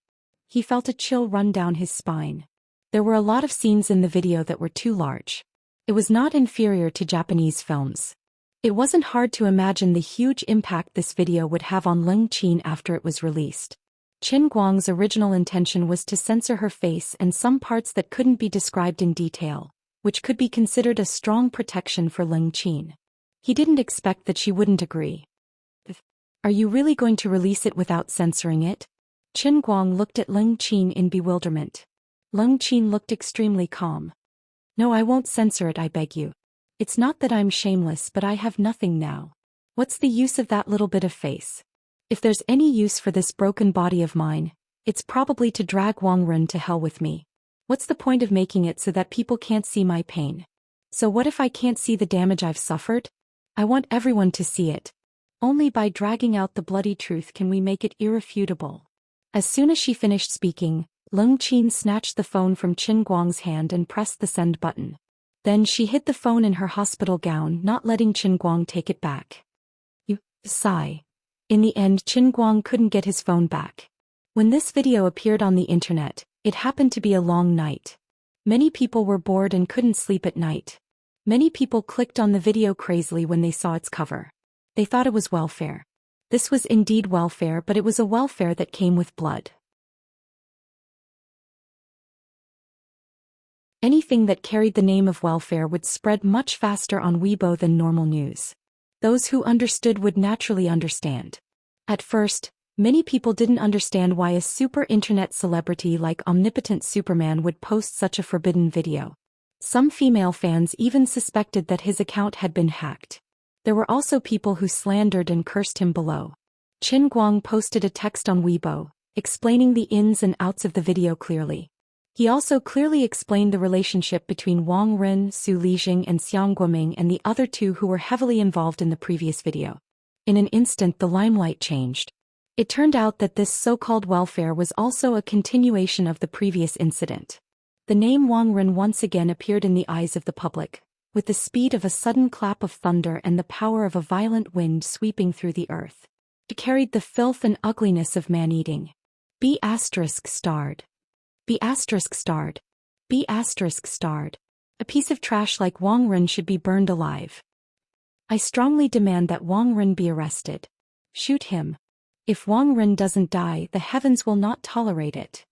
He felt a chill run down his spine. There were a lot of scenes in the video that were too large. It was not inferior to Japanese films. It wasn't hard to imagine the huge impact this video would have on Leng Qin after it was released. Qin Guang's original intention was to censor her face and some parts that couldn't be described in detail, which could be considered a strong protection for Leng Qin. He didn't expect that she wouldn't agree. Are you really going to release it without censoring it? Qin Guang looked at Leng Qin in bewilderment. Leng Qin looked extremely calm. No, I won't censor it, I beg you. It's not that I'm shameless, but I have nothing now. What's the use of that little bit of face? If there's any use for this broken body of mine, it's probably to drag Wang Ren to hell with me. What's the point of making it so that people can't see my pain? So what if I can't see the damage I've suffered? I want everyone to see it. Only by dragging out the bloody truth can we make it irrefutable. As soon as she finished speaking, Leng Qin snatched the phone from Qin Guang's hand and pressed the send button. Then she hid the phone in her hospital gown, not letting Qin Guang take it back. Sigh. In the end, Qin Guang couldn't get his phone back. When this video appeared on the internet, it happened to be a long night. Many people were bored and couldn't sleep at night. Many people clicked on the video crazily when they saw its cover. They thought it was welfare. This was indeed welfare, but it was a welfare that came with blood. Anything that carried the name of welfare would spread much faster on Weibo than normal news. Those who understood would naturally understand. At first, many people didn't understand why a super internet celebrity like Omnipotent Superman would post such a forbidden video. Some female fans even suspected that his account had been hacked. There were also people who slandered and cursed him below. Qin Guang posted a text on Weibo, explaining the ins and outs of the video clearly. He also clearly explained the relationship between Wang Ren, Su Lijing and Xiang Guoming and the other two who were heavily involved in the previous video. In an instant the limelight changed. It turned out that this so-called welfare was also a continuation of the previous incident. The name Wang Ren once again appeared in the eyes of the public, with the speed of a sudden clap of thunder and the power of a violent wind sweeping through the earth. It carried the filth and ugliness of man-eating. B***starred. B***starred. B***starred. A piece of trash like Wang Ren should be burned alive. I strongly demand that Wang Ren be arrested. Shoot him. If Wang Ren doesn't die, the heavens will not tolerate it.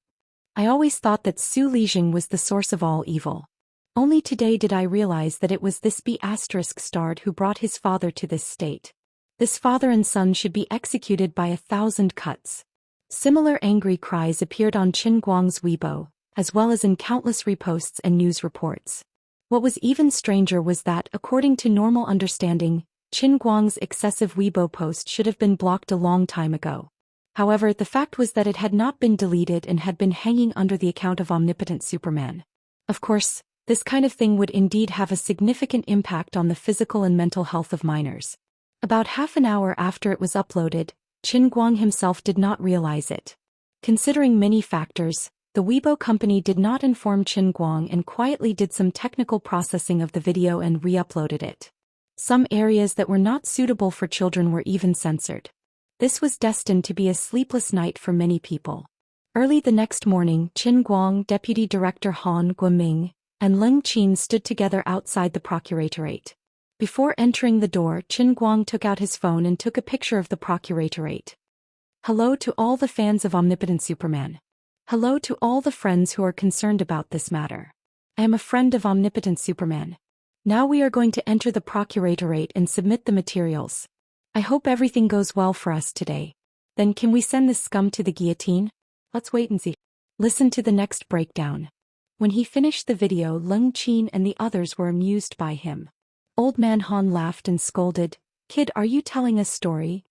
I always thought that Su Lijing was the source of all evil. Only today did I realize that it was this B***starred who brought his father to this state. This father and son should be executed by 1,000 cuts. Similar angry cries appeared on Qin Guang's Weibo, as well as in countless reposts and news reports. What was even stranger was that, according to normal understanding, Qin Guang's excessive Weibo post should have been blocked a long time ago. However, the fact was that it had not been deleted and had been hanging under the account of Omnipotent Superman. Of course, this kind of thing would indeed have a significant impact on the physical and mental health of minors. About half an hour after it was uploaded, Qin Guang himself did not realize it. Considering many factors, the Weibo company did not inform Qin Guang and quietly did some technical processing of the video and re-uploaded it. Some areas that were not suitable for children were even censored. This was destined to be a sleepless night for many people. Early the next morning, Qin Guang, Deputy Director Han Guoming, and Leng Qin stood together outside the procuratorate. Before entering the door, Qin Guang took out his phone and took a picture of the procuratorate. Hello to all the fans of Omnipotent Superman. Hello to all the friends who are concerned about this matter. I am a friend of Omnipotent Superman. Now we are going to enter the procuratorate and submit the materials. I hope everything goes well for us today. Then can we send this scum to the guillotine? Let's wait and see. Listen to the next breakdown. When he finished the video, Leng Qin and the others were amused by him. Old Man Han laughed and scolded, "Kid, are you telling a story?"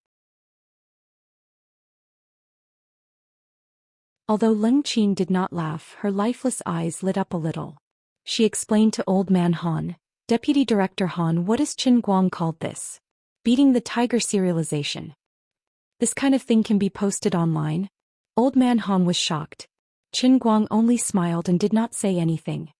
Although Leng Qin did not laugh, her lifeless eyes lit up a little. She explained to Old Man Han, "Deputy Director Han, what is Qin Guang called this? Beating the tiger serialization. This kind of thing can be posted online?" Old Man Han was shocked. Qin Guang only smiled and did not say anything.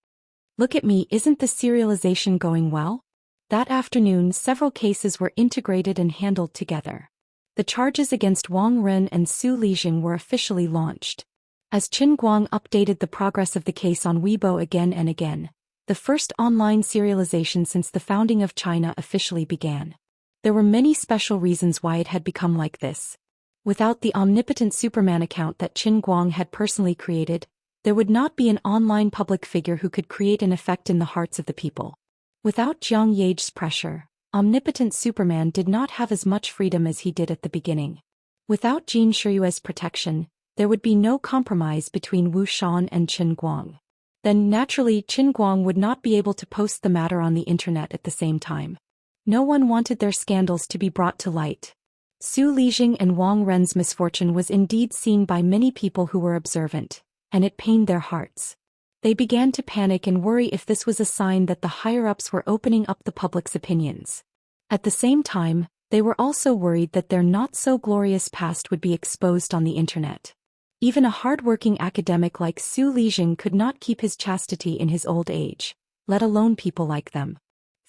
"Look at me, isn't the serialization going well?" That afternoon, several cases were integrated and handled together. The charges against Wang Ren and Su Lijing were officially launched. As Qin Guang updated the progress of the case on Weibo again and again, the first online serialization since the founding of China officially began. There were many special reasons why it had become like this. Without the Omnipotent Superman account that Qin Guang had personally created, there would not be an online public figure who could create an effect in the hearts of the people. Without Jiang Yage's pressure, Omnipotent Superman did not have as much freedom as he did at the beginning. Without Jin Shiyue's protection, there would be no compromise between Wu Shan and Qin Guang. then naturally Qin Guang would not be able to post the matter on the internet at the same time. No one wanted their scandals to be brought to light. Su Lijing and Wang Ren's misfortune was indeed seen by many people who were observant, and it pained their hearts. They began to panic and worry if this was a sign that the higher-ups were opening up the public's opinions. At the same time, they were also worried that their not-so-glorious past would be exposed on the internet. Even a hard-working academic like Su Lijing could not keep his chastity in his old age, let alone people like them.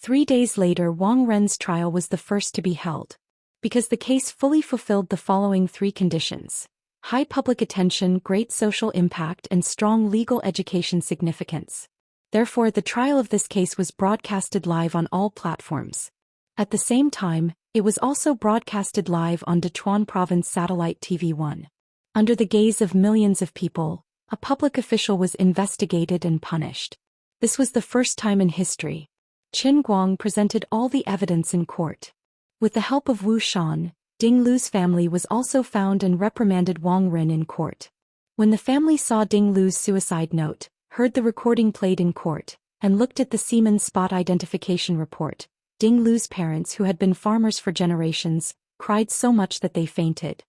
3 days later, Wang Ren's trial was the first to be held. Because the case fully fulfilled the following 3 conditions: high public attention, great social impact, and strong legal education significance. Therefore, the trial of this case was broadcasted live on all platforms. At the same time, it was also broadcasted live on Sichuan Province Satellite TV1. Under the gaze of millions of people, a public official was investigated and punished. This was the first time in history. Qin Guang presented all the evidence in court. With the help of Wu Shan, Ding Lu's family was also found and reprimanded Wang Ren in court. When the family saw Ding Lu's suicide note, heard the recording played in court, and looked at the semen spot identification report, Ding Lu's parents, who had been farmers for generations, cried so much that they fainted.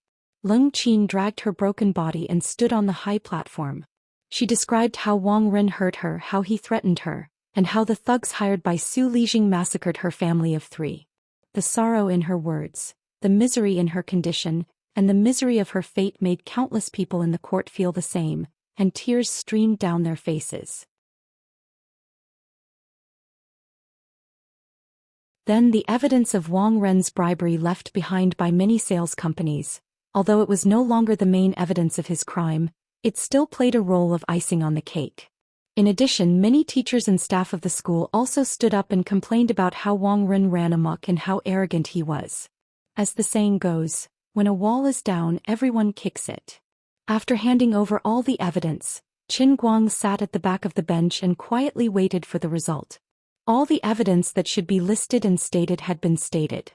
Leng Qin dragged her broken body and stood on the high platform. She described how Wang Ren hurt her, how he threatened her, and how the thugs hired by Su Lijing massacred her family of 3. The sorrow in her words, the misery in her condition, and the misery of her fate made countless people in the court feel the same, and tears streamed down their faces. Then the evidence of Wang Ren's bribery left behind by many sales companies, although it was no longer the main evidence of his crime, it still played a role of icing on the cake. In addition, many teachers and staff of the school also stood up and complained about how Wang Ren ran amok and how arrogant he was. As the saying goes, when a wall is down, everyone kicks it. After handing over all the evidence, Qin Guang sat at the back of the bench and quietly waited for the result. All the evidence that should be listed and stated had been stated.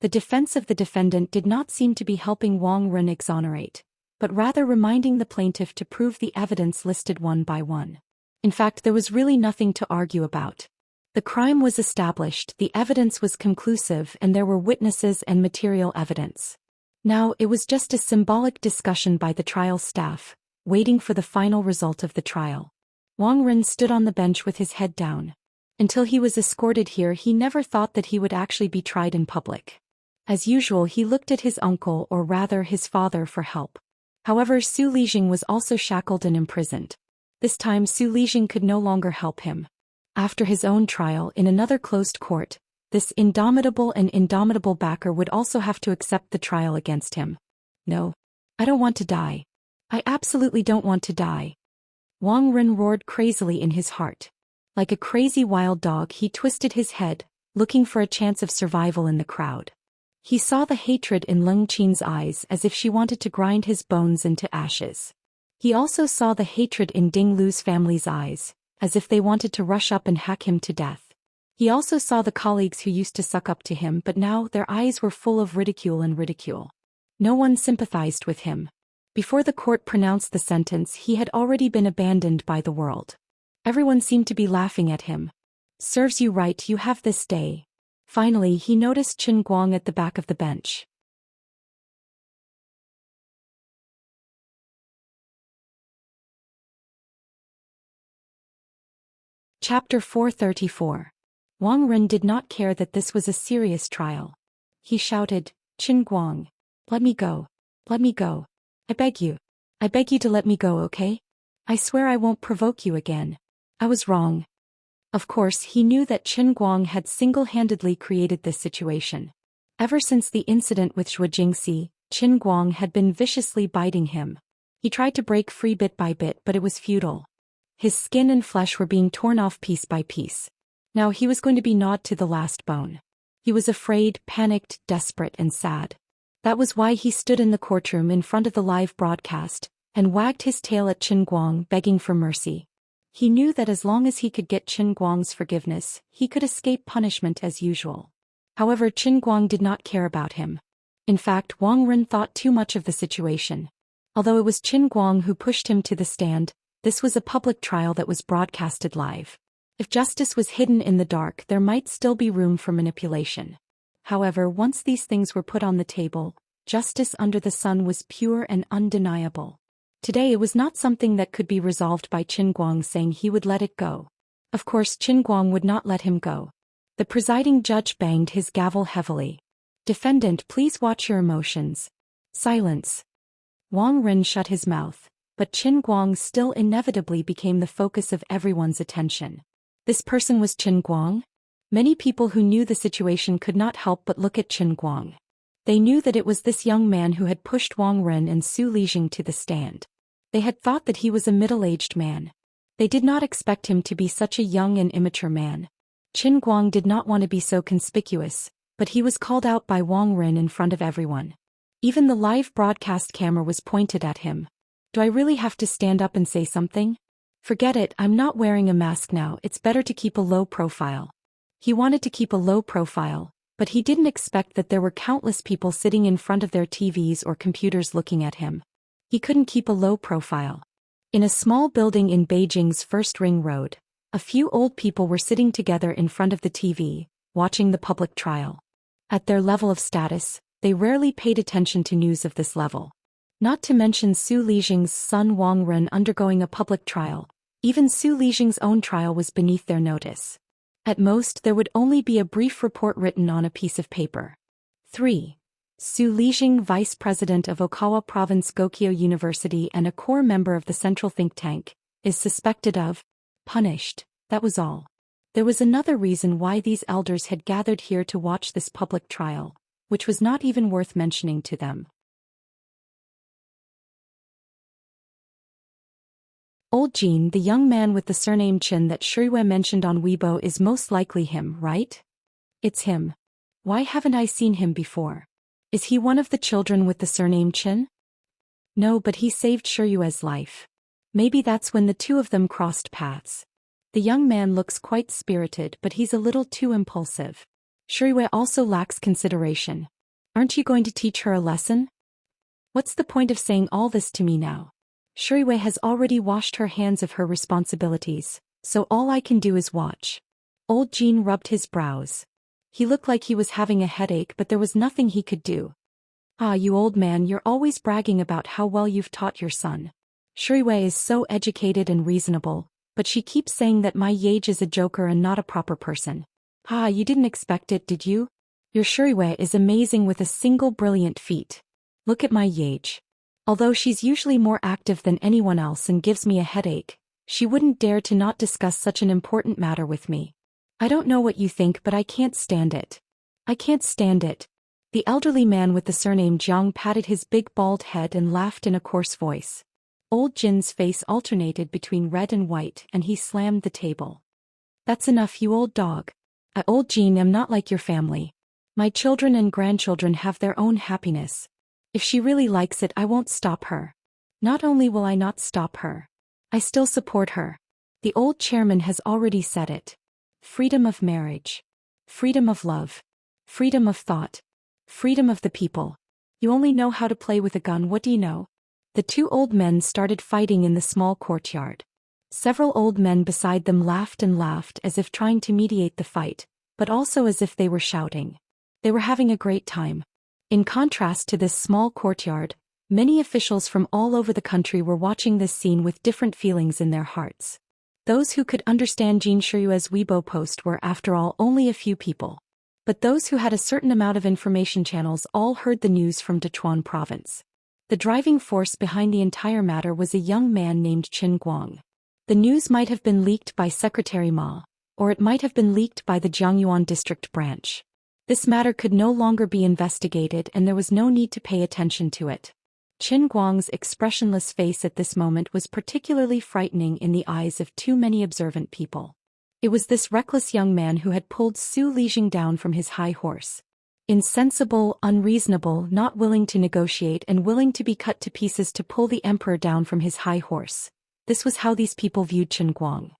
The defense of the defendant did not seem to be helping Wang Ren exonerate, but rather reminding the plaintiff to prove the evidence listed one by one. In fact, there was really nothing to argue about. The crime was established, the evidence was conclusive, and there were witnesses and material evidence. Now, it was just a symbolic discussion by the trial staff, waiting for the final result of the trial. Wang Ren stood on the bench with his head down. Until he was escorted here, he never thought that he would actually be tried in public. As usual, he looked at his uncle, or rather his father, for help. However, Su Lijing was also shackled and imprisoned. This time Su Lijing could no longer help him. After his own trial in another closed court, this indomitable backer would also have to accept the trial against him. No. I don't want to die. I absolutely don't want to die. Wang Ren roared crazily in his heart. Like a crazy wild dog, he twisted his head, looking for a chance of survival in the crowd. He saw the hatred in Leng Qin's eyes as if she wanted to grind his bones into ashes. He also saw the hatred in Ding Lu's family's eyes, as if they wanted to rush up and hack him to death. He also saw the colleagues who used to suck up to him, but now their eyes were full of ridicule. No one sympathized with him. Before the court pronounced the sentence, he had already been abandoned by the world. Everyone seemed to be laughing at him. Serves you right, you have this day. Finally, he noticed Qin Guang at the back of the bench. Chapter 434. Wang Ren did not care that this was a serious trial. He shouted, "Qin Guang, let me go. Let me go. I beg you. I beg you to let me go, okay? I swear I won't provoke you again. I was wrong." Of course, he knew that Qin Guang had single-handedly created this situation. Ever since the incident with Zhou Xian, Qin Guang had been viciously biting him. He tried to break free bit by bit, but it was futile. His skin and flesh were being torn off piece by piece. Now he was going to be gnawed to the last bone. He was afraid, panicked, desperate, and sad. That was why he stood in the courtroom in front of the live broadcast, and wagged his tail at Qin Guang, begging for mercy. He knew that as long as he could get Qin Guang's forgiveness, he could escape punishment as usual. However, Qin Guang did not care about him. In fact, Wang Ren thought too much of the situation. Although it was Qin Guang who pushed him to the stand, This was a public trial that was broadcasted live. If justice was hidden in the dark, there might still be room for manipulation. However, once these things were put on the table, justice under the sun was pure and undeniable. Today it was not something that could be resolved by Qin Guang saying he would let it go. Of course Qin Guang would not let him go. The presiding judge banged his gavel heavily. Defendant, please watch your emotions. Silence. Wang Ren shut his mouth, but Qin Guang still inevitably became the focus of everyone's attention. This person was Qin Guang? Many people who knew the situation could not help but look at Qin Guang. They knew that it was this young man who had pushed Wang Ren and Su Lijing to the stand. They had thought that he was a middle-aged man. They did not expect him to be such a young and immature man. Qin Guang did not want to be so conspicuous, but he was called out by Wang Ren in front of everyone. Even the live broadcast camera was pointed at him. Do I really have to stand up and say something? Forget it, I'm not wearing a mask now, it's better to keep a low profile. He wanted to keep a low profile, but he didn't expect that there were countless people sitting in front of their TVs or computers looking at him. He couldn't keep a low profile. In a small building in Beijing's First Ring Road, a few old people were sitting together in front of the TV, watching the public trial. At their level of status, they rarely paid attention to news of this level. Not to mention Su Lijing's son Wang Ren undergoing a public trial, even Su Lijing's own trial was beneath their notice. At most there would only be a brief report written on a piece of paper. 3. Su Lijing, vice president of Okawa Province Gokyo University and a core member of the central think tank, is suspected of, punished, that was all. There was another reason why these elders had gathered here to watch this public trial, which was not even worth mentioning to them. Old Jean, the young man with the surname Chen that Shuiwei mentioned on Weibo, is most likely him, right? It's him. Why haven't I seen him before? Is he one of the children with the surname Chen? No, but he saved Shuiwei's life. Maybe that's when the two of them crossed paths. The young man looks quite spirited, but he's a little too impulsive. Shuiwei also lacks consideration. Aren't you going to teach her a lesson? What's the point of saying all this to me now? Shuiwei has already washed her hands of her responsibilities, so all I can do is watch. Old Jean rubbed his brows. He looked like he was having a headache, but there was nothing he could do. Ah, you old man, you're always bragging about how well you've taught your son. Shuiwei is so educated and reasonable, but she keeps saying that my Yage is a joker and not a proper person. Ah, you didn't expect it, did you? Your Shuiwei is amazing with a single brilliant feat. Look at my Yage. Although she's usually more active than anyone else and gives me a headache, she wouldn't dare to not discuss such an important matter with me. I don't know what you think, but I can't stand it. I can't stand it. The elderly man with the surname Jiang patted his big bald head and laughed in a coarse voice. Old Jin's face alternated between red and white, and he slammed the table. That's enough, you old dog. I, Old Jin, am not like your family. My children and grandchildren have their own happiness. If she really likes it, I won't stop her. Not only will I not stop her, I still support her. The old chairman has already said it. Freedom of marriage. Freedom of love. Freedom of thought. Freedom of the people. You only know how to play with a gun, what do you know? The two old men started fighting in the small courtyard. Several old men beside them laughed and laughed as if trying to mediate the fight, but also as if they were shouting. They were having a great time. In contrast to this small courtyard, many officials from all over the country were watching this scene with different feelings in their hearts. Those who could understand Jin Shuyue's Weibo post were, after all, only a few people. But those who had a certain amount of information channels all heard the news from Sichuan province. The driving force behind the entire matter was a young man named Qin Guang. The news might have been leaked by Secretary Ma, or it might have been leaked by the Jiangyuan district branch. This matter could no longer be investigated, and there was no need to pay attention to it. Qin Guang's expressionless face at this moment was particularly frightening in the eyes of too many observant people. It was this reckless young man who had pulled Su Lijing down from his high horse. Insensible, unreasonable, not willing to negotiate and willing to be cut to pieces to pull the emperor down from his high horse. This was how these people viewed Qin Guang.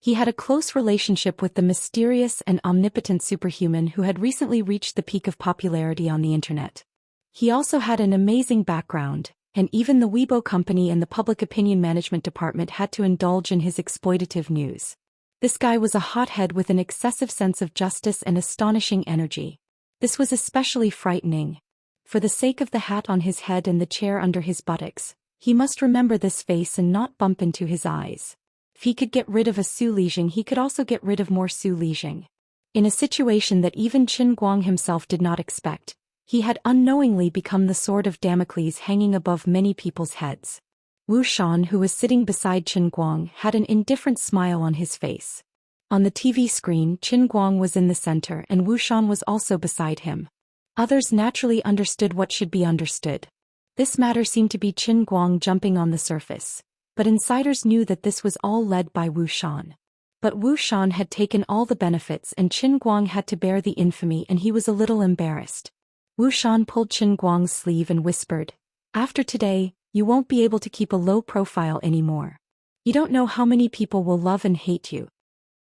He had a close relationship with the mysterious and omnipotent superhuman who had recently reached the peak of popularity on the internet. He also had an amazing background, and even the Weibo company and the public opinion management department had to indulge in his exploitative news. This guy was a hothead with an excessive sense of justice and astonishing energy. This was especially frightening. For the sake of the hat on his head and the chair under his buttocks, he must remember this face and not bump into his eyes. If he could get rid of a Su Lijing, he could also get rid of more Su Lijing. In a situation that even Qin Guang himself did not expect, he had unknowingly become the sword of Damocles hanging above many people's heads. Wu Shan, who was sitting beside Qin Guang, had an indifferent smile on his face. On the TV screen, Qin Guang was in the center and Wu Shan was also beside him. Others naturally understood what should be understood. This matter seemed to be Qin Guang jumping on the surface, but insiders knew that this was all led by Wu Shan. But Wu Shan had taken all the benefits and Qin Guang had to bear the infamy, and he was a little embarrassed. Wu Shan pulled Qin Guang's sleeve and whispered, "After today, you won't be able to keep a low profile anymore. You don't know how many people will love and hate you."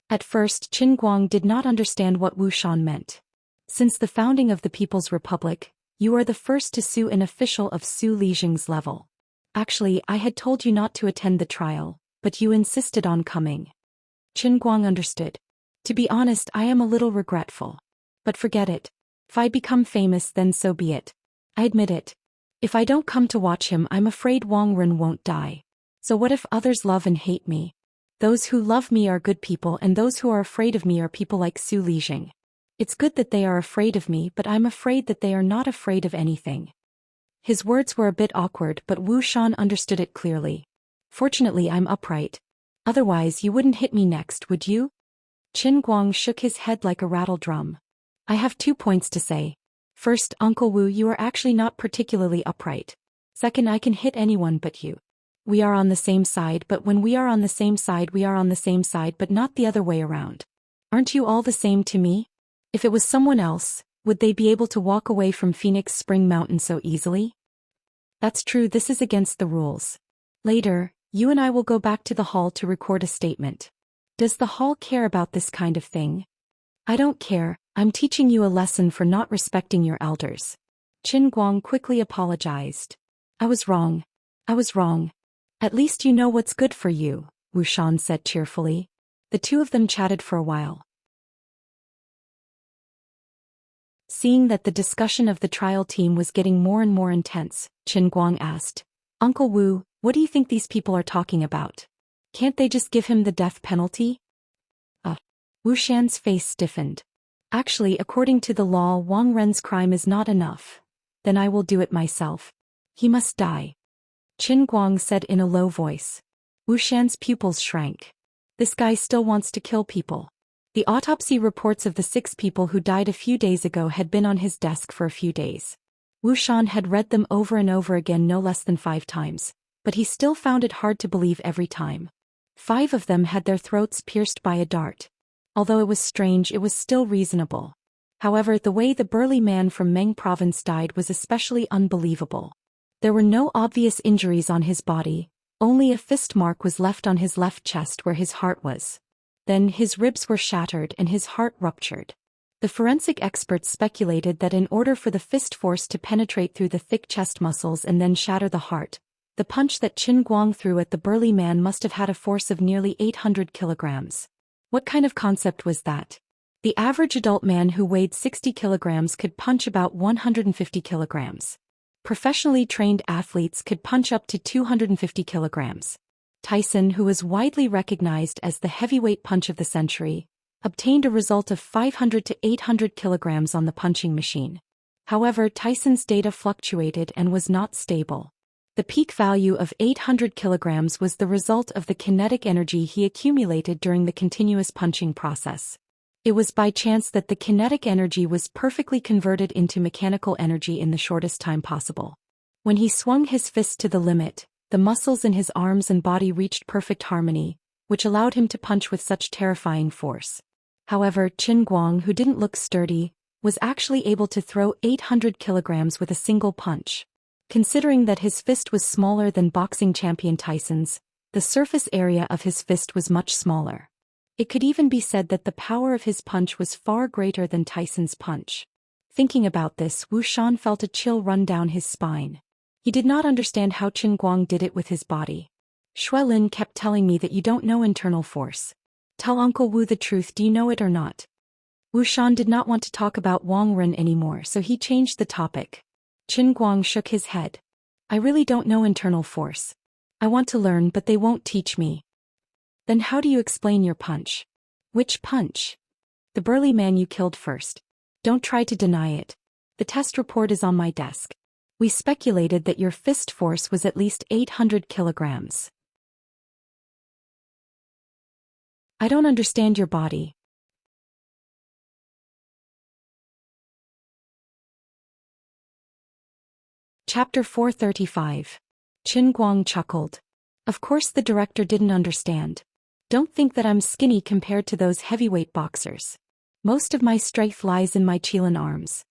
At first, Qin Guang did not understand what Wu Shan meant. Since the founding of the People's Republic, you are the first to sue an official of Su Lijing's level. Actually, I had told you not to attend the trial, but you insisted on coming. Qin Guang understood. To be honest, I am a little regretful. But forget it. If I become famous, then so be it. I admit it. If I don't come to watch him, I'm afraid Wang Ren won't die. So what if others love and hate me? Those who love me are good people and those who are afraid of me are people like Su Lijing. It's good that they are afraid of me, but I'm afraid that they are not afraid of anything. His words were a bit awkward, but Wu Shan understood it clearly. Fortunately, I'm upright. Otherwise you wouldn't hit me next, would you? Qin Guang shook his head like a rattle drum. I have 2 points to say. First, Uncle Wu, you are actually not particularly upright. Second, I can hit anyone but you. We are on the same side, but when we are on the same side, we are on the same side, but not the other way around. Aren't you all the same to me? If it was someone else, would they be able to walk away from Phoenix Spring Mountain so easily? That's true, this is against the rules. Later, you and I will go back to the hall to record a statement. Does the hall care about this kind of thing? I don't care, I'm teaching you a lesson for not respecting your elders. Qin Guang quickly apologized. I was wrong. I was wrong. At least you know what's good for you, Wu Shan said cheerfully. The two of them chatted for a while. Seeing that the discussion of the trial team was getting more and more intense, Qin Guang asked, Uncle Wu, what do you think these people are talking about? Can't they just give him the death penalty? Wu Shan's face stiffened. Actually, according to the law, Wang Ren's crime is not enough. Then I will do it myself. He must die. Qin Guang said in a low voice. Wu Shan's pupils shrank. This guy still wants to kill people. The autopsy reports of the 6 people who died a few days ago had been on his desk for a few days. Wu Shan had read them over and over again no less than 5 times, but he still found it hard to believe every time. 5 of them had their throats pierced by a dart. Although it was strange, it was still reasonable. However, the way the burly man from Meng province died was especially unbelievable. There were no obvious injuries on his body, only a fist mark was left on his left chest where his heart was. Then his ribs were shattered and his heart ruptured. The forensic experts speculated that in order for the fist force to penetrate through the thick chest muscles and then shatter the heart, the punch that Qin Guang threw at the burly man must have had a force of nearly 800 kilograms. What kind of concept was that? The average adult man who weighed 60 kilograms could punch about 150 kilograms. Professionally trained athletes could punch up to 250 kilograms. Tyson, who was widely recognized as the heavyweight punch of the century, obtained a result of 500 to 800 kilograms on the punching machine. However, Tyson's data fluctuated and was not stable. The peak value of 800 kilograms was the result of the kinetic energy he accumulated during the continuous punching process. It was by chance that the kinetic energy was perfectly converted into mechanical energy in the shortest time possible. When he swung his fist to the limit, the muscles in his arms and body reached perfect harmony, which allowed him to punch with such terrifying force. However, Qin Guang, who didn't look sturdy, was actually able to throw 800 kilograms with a single punch. Considering that his fist was smaller than boxing champion Tyson's, the surface area of his fist was much smaller. It could even be said that the power of his punch was far greater than Tyson's punch. Thinking about this, Wu Shan felt a chill run down his spine. He did not understand how Qin Guang did it with his body. Shuelin kept telling me that you don't know internal force. Tell Uncle Wu the truth, do you know it or not? Wu Shan did not want to talk about Wang Ren anymore, so he changed the topic. Qin Guang shook his head. I really don't know internal force. I want to learn, but they won't teach me. Then how do you explain your punch? Which punch? The burly man you killed first. Don't try to deny it. The test report is on my desk. We speculated that your fist force was at least 800 kilograms. I don't understand your body. Chapter 435. Qin Guang chuckled. Of course the director didn't understand. Don't think that I'm skinny compared to those heavyweight boxers. Most of my strength lies in my Qilin arms.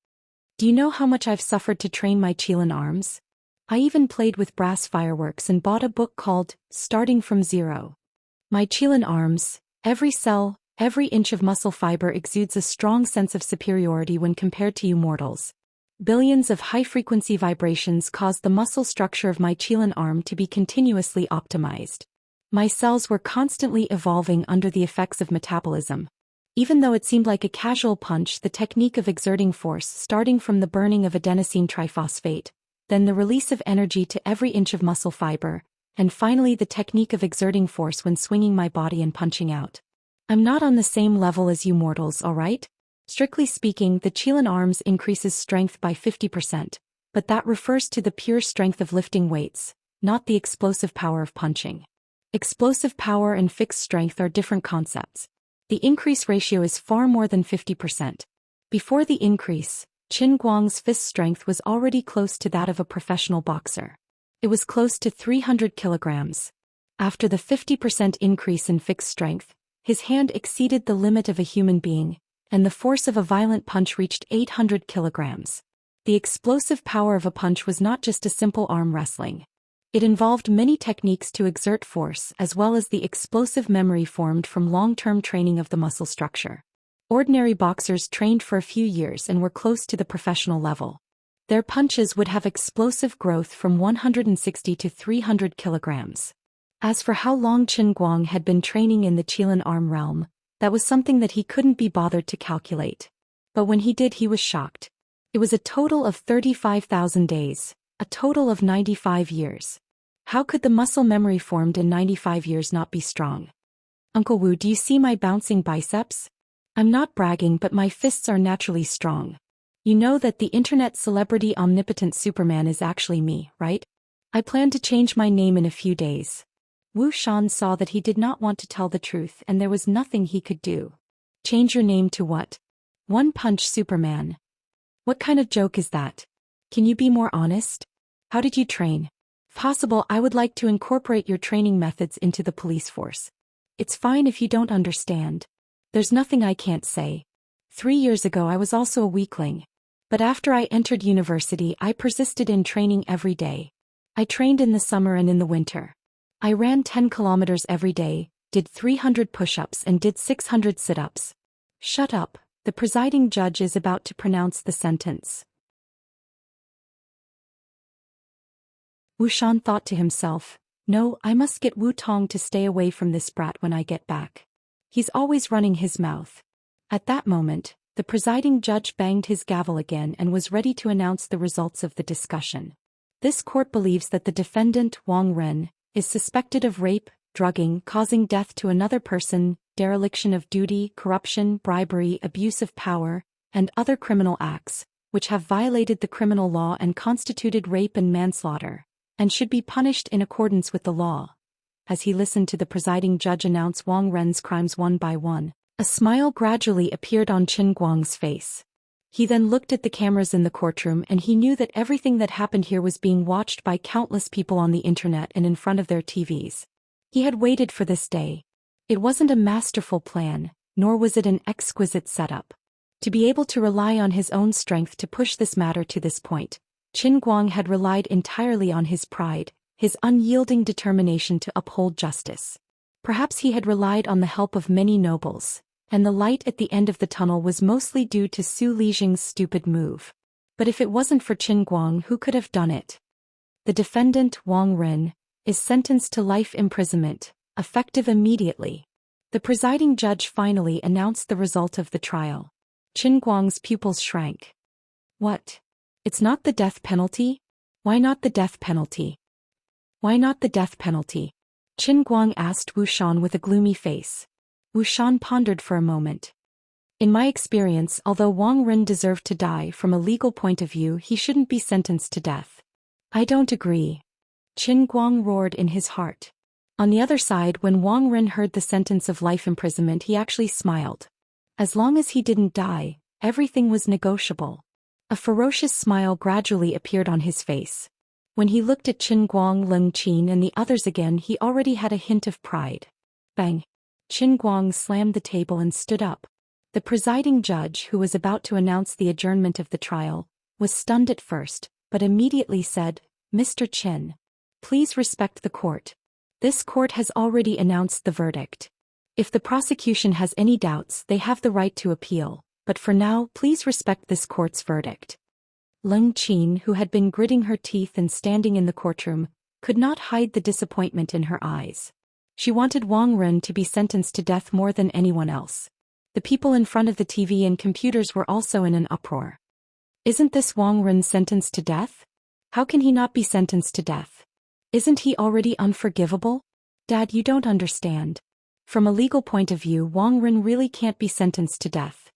Do you know how much I've suffered to train my Qilin arms? I even played with brass fireworks and bought a book called Starting from Zero. My Qilin arms, every cell, every inch of muscle fiber exudes a strong sense of superiority when compared to you mortals. Billions of high-frequency vibrations caused the muscle structure of my Qilin arm to be continuously optimized. My cells were constantly evolving under the effects of metabolism. Even though it seemed like a casual punch, the technique of exerting force starting from the burning of adenosine triphosphate, then the release of energy to every inch of muscle fiber, and finally the technique of exerting force when swinging my body and punching out. I'm not on the same level as you mortals, alright? Strictly speaking, the Qilin arms increases strength by 50%, but that refers to the pure strength of lifting weights, not the explosive power of punching. Explosive power and fixed strength are different concepts. The increase ratio is far more than 50%. Before the increase, Qin Guang's fist strength was already close to that of a professional boxer. It was close to 300 kilograms. After the 50% increase in fixed strength, his hand exceeded the limit of a human being, and the force of a violent punch reached 800 kilograms. The explosive power of a punch was not just a simple arm wrestling. It involved many techniques to exert force as well as the explosive memory formed from long-term training of the muscle structure. Ordinary boxers trained for a few years and were close to the professional level. Their punches would have explosive growth from 160 to 300 kilograms. As for how long Qin Guang had been training in the Qilin arm realm, that was something that he couldn't be bothered to calculate. But when he did, he was shocked. It was a total of 35,000 days. A total of 95 years. How could the muscle memory formed in 95 years not be strong? Uncle Wu, do you see my bouncing biceps? I'm not bragging, but my fists are naturally strong. You know that the internet celebrity omnipotent Superman is actually me, right? I plan to change my name in a few days. Wu Shan saw that he did not want to tell the truth and there was nothing he could do. Change your name to what? One Punch Superman. What kind of joke is that? Can you be more honest? How did you train? If possible, I would like to incorporate your training methods into the police force. It's fine if you don't understand. There's nothing I can't say. 3 years ago I was also a weakling. But after I entered university I persisted in training every day. I trained in the summer and in the winter. I ran 10 kilometers every day, did 300 push-ups and did 600 sit-ups. Shut up, the presiding judge is about to pronounce the sentence. Wu Shan thought to himself, no, I must get Wu Tong to stay away from this brat when I get back. He's always running his mouth. At that moment, the presiding judge banged his gavel again and was ready to announce the results of the discussion. This court believes that the defendant, Wang Ren, is suspected of rape, drugging, causing death to another person, dereliction of duty, corruption, bribery, abuse of power, and other criminal acts, which have violated the criminal law and constituted rape and manslaughter, and should be punished in accordance with the law. As he listened to the presiding judge announce Wang Ren's crimes one by one, a smile gradually appeared on Qin Guang's face. He then looked at the cameras in the courtroom and he knew that everything that happened here was being watched by countless people on the internet and in front of their TVs. He had waited for this day. It wasn't a masterful plan, nor was it an exquisite setup. To be able to rely on his own strength to push this matter to this point, Qin Guang had relied entirely on his pride, his unyielding determination to uphold justice. Perhaps he had relied on the help of many nobles, and the light at the end of the tunnel was mostly due to Su Lijing's stupid move. But if it wasn't for Qin Guang, who could have done it? The defendant, Wang Ren, is sentenced to life imprisonment, effective immediately. The presiding judge finally announced the result of the trial. Qin Guang's pupils shrank. What? It's not the death penalty? Why not the death penalty? Why not the death penalty? Qin Guang asked Wu Shan with a gloomy face. Wu Shan pondered for a moment. In my experience, although Wang Ren deserved to die from a legal point of view, he shouldn't be sentenced to death. I don't agree. Qin Guang roared in his heart. On the other side, when Wang Ren heard the sentence of life imprisonment, he actually smiled. As long as he didn't die, everything was negotiable. A ferocious smile gradually appeared on his face. When he looked at Qin Guang, Leng Qin and the others again, he already had a hint of pride. Bang! Qin Guang slammed the table and stood up. The presiding judge, who was about to announce the adjournment of the trial, was stunned at first, but immediately said, "Mr. Qin, please respect the court. This court has already announced the verdict. If the prosecution has any doubts, they have the right to appeal, but for now, please respect this court's verdict." Leng Qin, who had been gritting her teeth and standing in the courtroom, could not hide the disappointment in her eyes. She wanted Wang Ren to be sentenced to death more than anyone else. The people in front of the TV and computers were also in an uproar. Isn't this Wang Ren sentenced to death? How can he not be sentenced to death? Isn't he already unforgivable? Dad, you don't understand. From a legal point of view, Wang Ren really can't be sentenced to death.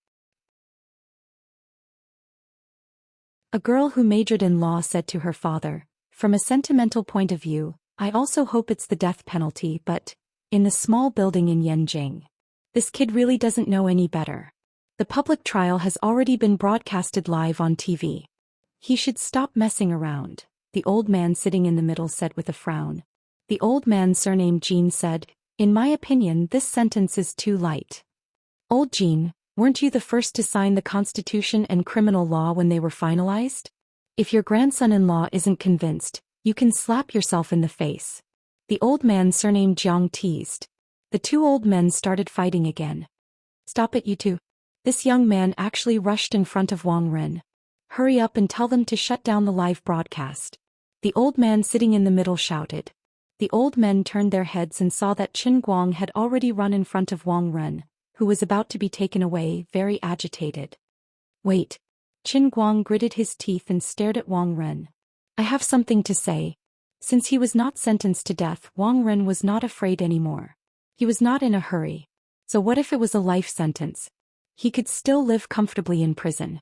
A girl who majored in law said to her father, "From a sentimental point of view, I also hope it's the death penalty, but in the small building in Yanjing. This kid really doesn't know any better. The public trial has already been broadcasted live on TV. He should stop messing around," the old man sitting in the middle said with a frown. The old man surnamed Jean said, "In my opinion, this sentence is too light." "Old Jean, weren't you the first to sign the Constitution and criminal law when they were finalized? If your grandson-in-law isn't convinced, you can slap yourself in the face," the old man surnamed Jiang teased. The two old men started fighting again. "Stop it, you two." This young man actually rushed in front of Wang Ren. "Hurry up and tell them to shut down the live broadcast." The old man sitting in the middle shouted. The old men turned their heads and saw that Qin Guang had already run in front of Wang Ren, who was about to be taken away, very agitated. "Wait." Qin Guang gritted his teeth and stared at Wang Ren. "I have something to say." Since he was not sentenced to death, Wang Ren was not afraid anymore. He was not in a hurry. So what if it was a life sentence? He could still live comfortably in prison.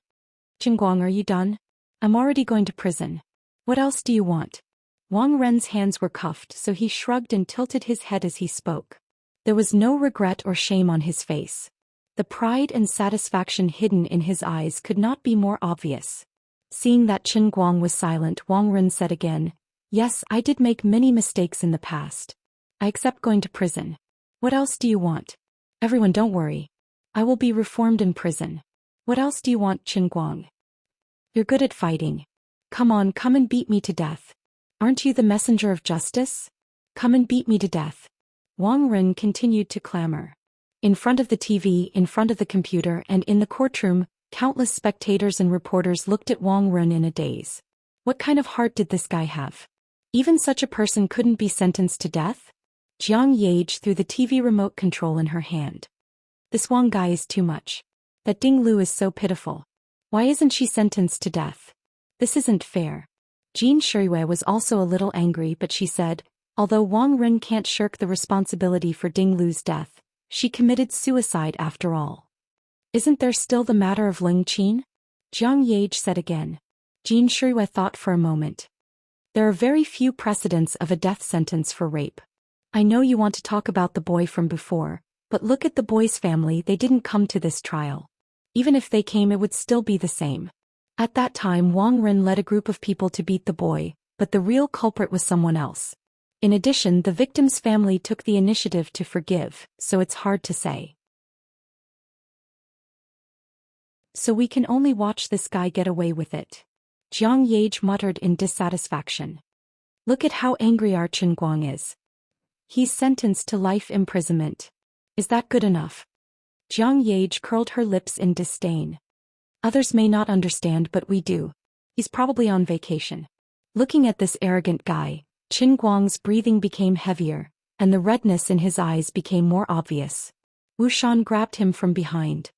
"Qin Guang, are you done? I'm already going to prison. What else do you want?" Wang Ren's hands were cuffed, so he shrugged and tilted his head as he spoke. There was no regret or shame on his face. The pride and satisfaction hidden in his eyes could not be more obvious. Seeing that Qin Guang was silent, Wang Ren said again, "Yes, I did make many mistakes in the past. I accept going to prison. What else do you want? Everyone, don't worry. I will be reformed in prison. What else do you want, Qin Guang? You're good at fighting. Come on, come and beat me to death. Aren't you the messenger of justice? Come and beat me to death." Wang Ren continued to clamor. In front of the TV, in front of the computer, and in the courtroom, countless spectators and reporters looked at Wang Ren in a daze. What kind of heart did this guy have? Even such a person couldn't be sentenced to death? Jiang Yage threw the TV remote control in her hand. "This Wang guy is too much. That Ding Lu is so pitiful. Why isn't she sentenced to death? This isn't fair." Jean Shuiwei was also a little angry, but she said, although Wang Ren can't shirk the responsibility for Ding Lu's death, she committed suicide after all. "Isn't there still the matter of Leng Qin?" Jiang Yage said again. Jean Shuiwei thought for a moment. "There are very few precedents of a death sentence for rape. I know you want to talk about the boy from before, but look at the boy's family, they didn't come to this trial. Even if they came, it would still be the same. At that time, Wang Ren led a group of people to beat the boy, but the real culprit was someone else. In addition, the victim's family took the initiative to forgive, so it's hard to say. So we can only watch this guy get away with it." Jiang Yage muttered in dissatisfaction. "Look at how angry our Qin Guang is. He's sentenced to life imprisonment. Is that good enough?" Jiang Yage curled her lips in disdain. "Others may not understand, but we do. He's probably on vacation. Looking at this arrogant guy, Qin Guang's breathing became heavier, and the redness in his eyes became more obvious. Wu Shan grabbed him from behind.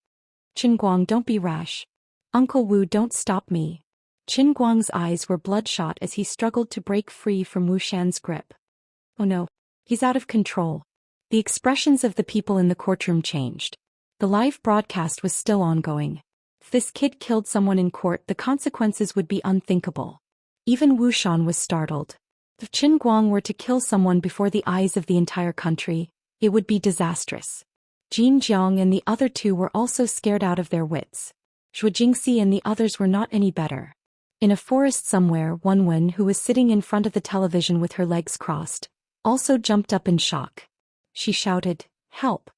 Qin Guang, don't be rash. Uncle Wu, don't stop me. Qin Guang's eyes were bloodshot as he struggled to break free from Wu Shan's grip. Oh no. He's out of control. The expressions of the people in the courtroom changed. The live broadcast was still ongoing. If this kid killed someone in court, the consequences would be unthinkable. Even Wu Shan was startled. If Qin Guang were to kill someone before the eyes of the entire country, it would be disastrous. Jin Jiang and the other two were also scared out of their wits. Zhou Xian and the others were not any better. In a forest somewhere, Wen, who was sitting in front of the television with her legs crossed, also jumped up in shock. She shouted, "Help!"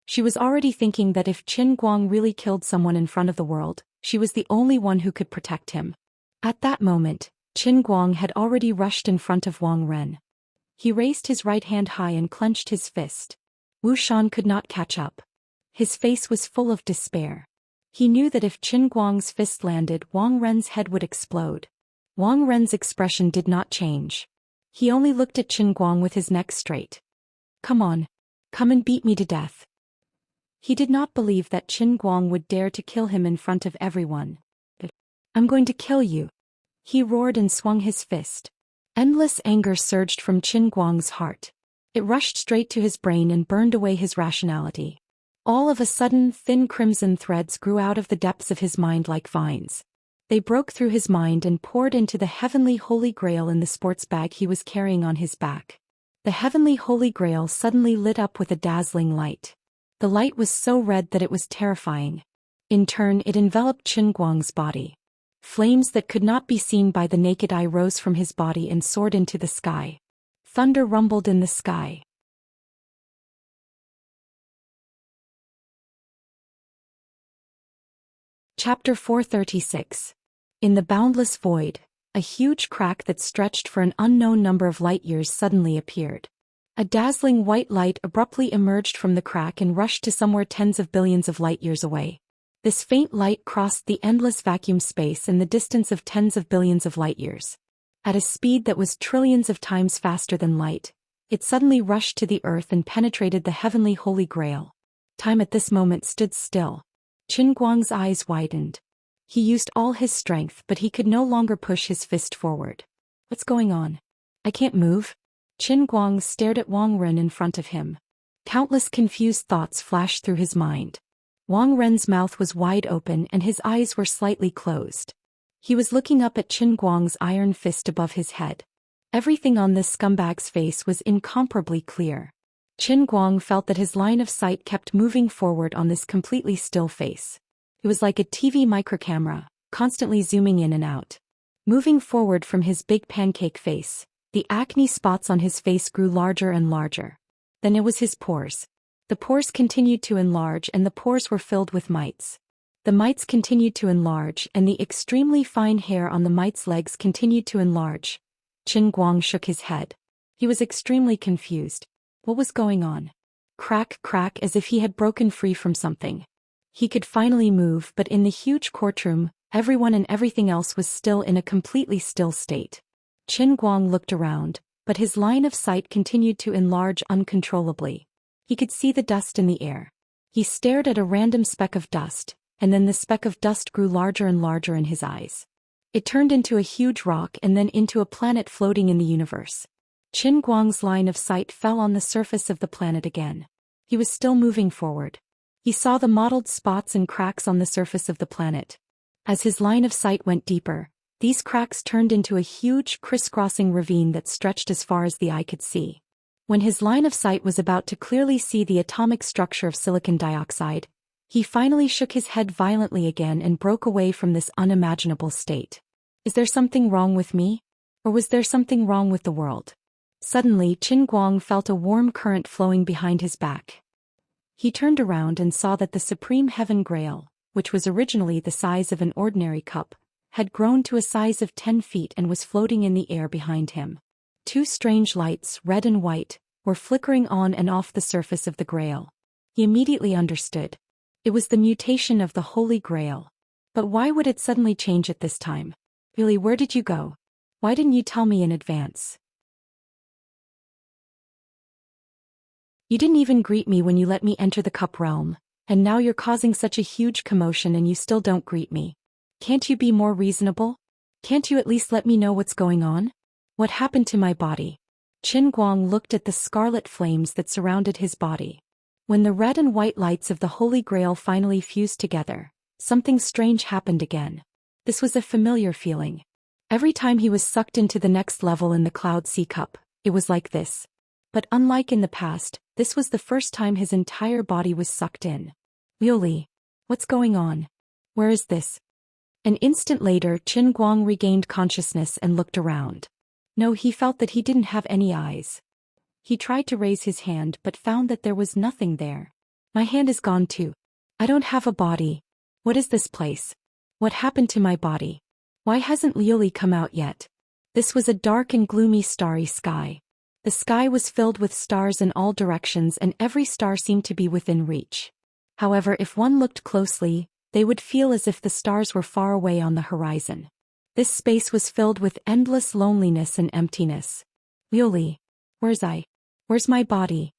She was already thinking that if Qin Guang really killed someone in front of the world, she was the only one who could protect him. At that moment, Qin Guang had already rushed in front of Wang Ren. He raised his right hand high and clenched his fist. Wu Shan could not catch up. His face was full of despair. He knew that if Qin Guang's fist landed, Wang Ren's head would explode. Wang Ren's expression did not change. He only looked at Qin Guang with his neck straight. "Come on. Come and beat me to death." He did not believe that Qin Guang would dare to kill him in front of everyone. "I'm going to kill you." He roared and swung his fist. Endless anger surged from Qin Guang's heart. It rushed straight to his brain and burned away his rationality. All of a sudden, thin crimson threads grew out of the depths of his mind like vines. They broke through his mind and poured into the heavenly holy grail in the sports bag he was carrying on his back. The heavenly holy grail suddenly lit up with a dazzling light. The light was so red that it was terrifying. In turn, it enveloped Qin Guang's body. Flames that could not be seen by the naked eye rose from his body and soared into the sky. Thunder rumbled in the sky. Chapter 436. In the boundless void, a huge crack that stretched for an unknown number of light-years suddenly appeared. A dazzling white light abruptly emerged from the crack and rushed to somewhere tens of billions of light-years away. This faint light crossed the endless vacuum space in the distance of tens of billions of light-years. At a speed that was trillions of times faster than light, it suddenly rushed to the earth and penetrated the heavenly holy grail. Time at this moment stood still. Qin Guang's eyes widened. He used all his strength, but he could no longer push his fist forward. "What's going on? I can't move." Qin Guang stared at Wang Ren in front of him. Countless confused thoughts flashed through his mind. Wang Ren's mouth was wide open and his eyes were slightly closed. He was looking up at Qin Guang's iron fist above his head. Everything on this scumbag's face was incomparably clear. Qin Guang felt that his line of sight kept moving forward on this completely still face. It was like a TV microcamera, constantly zooming in and out. Moving forward from his big pancake face, the acne spots on his face grew larger and larger. Then it was his pores. The pores continued to enlarge and the pores were filled with mites. The mites continued to enlarge and the extremely fine hair on the mites' legs continued to enlarge. Qin Guang shook his head. He was extremely confused. What was going on? Crack, crack, as if he had broken free from something. He could finally move, but in the huge courtroom, everyone and everything else was still in a completely still state. Qin Guang looked around, but his line of sight continued to enlarge uncontrollably. He could see the dust in the air. He stared at a random speck of dust, and then the speck of dust grew larger and larger in his eyes. It turned into a huge rock and then into a planet floating in the universe. Qin Guang's line of sight fell on the surface of the planet again. He was still moving forward. He saw the mottled spots and cracks on the surface of the planet. As his line of sight went deeper, these cracks turned into a huge crisscrossing ravine that stretched as far as the eye could see. When his line of sight was about to clearly see the atomic structure of silicon dioxide, he finally shook his head violently again and broke away from this unimaginable state. Is there something wrong with me? Or was there something wrong with the world? Suddenly, Qin Guang felt a warm current flowing behind his back. He turned around and saw that the Supreme Heaven Grail, which was originally the size of an ordinary cup, had grown to a size of 10 feet and was floating in the air behind him. Two strange lights, red and white, were flickering on and off the surface of the Grail. He immediately understood. It was the mutation of the Holy Grail. But why would it suddenly change at this time? Really, where did you go? Why didn't you tell me in advance? You didn't even greet me when you let me enter the cup realm, and now you're causing such a huge commotion and you still don't greet me. Can't you be more reasonable? Can't you at least let me know what's going on? What happened to my body? Qin Guang looked at the scarlet flames that surrounded his body. When the red and white lights of the Holy Grail finally fused together, something strange happened again. This was a familiar feeling. Every time he was sucked into the next level in the Cloud Sea Cup, it was like this. But unlike in the past, this was the first time his entire body was sucked in. Liuli, what's going on? Where is this? An instant later, Qin Guang regained consciousness and looked around. No, he felt that he didn't have any eyes. He tried to raise his hand but found that there was nothing there. My hand is gone too. I don't have a body. What is this place? What happened to my body? Why hasn't Liuli come out yet? This was a dark and gloomy starry sky. The sky was filled with stars in all directions and every star seemed to be within reach. However, if one looked closely, they would feel as if the stars were far away on the horizon. This space was filled with endless loneliness and emptiness. Liuli, where's my body?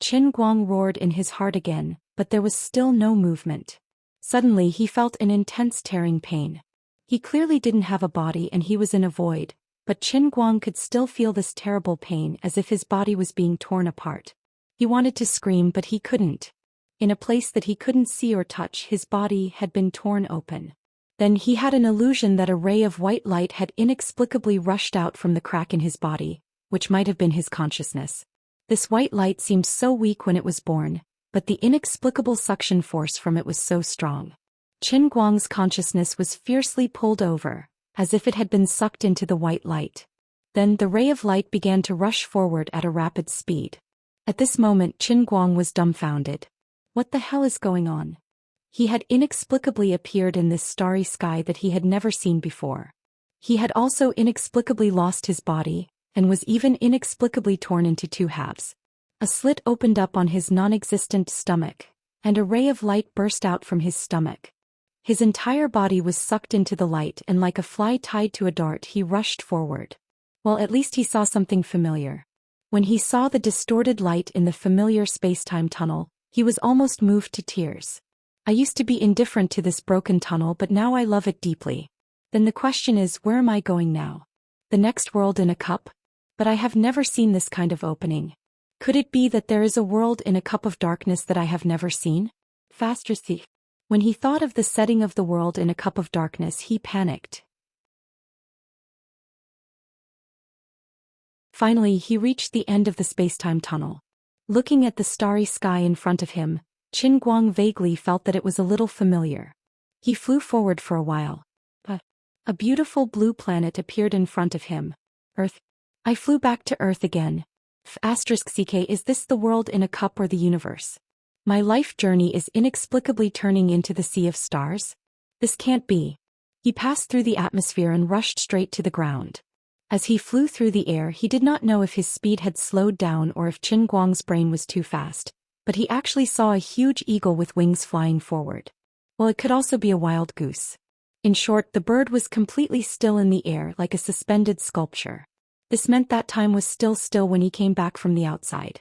Qin Guang roared in his heart again, but there was still no movement. Suddenly he felt an intense tearing pain. He clearly didn't have a body and he was in a void. But Qin Guang could still feel this terrible pain as if his body was being torn apart. He wanted to scream but he couldn't. In a place that he couldn't see or touch, his body had been torn open. Then he had an illusion that a ray of white light had inexplicably rushed out from the crack in his body, which might have been his consciousness. This white light seemed so weak when it was born, but the inexplicable suction force from it was so strong. Qin Guang's consciousness was fiercely pulled over, as if it had been sucked into the white light. Then the ray of light began to rush forward at a rapid speed. At this moment Qin Guang was dumbfounded. What the hell is going on? He had inexplicably appeared in this starry sky that he had never seen before. He had also inexplicably lost his body, and was even inexplicably torn into two halves. A slit opened up on his non-existent stomach, and a ray of light burst out from his stomach. His entire body was sucked into the light and like a fly tied to a dart he rushed forward. Well, at least he saw something familiar. When he saw the distorted light in the familiar space-time tunnel, he was almost moved to tears. I used to be indifferent to this broken tunnel but now I love it deeply. Then the question is, where am I going now? The next world in a cup? But I have never seen this kind of opening. Could it be that there is a world in a cup of darkness that I have never seen? Faster thief. When he thought of the setting of the world in a cup of darkness, he panicked. Finally, he reached the end of the space-time tunnel. Looking at the starry sky in front of him, Qin Guang vaguely felt that it was a little familiar. He flew forward for a while. A beautiful blue planet appeared in front of him. Earth. I flew back to Earth again. *CK, is this the world in a cup or the universe? My life journey is inexplicably turning into the sea of stars? This can't be. He passed through the atmosphere and rushed straight to the ground. As he flew through the air, he did not know if his speed had slowed down or if Qin Guang's brain was too fast, but he actually saw a huge eagle with wings flying forward. Well, it could also be a wild goose. In short, the bird was completely still in the air like a suspended sculpture. This meant that time was still when he came back from the outside.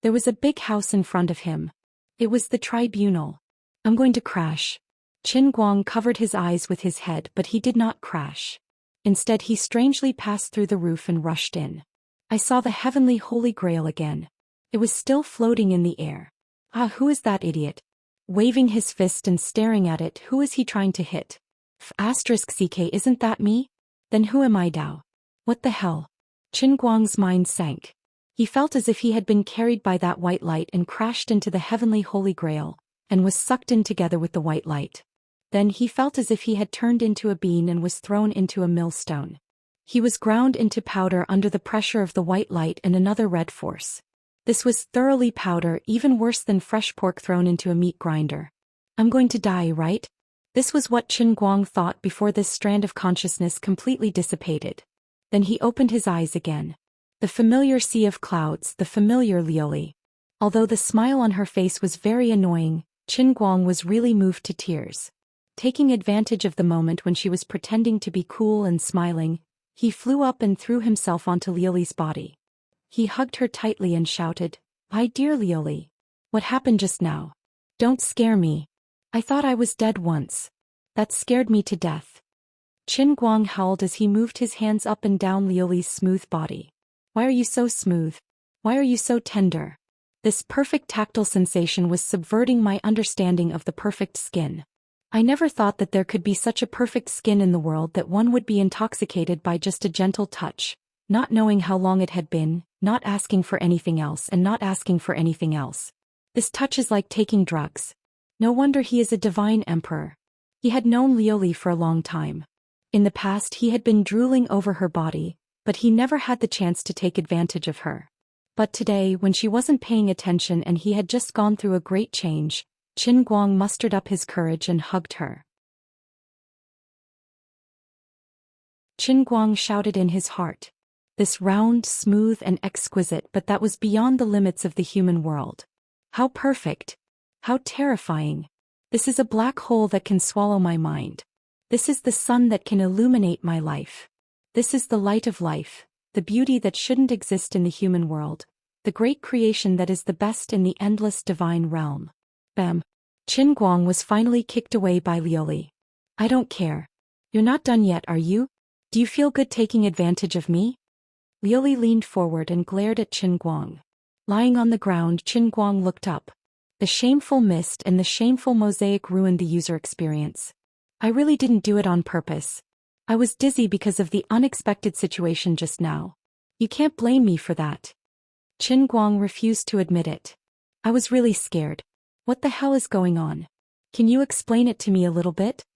There was a big house in front of him. It was the tribunal. I'm going to crash. Qin Guang covered his eyes with his head but he did not crash. Instead he strangely passed through the roof and rushed in. I saw the heavenly Holy Grail again. It was still floating in the air. Ah, who is that idiot? Waving his fist and staring at it, who is he trying to hit? *CK, isn't that me? Then who am I, Dao? What the hell? Qin Guang's mind sank. He felt as if he had been carried by that white light and crashed into the heavenly Holy Grail, and was sucked in together with the white light. Then he felt as if he had turned into a bean and was thrown into a millstone. He was ground into powder under the pressure of the white light and another red force. This was thoroughly powder, even worse than fresh pork thrown into a meat grinder. I'm going to die, right? This was what Qin Guang thought before this strand of consciousness completely dissipated. Then he opened his eyes again. The familiar sea of clouds, the familiar Liuli. Although the smile on her face was very annoying, Qin Guang was really moved to tears. Taking advantage of the moment when she was pretending to be cool and smiling, He flew up and threw himself onto Liuli's body. He hugged her tightly and shouted, "My dear Liuli. What happened just now? Don't scare me. I thought I was dead once. That scared me to death." Qin Guang howled as he moved his hands up and down Liuli's smooth body. "Why are you so smooth? Why are you so tender?" This perfect tactile sensation was subverting my understanding of the perfect skin. I never thought that there could be such a perfect skin in the world that one would be intoxicated by just a gentle touch, not knowing how long it had been, not asking for anything else and not asking for anything else. This touch is like taking drugs. No wonder he is a divine emperor. He had known Liuli for a long time. In the past he had been drooling over her body, but he never had the chance to take advantage of her. But today, when she wasn't paying attention and he had just gone through a great change, Qin Guang mustered up his courage and hugged her. Qin Guang shouted in his heart. This round, smooth and exquisite, but that was beyond the limits of the human world. How perfect! How terrifying! This is a black hole that can swallow my mind. This is the sun that can illuminate my life. This is the light of life, the beauty that shouldn't exist in the human world, the great creation that is the best in the endless divine realm. Bam! Qin Guang was finally kicked away by Liuli. "I don't care. You're not done yet, are you? Do you feel good taking advantage of me?" Liuli leaned forward and glared at Qin Guang. Lying on the ground, Qin Guang looked up. The shameful mist and the shameful mosaic ruined the user experience. "I really didn't do it on purpose. I was dizzy because of the unexpected situation just now. You can't blame me for that." Qin Guang refused to admit it. "I was really scared. What the hell is going on? Can you explain it to me a little bit?"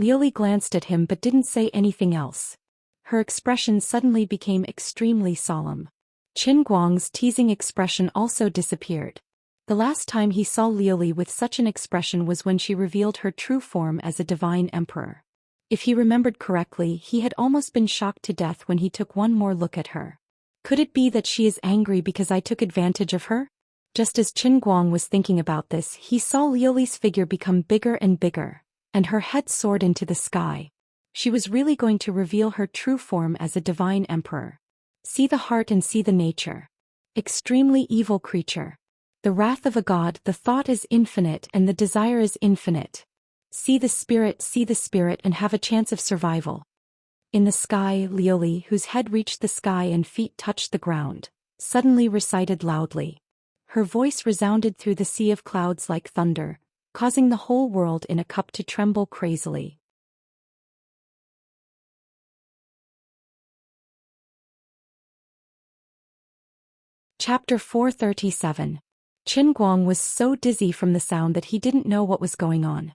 Liuli glanced at him but didn't say anything else. Her expression suddenly became extremely solemn. Qin Guang's teasing expression also disappeared. The last time he saw Liuli with such an expression was when she revealed her true form as a divine emperor. If he remembered correctly, he had almost been shocked to death when he took one more look at her. Could it be that she is angry because I took advantage of her? Just as Qin Guang was thinking about this, he saw Liuli's figure become bigger and bigger, and her head soared into the sky. She was really going to reveal her true form as a divine emperor. See the heart and see the nature. Extremely evil creature. The wrath of a god, the thought is infinite and the desire is infinite. See the spirit and have a chance of survival. In the sky, Liuli, whose head reached the sky and feet touched the ground, suddenly recited loudly. Her voice resounded through the sea of clouds like thunder, causing the whole world in a cup to tremble crazily. Chapter 437. Qin Guang was so dizzy from the sound that he didn't know what was going on.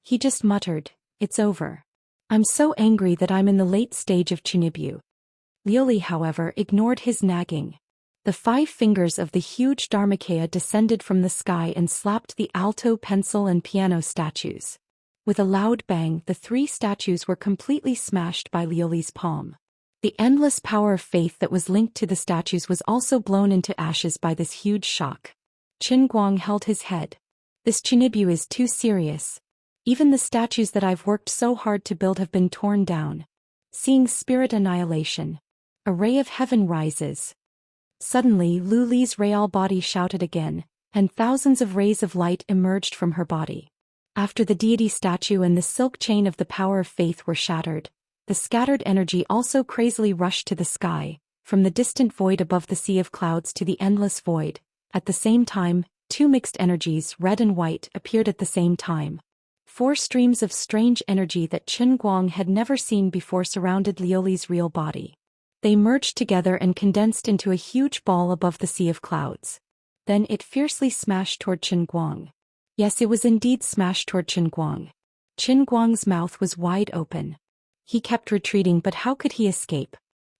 He just muttered, "It's over. I'm so angry that I'm in the late stage of Chinibu." Liuli, however, ignored his nagging. The 5 fingers of the huge Dharmakaya descended from the sky and slapped the alto, pencil and piano statues. With a loud bang, the 3 statues were completely smashed by Liuli's palm. The endless power of faith that was linked to the statues was also blown into ashes by this huge shock. Qin Guang held his head. This Chinibu is too serious. Even the statues that I've worked so hard to build have been torn down. Seeing spirit annihilation. A ray of heaven rises. Suddenly, Lu Li's real body shouted again, and thousands of rays of light emerged from her body. After the deity statue and the silk chain of the power of faith were shattered, the scattered energy also crazily rushed to the sky, from the distant void above the sea of clouds to the endless void. At the same time, 2 mixed energies, red and white, appeared at the same time. 4 streams of strange energy that Qin Guang had never seen before surrounded Liuli's real body. They merged together and condensed into a huge ball above the sea of clouds. Then it fiercely smashed toward Qin Guang. Yes, it was indeed smashed toward Qin Guang. Qin Guang's mouth was wide open. He kept retreating, but how could he escape?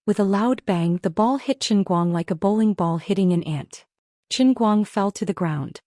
With a loud bang, the ball hit Qin Guang like a bowling ball hitting an ant. Qin Guang fell to the ground.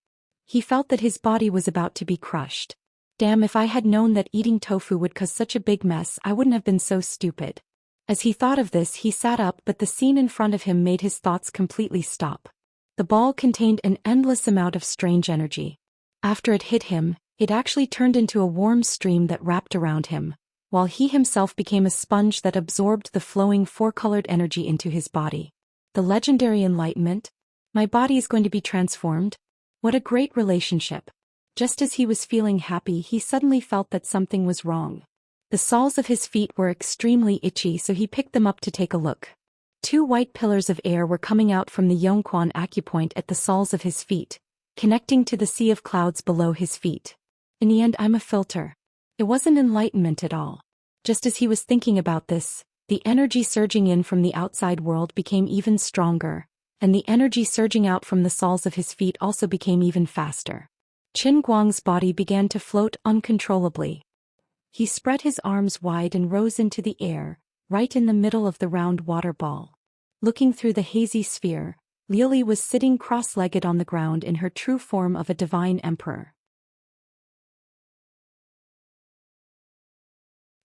He felt that his body was about to be crushed. Damn, if I had known that eating tofu would cause such a big mess, I wouldn't have been so stupid. As he thought of this, he sat up, but the scene in front of him made his thoughts completely stop. The ball contained an endless amount of strange energy. After it hit him, it actually turned into a warm stream that wrapped around him, while he himself became a sponge that absorbed the flowing four-colored energy into his body. The legendary enlightenment? My body is going to be transformed? What a great relationship. Just as he was feeling happy, he suddenly felt that something was wrong. The soles of his feet were extremely itchy, so he picked them up to take a look. Two white pillars of air were coming out from the Yongquan acupoint at the soles of his feet, connecting to the sea of clouds below his feet. In the end, I'm a filter. It wasn't enlightenment at all. Just as he was thinking about this, the energy surging in from the outside world became even stronger, and the energy surging out from the soles of his feet also became even faster. Qin Guang's body began to float uncontrollably. He spread his arms wide and rose into the air, right in the middle of the round water ball. Looking through the hazy sphere, Liuli was sitting cross-legged on the ground in her true form of a divine emperor.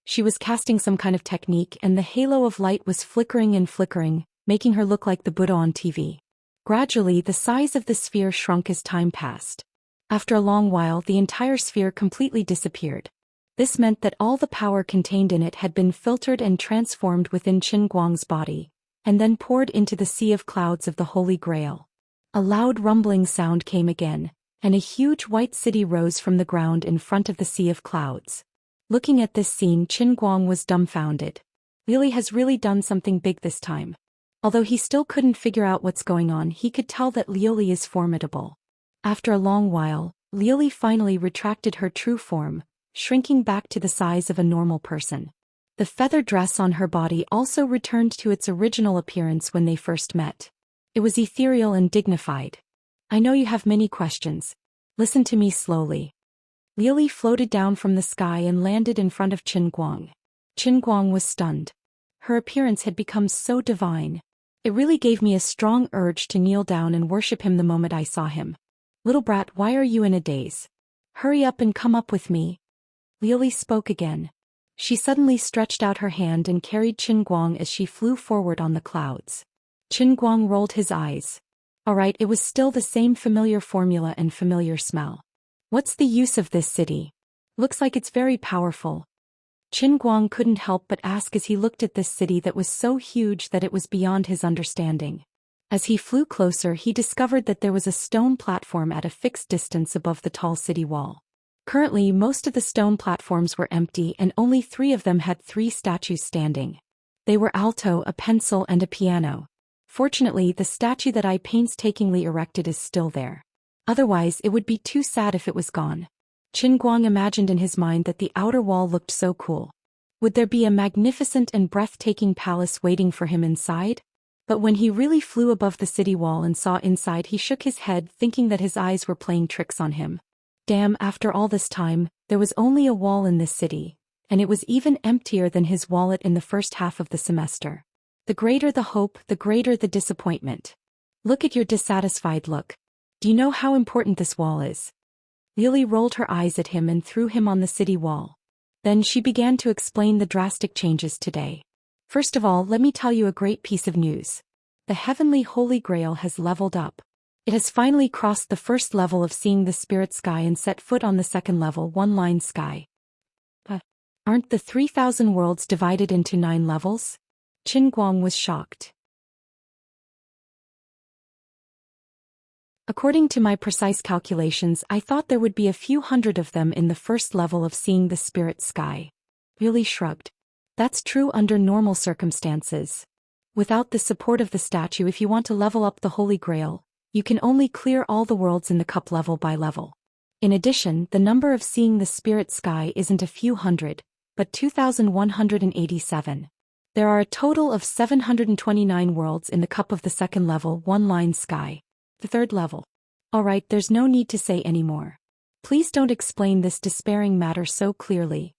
She was casting some kind of technique, and the halo of light was flickering and flickering, making her look like the Buddha on TV. Gradually, the size of the sphere shrunk as time passed. After a long while, the entire sphere completely disappeared. This meant that all the power contained in it had been filtered and transformed within Qin Guang's body, and then poured into the sea of clouds of the Holy Grail. A loud rumbling sound came again, and a huge white city rose from the ground in front of the sea of clouds. Looking at this scene, Qin Guang was dumbfounded. Liuli has really done something big this time. Although he still couldn't figure out what's going on, he could tell that Liuli is formidable. After a long while, Liuli finally retracted her true form, shrinking back to the size of a normal person. The feather dress on her body also returned to its original appearance when they first met. It was ethereal and dignified. I know you have many questions. Listen to me slowly. Liuli floated down from the sky and landed in front of Qin Guang. Qin Guang was stunned. Her appearance had become so divine. It really gave me a strong urge to kneel down and worship him the moment I saw him. Little brat, why are you in a daze? Hurry up and come up with me. Liuli spoke again. She suddenly stretched out her hand and carried Qin Guang as she flew forward on the clouds. Qin Guang rolled his eyes. All right, it was still the same familiar formula and familiar smell. What's the use of this city? Looks like it's very powerful. Qin Guang couldn't help but ask as he looked at this city that was so huge that it was beyond his understanding. As he flew closer, he discovered that there was a stone platform at a fixed distance above the tall city wall. Currently, most of the stone platforms were empty and only 3 of them had 3 statues standing. They were alto, a pencil, and a piano. Fortunately, the statue that I painstakingly erected is still there. Otherwise, it would be too sad if it was gone. Qin Guang imagined in his mind that the outer wall looked so cool. Would there be a magnificent and breathtaking palace waiting for him inside? But when he really flew above the city wall and saw inside, he shook his head, thinking that his eyes were playing tricks on him. Damn, after all this time, there was only a wall in this city, and it was even emptier than his wallet in the first half of the semester. The greater the hope, the greater the disappointment. Look at your dissatisfied look. Do you know how important this wall is? Liuli rolled her eyes at him and threw him on the city wall. Then she began to explain the drastic changes today. First of all, let me tell you a great piece of news. The heavenly Holy Grail has leveled up. It has finally crossed the first level of seeing the spirit sky and set foot on the second level, one-line sky. Aren't the 3,000 worlds divided into 9 levels? Qin Guang was shocked. According to my precise calculations, I thought there would be a few hundred of them in the first level of seeing the spirit sky. Liuli shrugged. That's true under normal circumstances. Without the support of the statue, if you want to level up the Holy Grail, you can only clear all the worlds in the cup level by level. In addition, the number of seeing the spirit sky isn't a few hundred, but 2,187. There are a total of 729 worlds in the cup of the second level, one-line sky. The third level. Alright, there's no need to say any more. Please don't explain this despairing matter so clearly.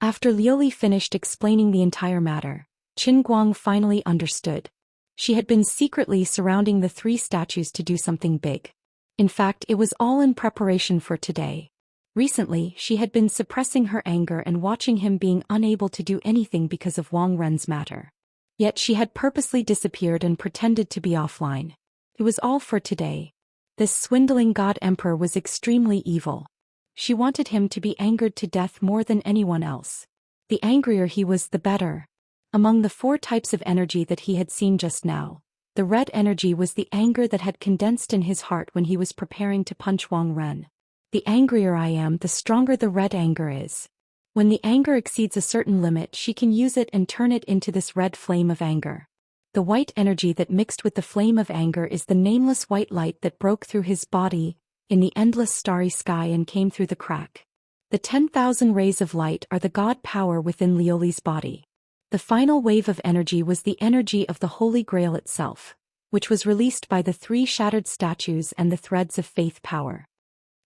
After Liuli finished explaining the entire matter, Qin Guang finally understood. She had been secretly surrounding the 3 statues to do something big. In fact, it was all in preparation for today. Recently, she had been suppressing her anger and watching him being unable to do anything because of Wang Ren's matter. Yet she had purposely disappeared and pretended to be offline. It was all for today. This swindling god emperor was extremely evil. She wanted him to be angered to death more than anyone else. The angrier he was, the better. Among the 4 types of energy that he had seen just now, the red energy was the anger that had condensed in his heart when he was preparing to punch Wang Ren. The angrier I am, the stronger the red anger is. When the anger exceeds a certain limit, she can use it and turn it into this red flame of anger. The white energy that mixed with the flame of anger is the nameless white light that broke through his body in the endless starry sky and came through the crack. The 10,000 rays of light are the god power within Liuli's body. The final wave of energy was the energy of the Holy Grail itself, which was released by the 3 shattered statues and the threads of faith power.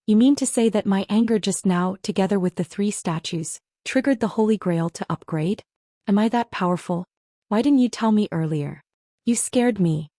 You mean to say that my anger just now, together with the 3 statues, triggered the Holy Grail to upgrade? Am I that powerful? Why didn't you tell me earlier? You scared me.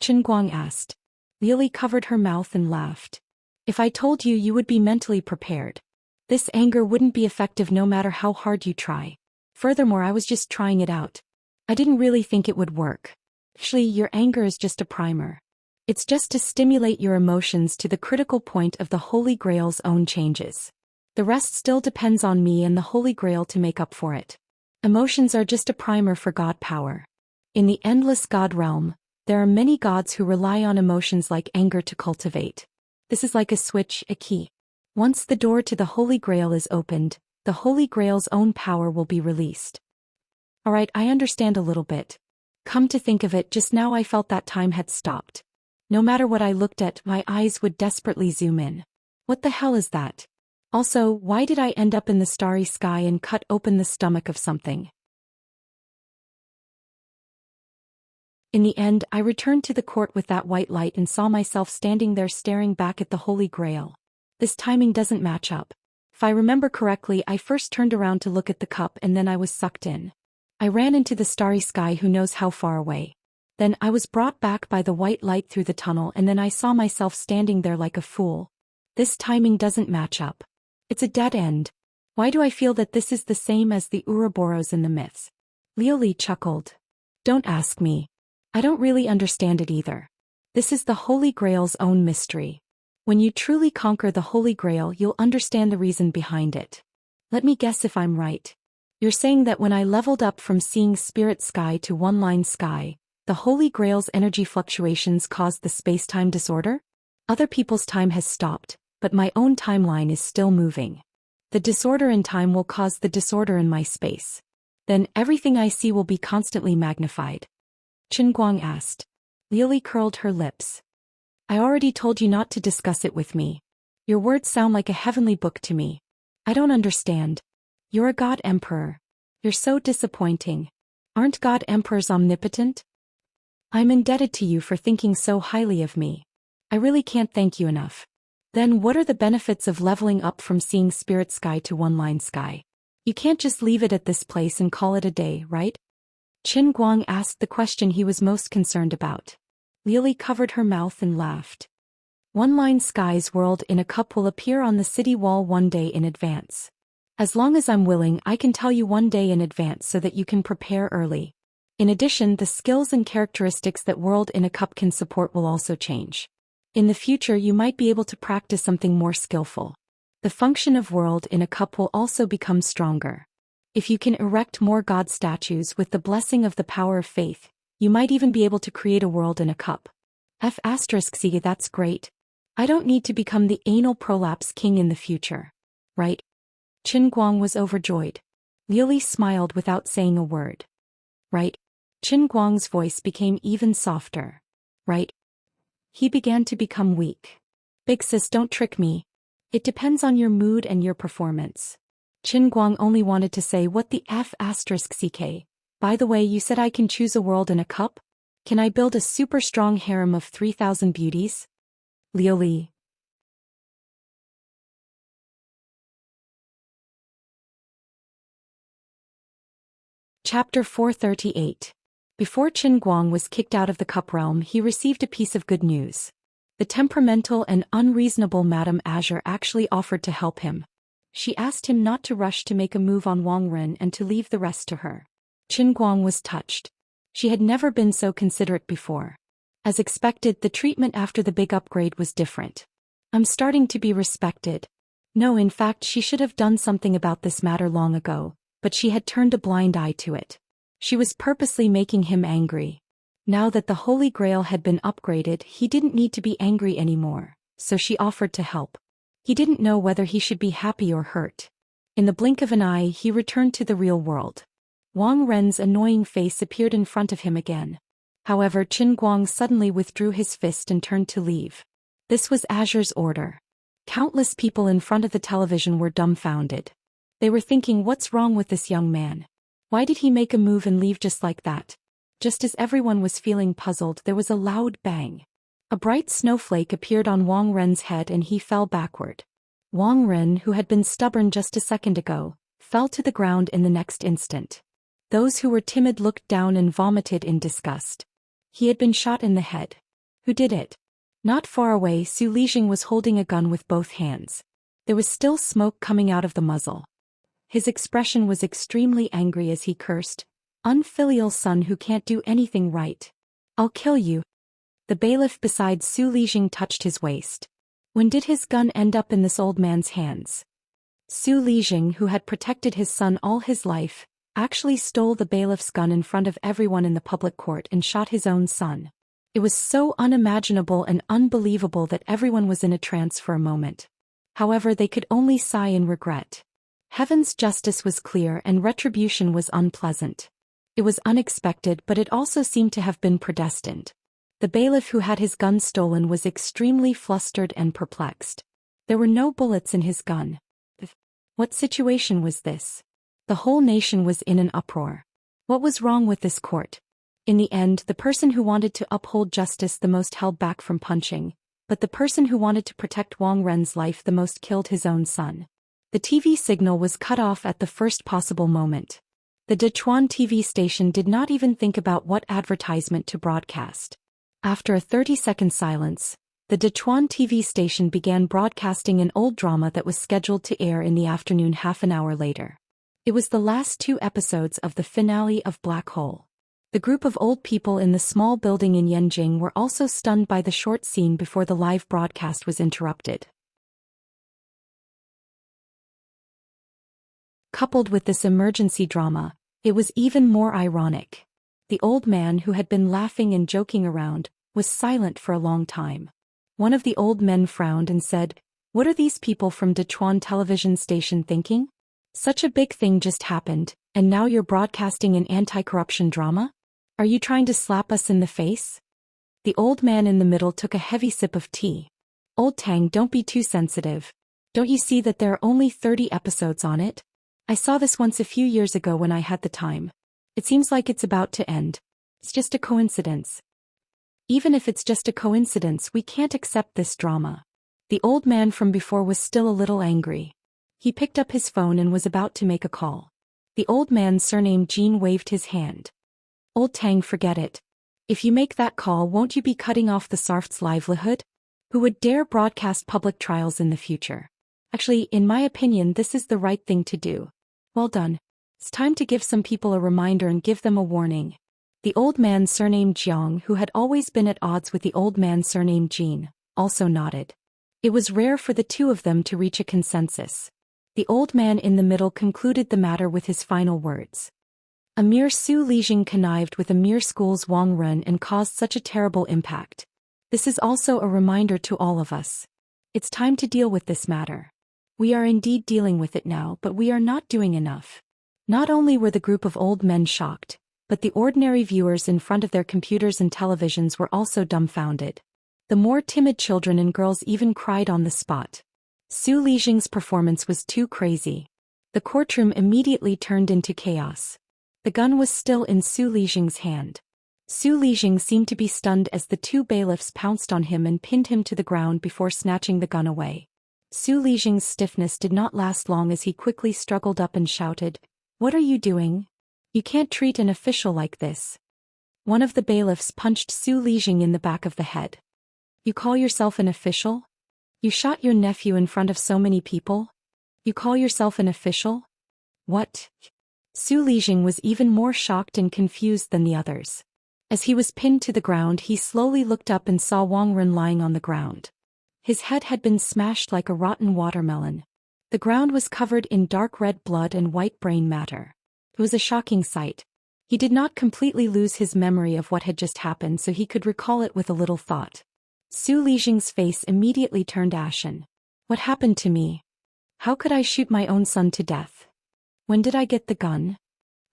Qin Guang asked. Liuli covered her mouth and laughed. If I told you, you would be mentally prepared. This anger wouldn't be effective no matter how hard you try. Furthermore, I was just trying it out. I didn't really think it would work. Actually, your anger is just a primer. It's just to stimulate your emotions to the critical point of the Holy Grail's own changes. The rest still depends on me and the Holy Grail to make up for it. Emotions are just a primer for God power. In the endless God realm, there are many gods who rely on emotions like anger to cultivate. This is like a switch, a key. Once the door to the Holy Grail is opened, the Holy Grail's own power will be released. Alright, I understand a little bit. Come to think of it, just now I felt that time had stopped. No matter what I looked at, my eyes would desperately zoom in. What the hell is that? Also, why did I end up in the starry sky and cut open the stomach of something? In the end, I returned to the court with that white light and saw myself standing there staring back at the Holy Grail. This timing doesn't match up. If I remember correctly, I first turned around to look at the cup and then I was sucked in. I ran into the starry sky, who knows how far away. Then I was brought back by the white light through the tunnel and then I saw myself standing there like a fool. This timing doesn't match up. It's a dead end. Why do I feel that this is the same as the Ouroboros in the myths? Liuli chuckled. Don't ask me. I don't really understand it either. This is the Holy Grail's own mystery. When you truly conquer the Holy Grail, you'll understand the reason behind it. Let me guess if I'm right. You're saying that when I leveled up from seeing spirit sky to one-line sky, the Holy Grail's energy fluctuations caused the space-time disorder? Other people's time has stopped, but my own timeline is still moving. The disorder in time will cause the disorder in my space. Then everything I see will be constantly magnified. Qin Guang asked. Liuli curled her lips. I already told you not to discuss it with me. Your words sound like a heavenly book to me. I don't understand. You're a god emperor. You're so disappointing. Aren't god emperors omnipotent? I'm indebted to you for thinking so highly of me. I really can't thank you enough. Then what are the benefits of leveling up from seeing spirit sky to one-line sky? You can't just leave it at this place and call it a day, right? Qin Guang asked the question he was most concerned about. Liuli covered her mouth and laughed. One-line sky's world in a cup will appear on the city wall one day in advance. As long as I'm willing, I can tell you one day in advance so that you can prepare early. In addition, the skills and characteristics that World in a Cup can support will also change. In the future, you might be able to practice something more skillful. The function of World in a Cup will also become stronger. If you can erect more god statues with the blessing of the power of faith, you might even be able to create a world in a cup. F***C, that's great. I don't need to become the anal prolapse king in the future. Right? Qin Guang was overjoyed. Liuli smiled without saying a word. Right? Qin Guang's voice became even softer. Right? He began to become weak. Big sis, don't trick me. It depends on your mood and your performance. Qin Guang only wanted to say, what the F***ck? By the way, you said I can choose a world in a cup? Can I build a super strong harem of 3,000 beauties? Liuli. Chapter 438. Before Qin Guang was kicked out of the cup realm, he received a piece of good news. The temperamental and unreasonable Madame Azure actually offered to help him. She asked him not to rush to make a move on Wang Ren and to leave the rest to her. Qin Guang was touched. She had never been so considerate before. As expected, the treatment after the big upgrade was different. I'm starting to be respected. No, in fact, she should have done something about this matter long ago, but she had turned a blind eye to it. She was purposely making him angry. Now that the Holy Grail had been upgraded, he didn't need to be angry anymore, so she offered to help. He didn't know whether he should be happy or hurt. In the blink of an eye, he returned to the real world. Wang Ren's annoying face appeared in front of him again. However, Qin Guang suddenly withdrew his fist and turned to leave. This was Azure's order. Countless people in front of the television were dumbfounded. They were thinking, what's wrong with this young man? Why did he make a move and leave just like that? Just as everyone was feeling puzzled, there was a loud bang. A bright snowflake appeared on Wang Ren's head and he fell backward. Wang Ren, who had been stubborn just a second ago, fell to the ground in the next instant. Those who were timid looked down and vomited in disgust. He had been shot in the head. Who did it? Not far away, Su Lijing was holding a gun with both hands. There was still smoke coming out of the muzzle. His expression was extremely angry as he cursed, "Unfilial son who can't do anything right. I'll kill you." The bailiff beside Su Lijing touched his waist. When did his gun end up in this old man's hands? Su Lijing, who had protected his son all his life, actually stole the bailiff's gun in front of everyone in the public court and shot his own son. It was so unimaginable and unbelievable that everyone was in a trance for a moment. However, they could only sigh in regret. Heaven's justice was clear and retribution was unpleasant. It was unexpected, but it also seemed to have been predestined. The bailiff who had his gun stolen was extremely flustered and perplexed. There were no bullets in his gun. What situation was this? The whole nation was in an uproar. What was wrong with this court? In the end, the person who wanted to uphold justice the most held back from punching, but the person who wanted to protect Wang Ren's life the most killed his own son. The TV signal was cut off at the first possible moment. The Dechuan TV station did not even think about what advertisement to broadcast. After a 30-second silence, the Dechuan TV station began broadcasting an old drama that was scheduled to air in the afternoon half an hour later. It was the last 2 episodes of the finale of Black Hole. The group of old people in the small building in Yanjing were also stunned by the short scene before the live broadcast was interrupted. Coupled with this emergency drama, it was even more ironic. The old man, who had been laughing and joking around, was silent for a long time. One of the old men frowned and said, "What are these people from Dechuan television station thinking? Such a big thing just happened, and now you're broadcasting an anti-corruption drama? Are you trying to slap us in the face?" The old man in the middle took a heavy sip of tea. "Old Tang, don't be too sensitive. Don't you see that there are only 30 episodes on it? I saw this once a few years ago when I had the time. It seems like it's about to end. It's just a coincidence." "Even if it's just a coincidence, we can't accept this drama." The old man from before was still a little angry. He picked up his phone and was about to make a call. The old man surnamed Jean waved his hand. "Old Tang, forget it. If you make that call, won't you be cutting off the Sarft's livelihood? Who would dare broadcast public trials in the future? Actually, in my opinion, this is the right thing to do. Well done. It's time to give some people a reminder and give them a warning." The old man surnamed Jiang, who had always been at odds with the old man surnamed Jean, also nodded. It was rare for the two of them to reach a consensus. The old man in the middle concluded the matter with his final words. Emir Su Lijing connived with Emir School's Wang Ren and caused such a terrible impact. This is also a reminder to all of us. It's time to deal with this matter. We are indeed dealing with it now, but we are not doing enough. Not only were the group of old men shocked, but the ordinary viewers in front of their computers and televisions were also dumbfounded. The more timid children and girls even cried on the spot. Su Lijing's performance was too crazy. The courtroom immediately turned into chaos. The gun was still in Su Lijing's hand. Su Lijing seemed to be stunned as the 2 bailiffs pounced on him and pinned him to the ground before snatching the gun away. Su Lijing's stiffness did not last long as he quickly struggled up and shouted, "What are you doing? You can't treat an official like this." One of the bailiffs punched Su Lijing in the back of the head. "You call yourself an official? You shot your nephew in front of so many people? You call yourself an official? What?" Su Lijing was even more shocked and confused than the others. As he was pinned to the ground, he slowly looked up and saw Wang Ren lying on the ground. His head had been smashed like a rotten watermelon. The ground was covered in dark red blood and white brain matter. It was a shocking sight. He did not completely lose his memory of what had just happened, so he could recall it with a little thought. Su Lixing's face immediately turned ashen. What happened to me? How could I shoot my own son to death? When did I get the gun?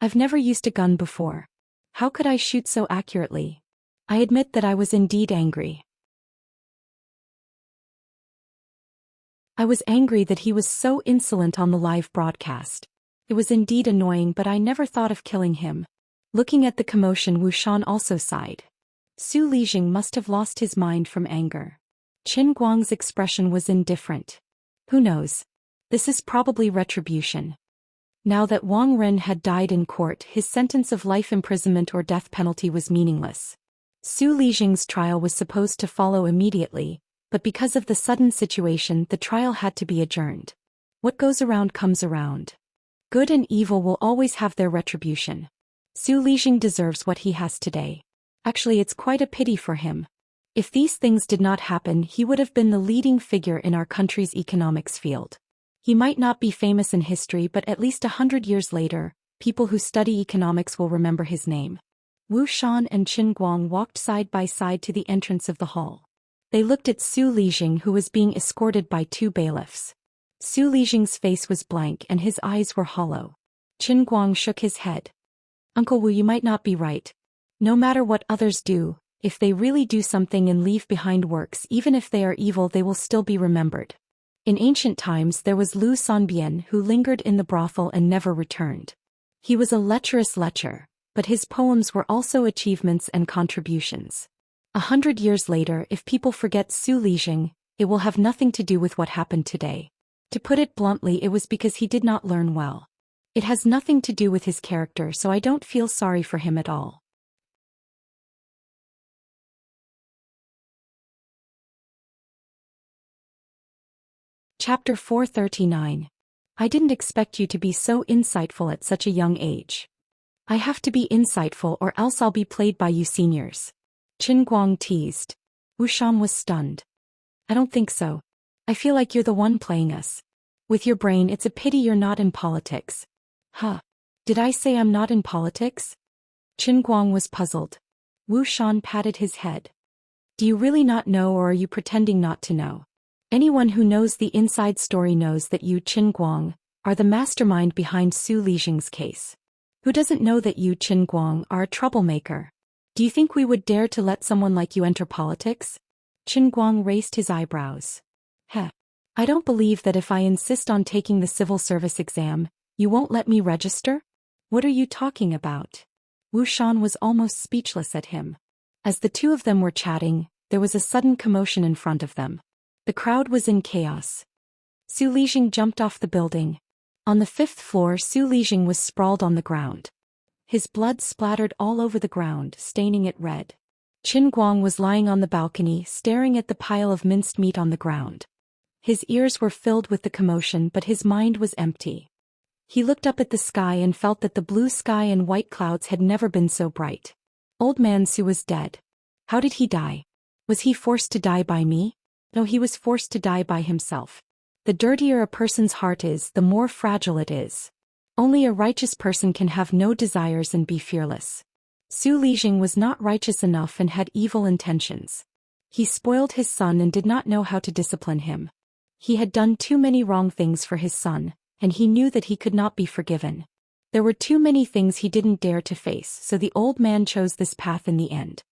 I've never used a gun before. How could I shoot so accurately? I admit that I was indeed angry. I was angry that he was so insolent on the live broadcast. It was indeed annoying, but I never thought of killing him. Looking at the commotion, Wu Xian also sighed. Su Lixing must have lost his mind from anger. Qin Guang's expression was indifferent. Who knows? This is probably retribution. Now that Wang Ren had died in court, his sentence of life imprisonment or death penalty was meaningless. Su Lixing's trial was supposed to follow immediately, but because of the sudden situation, the trial had to be adjourned. What goes around comes around. Good and evil will always have their retribution. Su Lixing deserves what he has today. Actually, it's quite a pity for him. If these things did not happen, he would have been the leading figure in our country's economics field. He might not be famous in history, but at least 100 years later, people who study economics will remember his name. Wu Xian and Qin Guang walked side by side to the entrance of the hall. They looked at Su Lixing, who was being escorted by 2 bailiffs. Su Lixing's face was blank and his eyes were hollow. Qin Guang shook his head. Uncle Wu, you might not be right. No matter what others do, if they really do something and leave behind works, even if they are evil, they will still be remembered. In ancient times there was Liu Sanbian, who lingered in the brothel and never returned. He was a lecherous lecher, but his poems were also achievements and contributions. 100 years later, if people forget Su Lixing, it will have nothing to do with what happened today. To put it bluntly, it was because he did not learn well. It has nothing to do with his character, so I don't feel sorry for him at all. Chapter 439. I didn't expect you to be so insightful at such a young age. I have to be insightful or else I'll be played by you seniors. Qin Guang teased. Wu Xian was stunned. I don't think so. I feel like you're the one playing us. With your brain, it's a pity you're not in politics. Huh. Did I say I'm not in politics? Qin Guang was puzzled. Wu Xian patted his head. Do you really not know, or are you pretending not to know? Anyone who knows the inside story knows that you, Qin Guang, are the mastermind behind Su Lixing's case. Who doesn't know that you, Qin Guang, are a troublemaker? Do you think we would dare to let someone like you enter politics? Qin Guang raised his eyebrows. Heh. I don't believe that if I insist on taking the civil service exam, you won't let me register? What are you talking about? Wu Xian was almost speechless at him. As the two of them were chatting, there was a sudden commotion in front of them. The crowd was in chaos. Su Lixing jumped off the building. On the 5th floor, Su Lixing was sprawled on the ground. His blood splattered all over the ground, staining it red. Qin Guang was lying on the balcony, staring at the pile of minced meat on the ground. His ears were filled with the commotion, but his mind was empty. He looked up at the sky and felt that the blue sky and white clouds had never been so bright. Old man Su was dead. How did he die? Was he forced to die by me? No, he was forced to die by himself. The dirtier a person's heart is, the more fragile it is. Only a righteous person can have no desires and be fearless. Su Lixing was not righteous enough and had evil intentions. He spoiled his son and did not know how to discipline him. He had done too many wrong things for his son, and he knew that he could not be forgiven. There were too many things he didn't dare to face, so the old man chose this path in the end.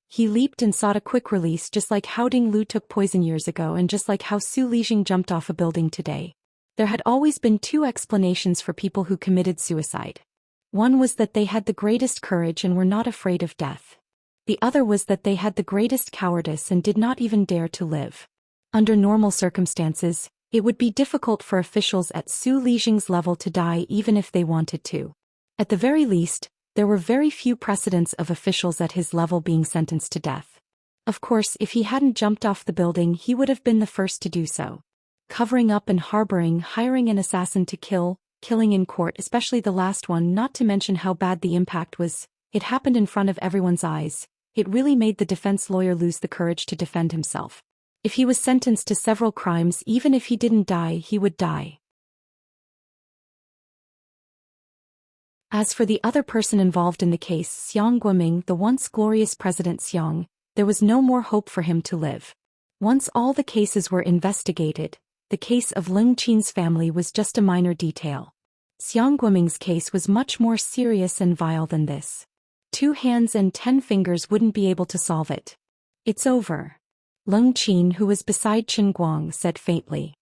He leaped and sought a quick release, just like how Ding Lu took poison years ago and just like how Su Lixing jumped off a building today. There had always been 2 explanations for people who committed suicide. One was that they had the greatest courage and were not afraid of death. The other was that they had the greatest cowardice and did not even dare to live. Under normal circumstances, it would be difficult for officials at Su Lixing's level to die even if they wanted to. At the very least, there were very few precedents of officials at his level being sentenced to death. Of course, if he hadn't jumped off the building, he would have been the first to do so. Covering up and harboring, hiring an assassin to kill, killing in court, especially the last one, not to mention how bad the impact was, it happened in front of everyone's eyes. It really made the defense lawyer lose the courage to defend himself. If he was sentenced to several crimes, even if he didn't die, he would die. As for the other person involved in the case, Xiang Guoming, the once glorious President Xiang, there was no more hope for him to live. Once all the cases were investigated, the case of Leng Qin's family was just a minor detail. Xiang Guoming's case was much more serious and vile than this. 2 hands and 10 fingers wouldn't be able to solve it. It's over. Leng Qin, who was beside Qin Guang, said faintly.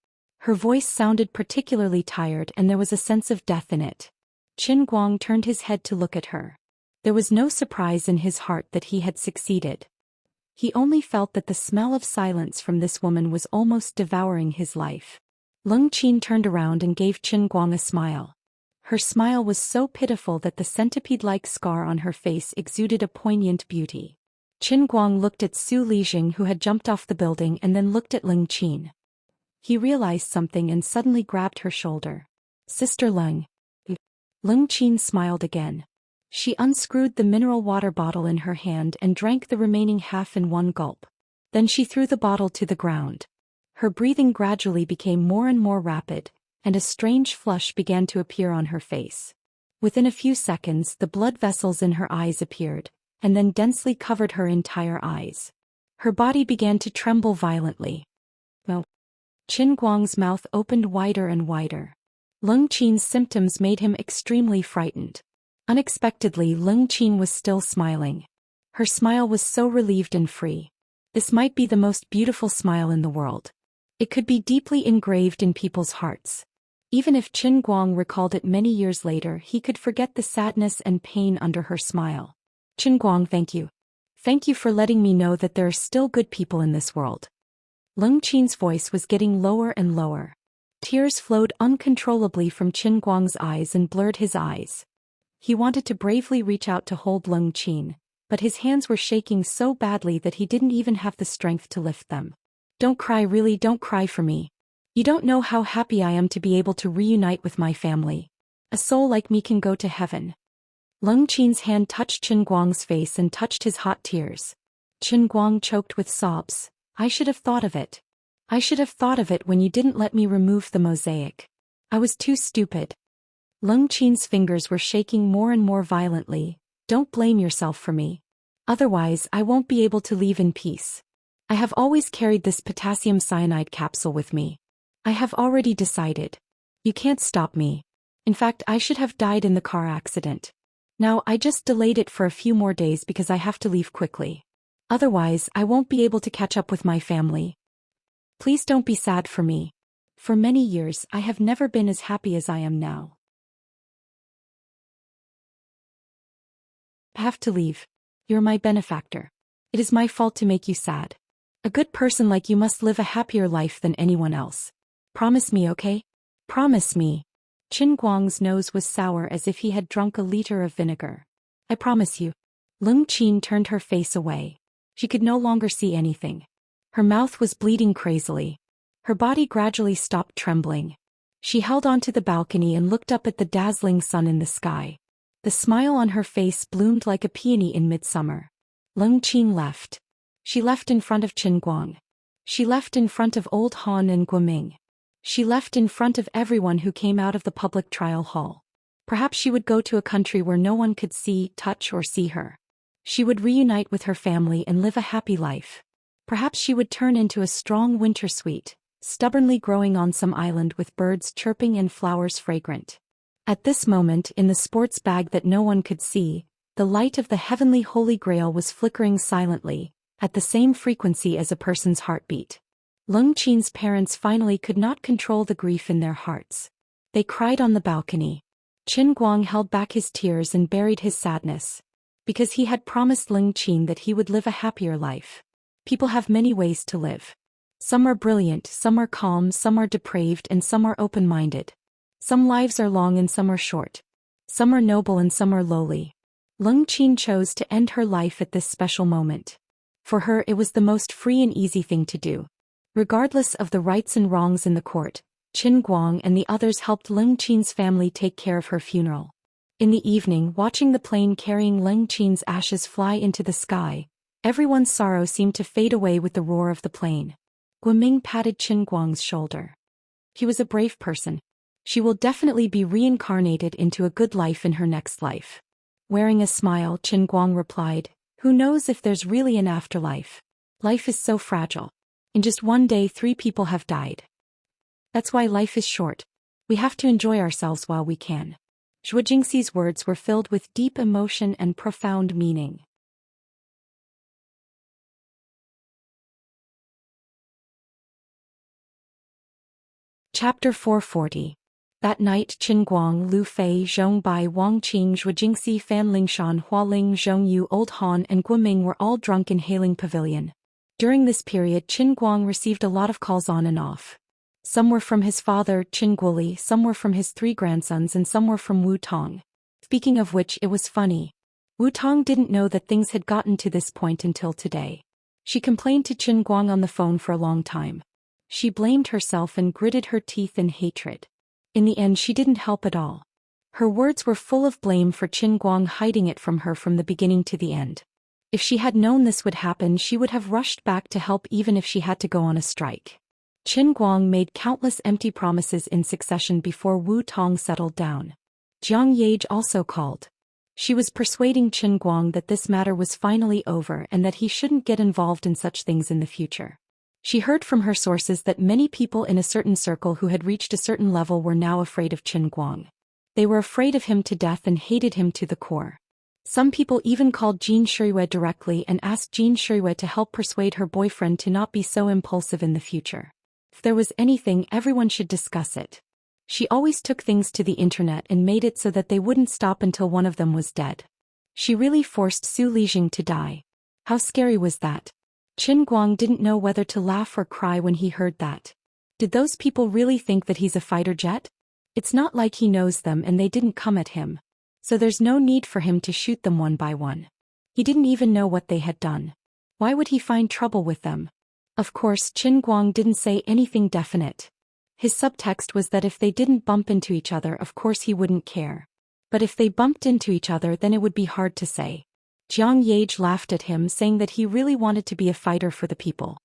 Her voice sounded particularly tired and there was a sense of death in it. Qin Guang turned his head to look at her. There was no surprise in his heart that he had succeeded. He only felt that the smell of silence from this woman was almost devouring his life. Leng Qin turned around and gave Qin Guang a smile. Her smile was so pitiful that the centipede-like scar on her face exuded a poignant beauty. Qin Guang looked at Su Lijing, who had jumped off the building, and then looked at Leng Qin. He realized something and suddenly grabbed her shoulder. Sister Leng. Leng Qin smiled again. She unscrewed the mineral water bottle in her hand and drank the remaining half in one gulp. Then she threw the bottle to the ground. Her breathing gradually became more and more rapid, and a strange flush began to appear on her face. Within a few seconds, the blood vessels in her eyes appeared, and then densely covered her entire eyes. Her body began to tremble violently. Oh! Qin Guang's mouth opened wider and wider. Leng Qin's symptoms made him extremely frightened. Unexpectedly, Leng Qin was still smiling. Her smile was so relieved and free. This might be the most beautiful smile in the world. It could be deeply engraved in people's hearts. Even if Qin Guang recalled it many years later, he could forget the sadness and pain under her smile. Qin Guang, thank you. Thank you for letting me know that there are still good people in this world. Leng Qin's voice was getting lower and lower. Tears flowed uncontrollably from Qin Guang's eyes and blurred his eyes. He wanted to bravely reach out to hold Leng Qin, but his hands were shaking so badly that he didn't even have the strength to lift them. Don't cry, really don't cry for me. You don't know how happy I am to be able to reunite with my family. A soul like me can go to heaven. Leng Qin's hand touched Qin Guang's face and touched his hot tears. Qin Guang choked with sobs. I should have thought of it. I should have thought of it when you didn't let me remove the mosaic. I was too stupid. Leng Qin's fingers were shaking more and more violently. Don't blame yourself for me. Otherwise, I won't be able to leave in peace. I have always carried this potassium cyanide capsule with me. I have already decided. You can't stop me. In fact, I should have died in the car accident. Now I just delayed it for a few more days because I have to leave quickly. Otherwise, I won't be able to catch up with my family. Please don't be sad for me. For many years, I have never been as happy as I am now. I have to leave. You're my benefactor. It is my fault to make you sad. A good person like you must live a happier life than anyone else. Promise me, okay? Promise me. Qin Guang's nose was sour as if he had drunk a liter of vinegar. I promise you. Leng Qin turned her face away. She could no longer see anything. Her mouth was bleeding crazily. Her body gradually stopped trembling. She held onto the balcony and looked up at the dazzling sun in the sky. The smile on her face bloomed like a peony in midsummer. Leng Qin left. She left in front of Qin Guang. She left in front of old Han and Guoming. She left in front of everyone who came out of the public trial hall. Perhaps she would go to a country where no one could see, touch, or see her. She would reunite with her family and live a happy life. Perhaps she would turn into a strong winter sweet, stubbornly growing on some island with birds chirping and flowers fragrant. At this moment, in the sports bag that no one could see, the light of the heavenly Holy Grail was flickering silently, at the same frequency as a person's heartbeat. Leng Qin's parents finally could not control the grief in their hearts. They cried on the balcony. Qin Guang held back his tears and buried his sadness. Because he had promised Leng Qin that he would live a happier life. People have many ways to live. Some are brilliant, some are calm, some are depraved, and some are open-minded. Some lives are long and some are short. Some are noble and some are lowly. Leng Qin chose to end her life at this special moment. For her, it was the most free and easy thing to do. Regardless of the rights and wrongs in the court, Qin Guang and the others helped Leng Qin's family take care of her funeral. In the evening, watching the plane carrying Leng Qin's ashes fly into the sky, everyone's sorrow seemed to fade away with the roar of the plane. Guoming patted Qin Guang's shoulder. He was a brave person. She will definitely be reincarnated into a good life in her next life. Wearing a smile, Qin Guang replied, "Who knows if there's really an afterlife? Life is so fragile. In just one day 3 people have died. That's why life is short. We have to enjoy ourselves while we can." Zhou Xian's words were filled with deep emotion and profound meaning. Chapter 440. That night Qin Guang, Lu Fei, Zhong Bai, Wang Qing, Zhou Jingxi, Fan Lingshan, Hua Ling, Zhong Yu, Old Han and Guoming were all drunk in Hailing Pavilion. During this period Qin Guang received a lot of calls on and off. Some were from his father, Qin Guoli, some were from his 3 grandsons and some were from Wu Tong. Speaking of which, it was funny. Wu Tong didn't know that things had gotten to this point until today. She complained to Qin Guang on the phone for a long time. She blamed herself and gritted her teeth in hatred. In the end she didn't help at all. Her words were full of blame for Qin Guang hiding it from her from the beginning to the end. If she had known this would happen she would have rushed back to help even if she had to go on a strike. Qin Guang made countless empty promises in succession before Wu Tong settled down. Jiang Yage also called. She was persuading Qin Guang that this matter was finally over and that he shouldn't get involved in such things in the future. She heard from her sources that many people in a certain circle who had reached a certain level were now afraid of Qin Guang. They were afraid of him to death and hated him to the core. Some people even called Jin Shuiwei directly and asked Jin Shuiwei to help persuade her boyfriend to not be so impulsive in the future. If there was anything, everyone should discuss it. She always took things to the internet and made it so that they wouldn't stop until one of them was dead. She really forced Su Lijing to die. How scary was that? Qin Guang didn't know whether to laugh or cry when he heard that. Did those people really think that he's a fighter jet? It's not like he knows them and they didn't come at him. So there's no need for him to shoot them one by one. He didn't even know what they had done. Why would he find trouble with them? Of course, Qin Guang didn't say anything definite. His subtext was that if they didn't bump into each other, of course he wouldn't care. But if they bumped into each other, then it would be hard to say. Jiang Yage laughed at him, saying that he really wanted to be a fighter for the people.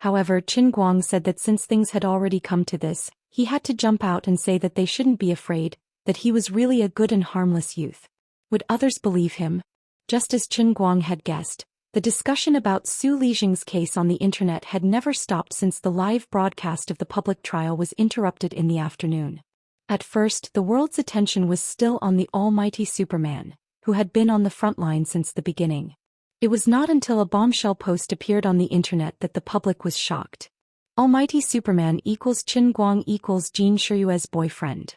However, Qin Guang said that since things had already come to this, he had to jump out and say that they shouldn't be afraid, that he was really a good and harmless youth. Would others believe him? Just as Qin Guang had guessed, the discussion about Su Lijing's case on the internet had never stopped since the live broadcast of the public trial was interrupted in the afternoon. At first, the world's attention was still on the almighty Superman, who had been on the front line since the beginning. It was not until a bombshell post appeared on the internet that the public was shocked. Almighty Superman equals Qin Guang equals Jin Shuiwei's boyfriend.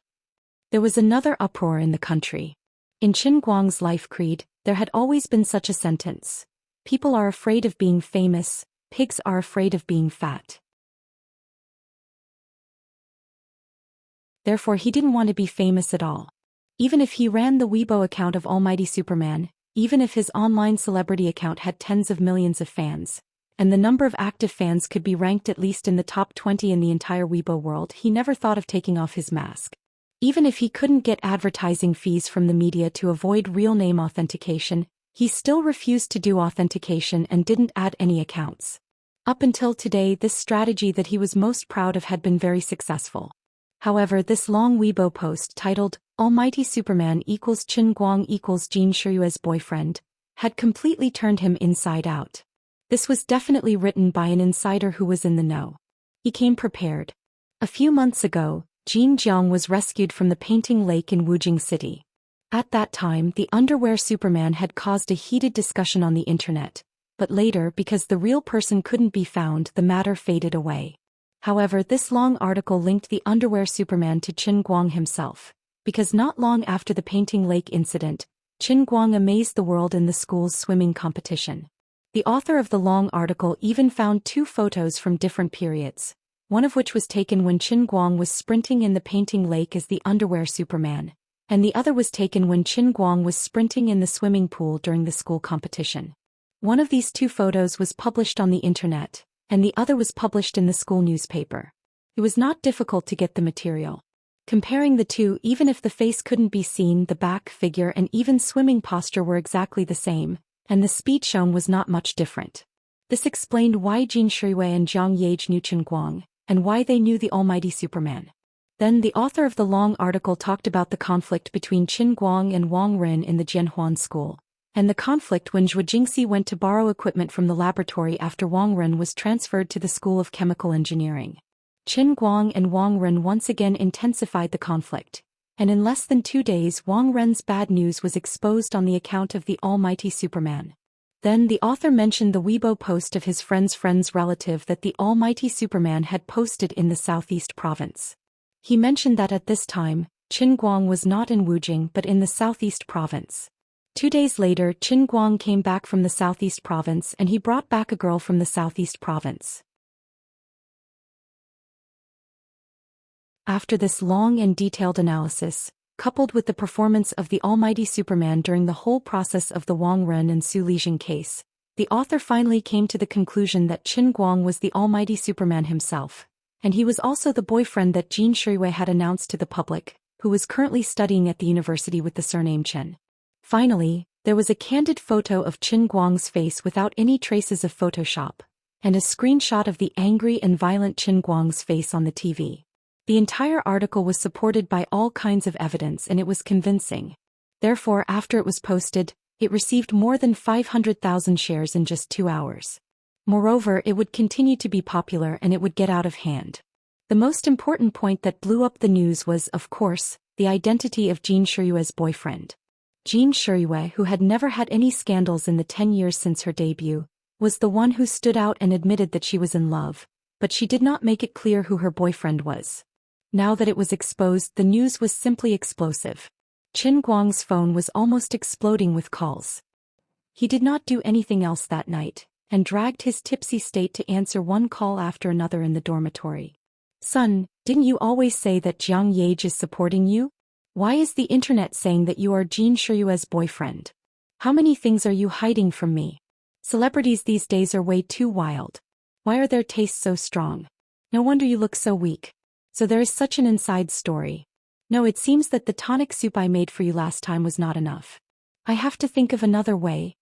There was another uproar in the country. In Qin Guang's life creed, there had always been such a sentence. People are afraid of being famous, pigs are afraid of being fat. Therefore he didn't want to be famous at all. Even if he ran the Weibo account of Almighty Superman, even if his online celebrity account had tens of millions of fans, and the number of active fans could be ranked at least in the top 20 in the entire Weibo world, he never thought of taking off his mask. Even if he couldn't get advertising fees from the media to avoid real name authentication, he still refused to do authentication and didn't add any accounts. Up until today, this strategy that he was most proud of had been very successful. However, this long Weibo post titled, Almighty Superman equals Qin Guang equals Jin Shuiwei's boyfriend, had completely turned him inside out. This was definitely written by an insider who was in the know. He came prepared. A few months ago, Jin Jiang was rescued from the painting lake in Wujing City. At that time, the underwear Superman had caused a heated discussion on the internet, but later, because the real person couldn't be found, the matter faded away. However, this long article linked the underwear Superman to Qin Guang himself, because not long after the painting lake incident, Qin Guang amazed the world in the school's swimming competition. The author of the long article even found 2 photos from different periods, one of which was taken when Qin Guang was sprinting in the painting lake as the underwear Superman, and the other was taken when Qin Guang was sprinting in the swimming pool during the school competition. One of these 2 photos was published on the internet, and the other was published in the school newspaper. It was not difficult to get the material. Comparing the 2, even if the face couldn't be seen, the back, figure and even swimming posture were exactly the same, and the speed shown was not much different. This explained why Jin Shuiwei and Jiang Yage knew Qin Guang, and why they knew the almighty Superman. Then the author of the long article talked about the conflict between Qin Guang and Wang Ren in the Jianhuan school, and the conflict when Zhou Jingxi went to borrow equipment from the laboratory after Wang Ren was transferred to the School of Chemical Engineering. Qin Guang and Wang Ren once again intensified the conflict, and in less than 2 days Wang Ren's bad news was exposed on the account of the Almighty Superman. Then the author mentioned the Weibo post of his friend's relative that the Almighty Superman had posted in the southeast province. He mentioned that at this time, Qin Guang was not in Wujing but in the southeast province. 2 days later, Qin Guang came back from the southeast province and he brought back a girl from the southeast province. After this long and detailed analysis, coupled with the performance of the Almighty Superman during the whole process of the Wang Ren and Su Lijing case, the author finally came to the conclusion that Qin Guang was the Almighty Superman himself, and he was also the boyfriend that Jin Shuiwei had announced to the public, who was currently studying at the university with the surname Chen. Finally, there was a candid photo of Qin Guang's face without any traces of Photoshop, and a screenshot of the angry and violent Qin Guang's face on the TV. The entire article was supported by all kinds of evidence and it was convincing. Therefore, after it was posted, it received more than 500,000 shares in just 2 hours. Moreover, it would continue to be popular and it would get out of hand. The most important point that blew up the news was, of course, the identity of Jin Shuiwei's boyfriend. Jin Shuiwei, who had never had any scandals in the 10 years since her debut, was the one who stood out and admitted that she was in love, but she did not make it clear who her boyfriend was. Now that it was exposed, the news was simply explosive. Qin Guang's phone was almost exploding with calls. He did not do anything else that night, and dragged his tipsy state to answer one call after another in the dormitory. "Son, didn't you always say that Jiang Yage is supporting you? Why is the internet saying that you are Jin Shuiwei's boyfriend? How many things are you hiding from me? Celebrities these days are way too wild. Why are their tastes so strong? No wonder you look so weak. So there is such an inside story. No, it seems that the tonic soup I made for you last time was not enough. I have to think of another way."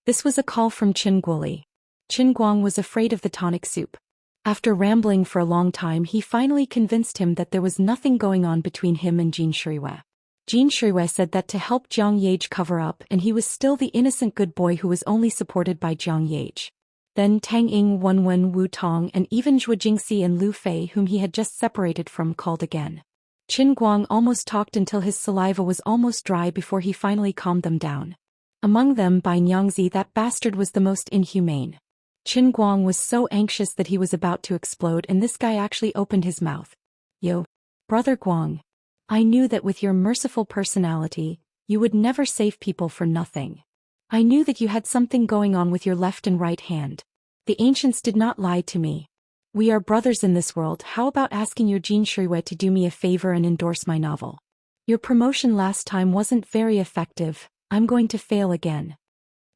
This was a call from Qin Guoli. Qin Guang was afraid of the tonic soup. After rambling for a long time, he finally convinced him that there was nothing going on between him and Jin Shuiwei. Jin Shuiwei said that to help Jiang Yage cover up, and he was still the innocent good boy who was only supported by Jiang Yage. Then Tang Ying, Wenwen, Wu Tong, and even Zhou Jingxi and Lu Fei, whom he had just separated from, called again. Qin Guang almost talked until his saliva was almost dry before he finally calmed them down. Among them, Bai Nyangzi, that bastard, was the most inhumane. Qin Guang was so anxious that he was about to explode, and this guy actually opened his mouth. "Yo, brother Guang. I knew that with your merciful personality, you would never save people for nothing. I knew that you had something going on with your left and right hand. The ancients did not lie to me. We are brothers in this world. How about asking your Jin Shuiwei to do me a favor and endorse my novel? Your promotion last time wasn't very effective. I'm going to fail again."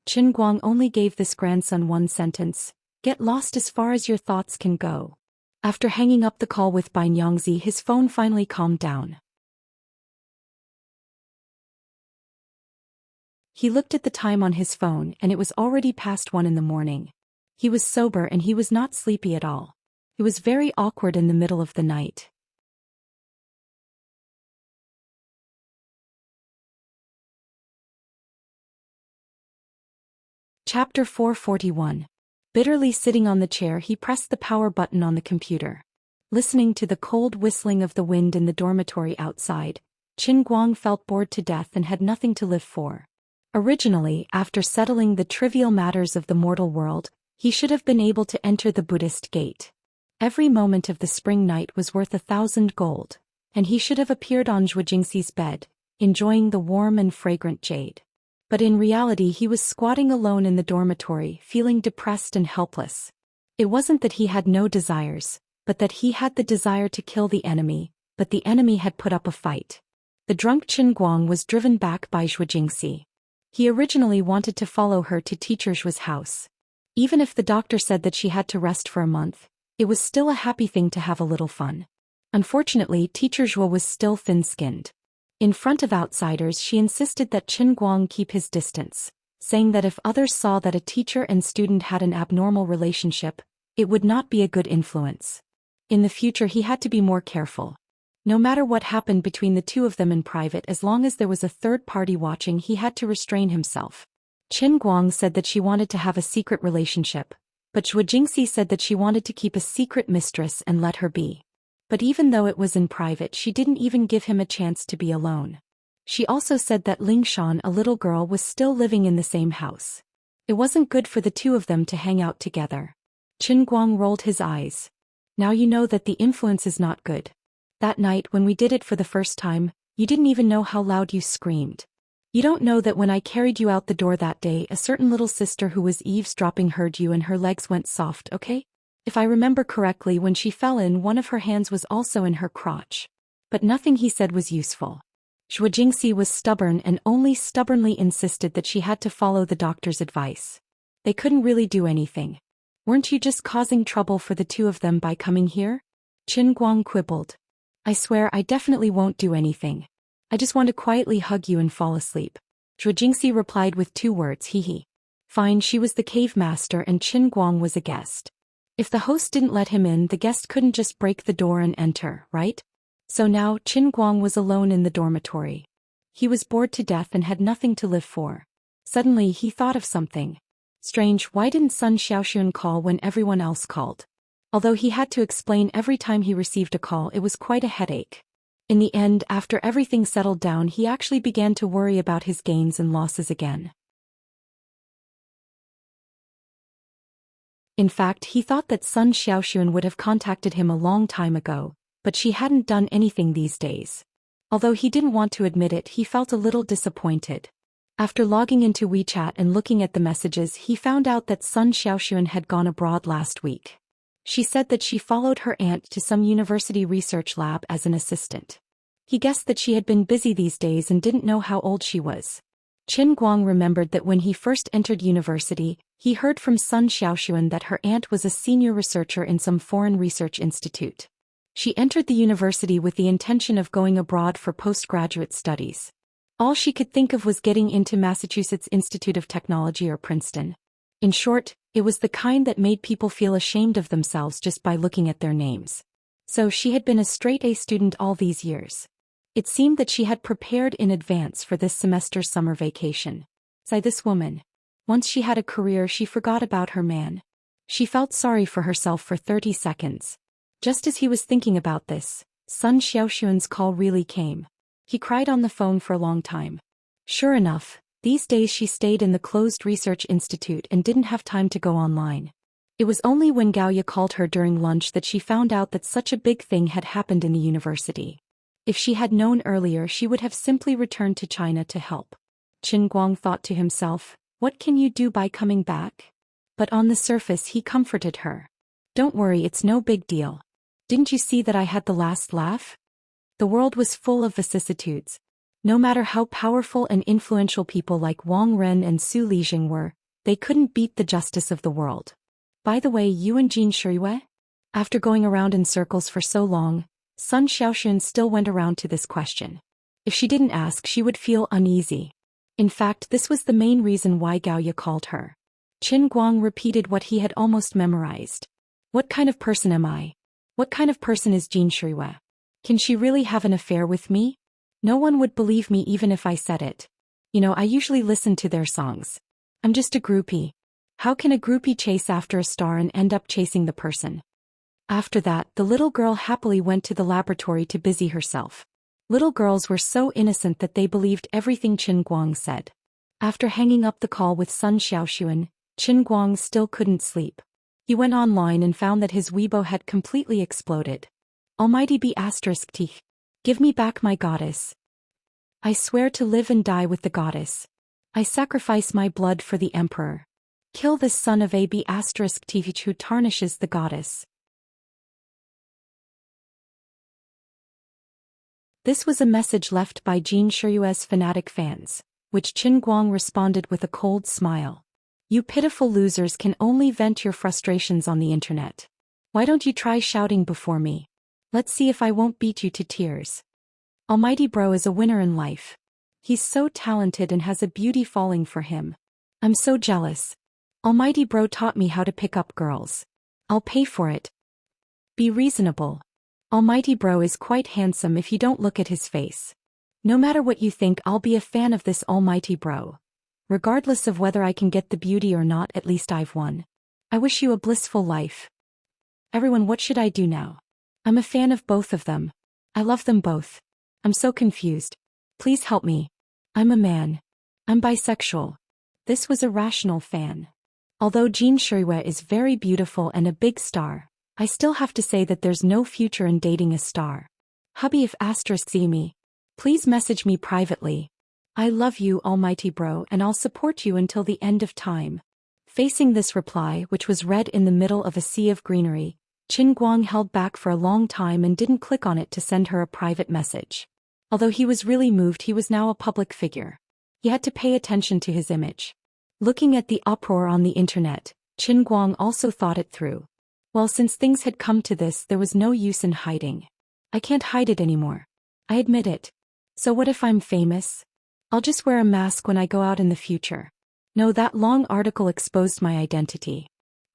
Qin Guang only gave this grandson one sentence: "Get lost as far as your thoughts can go." After hanging up the call with Bai Nyangzi, his phone finally calmed down. He looked at the time on his phone and it was already past 1 in the morning. He was sober and he was not sleepy at all. It was very awkward in the middle of the night. Chapter 441. Bitterly sitting on the chair, he pressed the power button on the computer. Listening to the cold whistling of the wind in the dormitory outside, Qin Guang felt bored to death and had nothing to live for. Originally, after settling the trivial matters of the mortal world, he should have been able to enter the Buddhist gate. Every moment of the spring night was worth 1,000 gold, and he should have appeared on Zhou Jingxi's bed, enjoying the warm and fragrant jade. But in reality he was squatting alone in the dormitory, feeling depressed and helpless. It wasn't that he had no desires, but that he had the desire to kill the enemy, but the enemy had put up a fight. The drunk Qin Guang was driven back by Zhou Jingxi. He originally wanted to follow her to Teacher Zhuo's house. Even if the doctor said that she had to rest for a month, it was still a happy thing to have a little fun. Unfortunately, Teacher Zhuo was still thin-skinned. In front of outsiders, she insisted that Qin Guang keep his distance, saying that if others saw that a teacher and student had an abnormal relationship, it would not be a good influence. In the future he had to be more careful. No matter what happened between the two of them in private, as long as there was a third party watching, he had to restrain himself. Qin Guang said that she wanted to have a secret relationship, but Zhou Jingxi said that she wanted to keep a secret mistress and let her be. But even though it was in private, she didn't even give him a chance to be alone. She also said that Ling Shan, a little girl, was still living in the same house. It wasn't good for the two of them to hang out together. Qin Guang rolled his eyes. Now you know that the influence is not good. That night when we did it for the first time, you didn't even know how loud you screamed. You don't know that when I carried you out the door that day, a certain little sister who was eavesdropping heard you and her legs went soft, okay? If I remember correctly, when she fell in, one of her hands was also in her crotch. But nothing he said was useful. Zhou Jingxi was stubborn and only stubbornly insisted that she had to follow the doctor's advice. They couldn't really do anything. Weren't you just causing trouble for the two of them by coming here? Qin Guang quibbled. I swear I definitely won't do anything. I just want to quietly hug you and fall asleep. Zhou Jingxi replied with 2 words, hee. Fine, she was the cave master and Qin Guang was a guest. If the host didn't let him in, the guest couldn't just break the door and enter, right? So now, Qin Guang was alone in the dormitory. He was bored to death and had nothing to live for. Suddenly he thought of something. Strange, why didn't Sun Xiaoxuan call when everyone else called? Although he had to explain every time he received a call, it was quite a headache. In the end, after everything settled down, he actually began to worry about his gains and losses again. In fact, he thought that Sun Xiaoxuan would have contacted him a long time ago, but she hadn't done anything these days. Although he didn't want to admit it, he felt a little disappointed. After logging into WeChat and looking at the messages, he found out that Sun Xiaoxuan had gone abroad last week. She said that she followed her aunt to some university research lab as an assistant. He guessed that she had been busy these days and didn't know how old she was. Qin Guang remembered that when he first entered university, he heard from Sun Xiaoxuan that her aunt was a senior researcher in some foreign research institute. She entered the university with the intention of going abroad for postgraduate studies. All she could think of was getting into Massachusetts Institute of Technology or Princeton. In short, it was the kind that made people feel ashamed of themselves just by looking at their names. So she had been a straight-A student all these years. It seemed that she had prepared in advance for this semester's summer vacation. This woman. Once she had a career, she forgot about her man. She felt sorry for herself for 30 seconds. Just as he was thinking about this, Sun Xiaoxuan's call really came. He cried on the phone for a long time. Sure enough, these days she stayed in the closed research institute and didn't have time to go online. It was only when Gaoya called her during lunch that she found out that such a big thing had happened in the university. If she had known earlier, she would have simply returned to China to help. Qin Guang thought to himself, what can you do by coming back? But on the surface he comforted her. Don't worry, it's no big deal. Didn't you see that I had the last laugh? The world was full of vicissitudes. No matter how powerful and influential people like Wang Ren and Su Lijing were, they couldn't beat the justice of the world. By the way, you and Jin Shiyue? After going around in circles for so long, Sun Xiaoxuan still went around to this question. If she didn't ask, she would feel uneasy. In fact, this was the main reason why Gaoya called her. Qin Guang repeated what he had almost memorized. What kind of person am I? What kind of person is Jin Shiyue? Can she really have an affair with me? No one would believe me even if I said it. I usually listen to their songs. I'm just a groupie. How can a groupie chase after a star and end up chasing the person? After that, the little girl happily went to the laboratory to busy herself. Little girls were so innocent that they believed everything Qin Guang said. After hanging up the call with Sun Xiaoxuan, Qin Guang still couldn't sleep. He went online and found that his Weibo had completely exploded. Almighty be *T. Give me back my goddess. I swear to live and die with the goddess. I sacrifice my blood for the emperor. Kill this son of a B*T who tarnishes the goddess. This was a message left by Jin Shiyue's fanatic fans, which Qin Guang responded with a cold smile. You pitiful losers can only vent your frustrations on the internet. Why don't you try shouting before me? Let's see if I won't beat you to tears. Almighty Bro is a winner in life. He's so talented and has a beauty falling for him. I'm so jealous. Almighty Bro taught me how to pick up girls. I'll pay for it. Be reasonable. Almighty bro is quite handsome if you don't look at his face. No matter what you think, I'll be a fan of this almighty bro. Regardless of whether I can get the beauty or not, at least I've won. I wish you a blissful life. Everyone, what should I do now? I'm a fan of both of them. I love them both. I'm so confused. Please help me. I'm a man. I'm bisexual. This was a rational fan. Although Xianxia is very beautiful and a big star, I still have to say that there's no future in dating a star. Hubby, if see me, please message me privately. I love you, almighty bro, and I'll support you until the end of time. Facing this reply, which was read in the middle of a sea of greenery, Qin Guang held back for a long time and didn't click on it to send her a private message. Although he was really moved, he was now a public figure. He had to pay attention to his image. Looking at the uproar on the internet, Qin Guang also thought it through. Well, since things had come to this, there was no use in hiding. I can't hide it anymore. I admit it. So what if I'm famous? I'll just wear a mask when I go out in the future. No, that long article exposed my identity.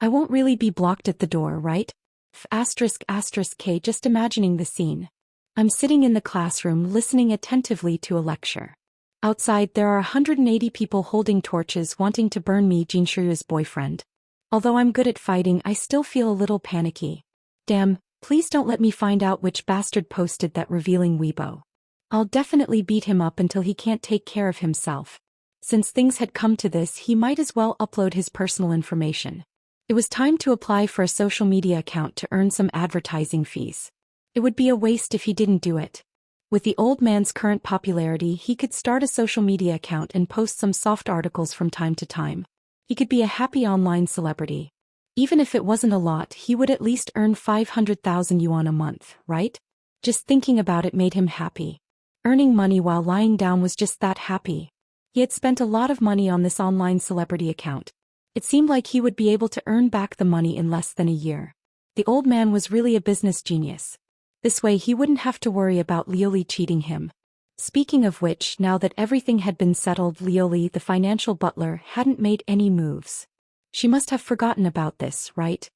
I won't really be blocked at the door, right? K, just imagining the scene. I'm sitting in the classroom listening attentively to a lecture. Outside there are 180 people holding torches wanting to burn me, Xianxia's boyfriend. Although I'm good at fighting, I still feel a little panicky. Damn, please don't let me find out which bastard posted that revealing Weibo. I'll definitely beat him up until he can't take care of himself. Since things had come to this, he might as well upload his personal information. It was time to apply for a social media account to earn some advertising fees. It would be a waste if he didn't do it. With the old man's current popularity, he could start a social media account and post some soft articles from time to time. He could be a happy online celebrity. Even if it wasn't a lot, he would at least earn 500,000 yuan a month, right? Just thinking about it made him happy. Earning money while lying down was just that happy. He had spent a lot of money on this online celebrity account. It seemed like he would be able to earn back the money in less than a year. The old man was really a business genius. This way he wouldn't have to worry about Lioli cheating him. Speaking of which, now that everything had been settled, Lioli, the financial butler, hadn't made any moves. She must have forgotten about this, right?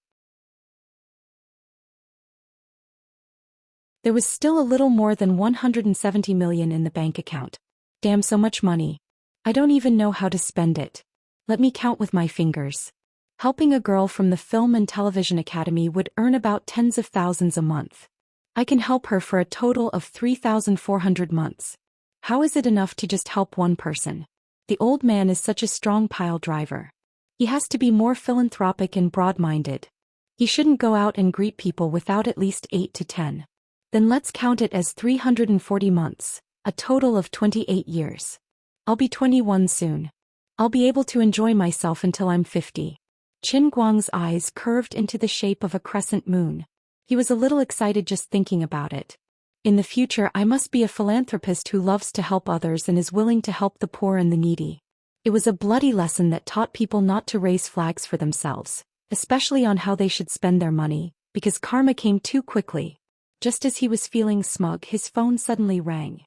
There was still a little more than 170 million in the bank account. Damn, so much money. I don't even know how to spend it. Let me count with my fingers. Helping a girl from the Film and Television Academy would earn about tens of thousands a month. I can help her for a total of 3,400 months. How is it enough to just help one person? The old man is such a strong pile driver. He has to be more philanthropic and broad-minded. He shouldn't go out and greet people without at least 8 to 10. Then let's count it as 340 months, a total of 28 years. I'll be 21 soon. I'll be able to enjoy myself until I'm 50. Qin Guang's eyes curved into the shape of a crescent moon. He was a little excited just thinking about it. In the future, I must be a philanthropist who loves to help others and is willing to help the poor and the needy. It was a bloody lesson that taught people not to raise flags for themselves, especially on how they should spend their money, because karma came too quickly. Just as he was feeling smug, his phone suddenly rang.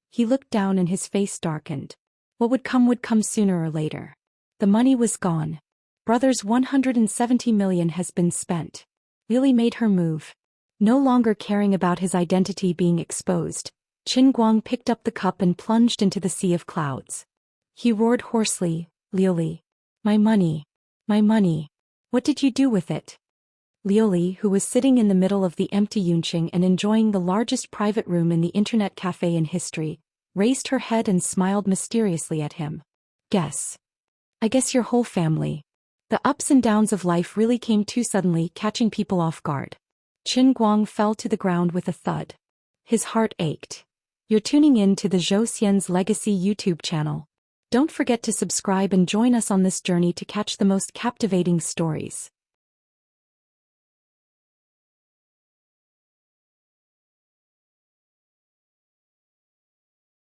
He looked down and his face darkened. What would come sooner or later. The money was gone. Brother's 170 million has been spent. Really made her move. No longer caring about his identity being exposed, Qin Guang picked up the cup and plunged into the sea of clouds. He roared hoarsely, Lioli. My money. My money. What did you do with it? Lioli, who was sitting in the middle of the empty Yunqing and enjoying the largest private room in the internet cafe in history, raised her head and smiled mysteriously at him. Guess. I guess your whole family. The ups and downs of life really came too suddenly, catching people off guard. Qin Guang fell to the ground with a thud. His heart ached. You're tuning in to the Zhou Xian's Legacy YouTube channel. Don't forget to subscribe and join us on this journey to catch the most captivating stories.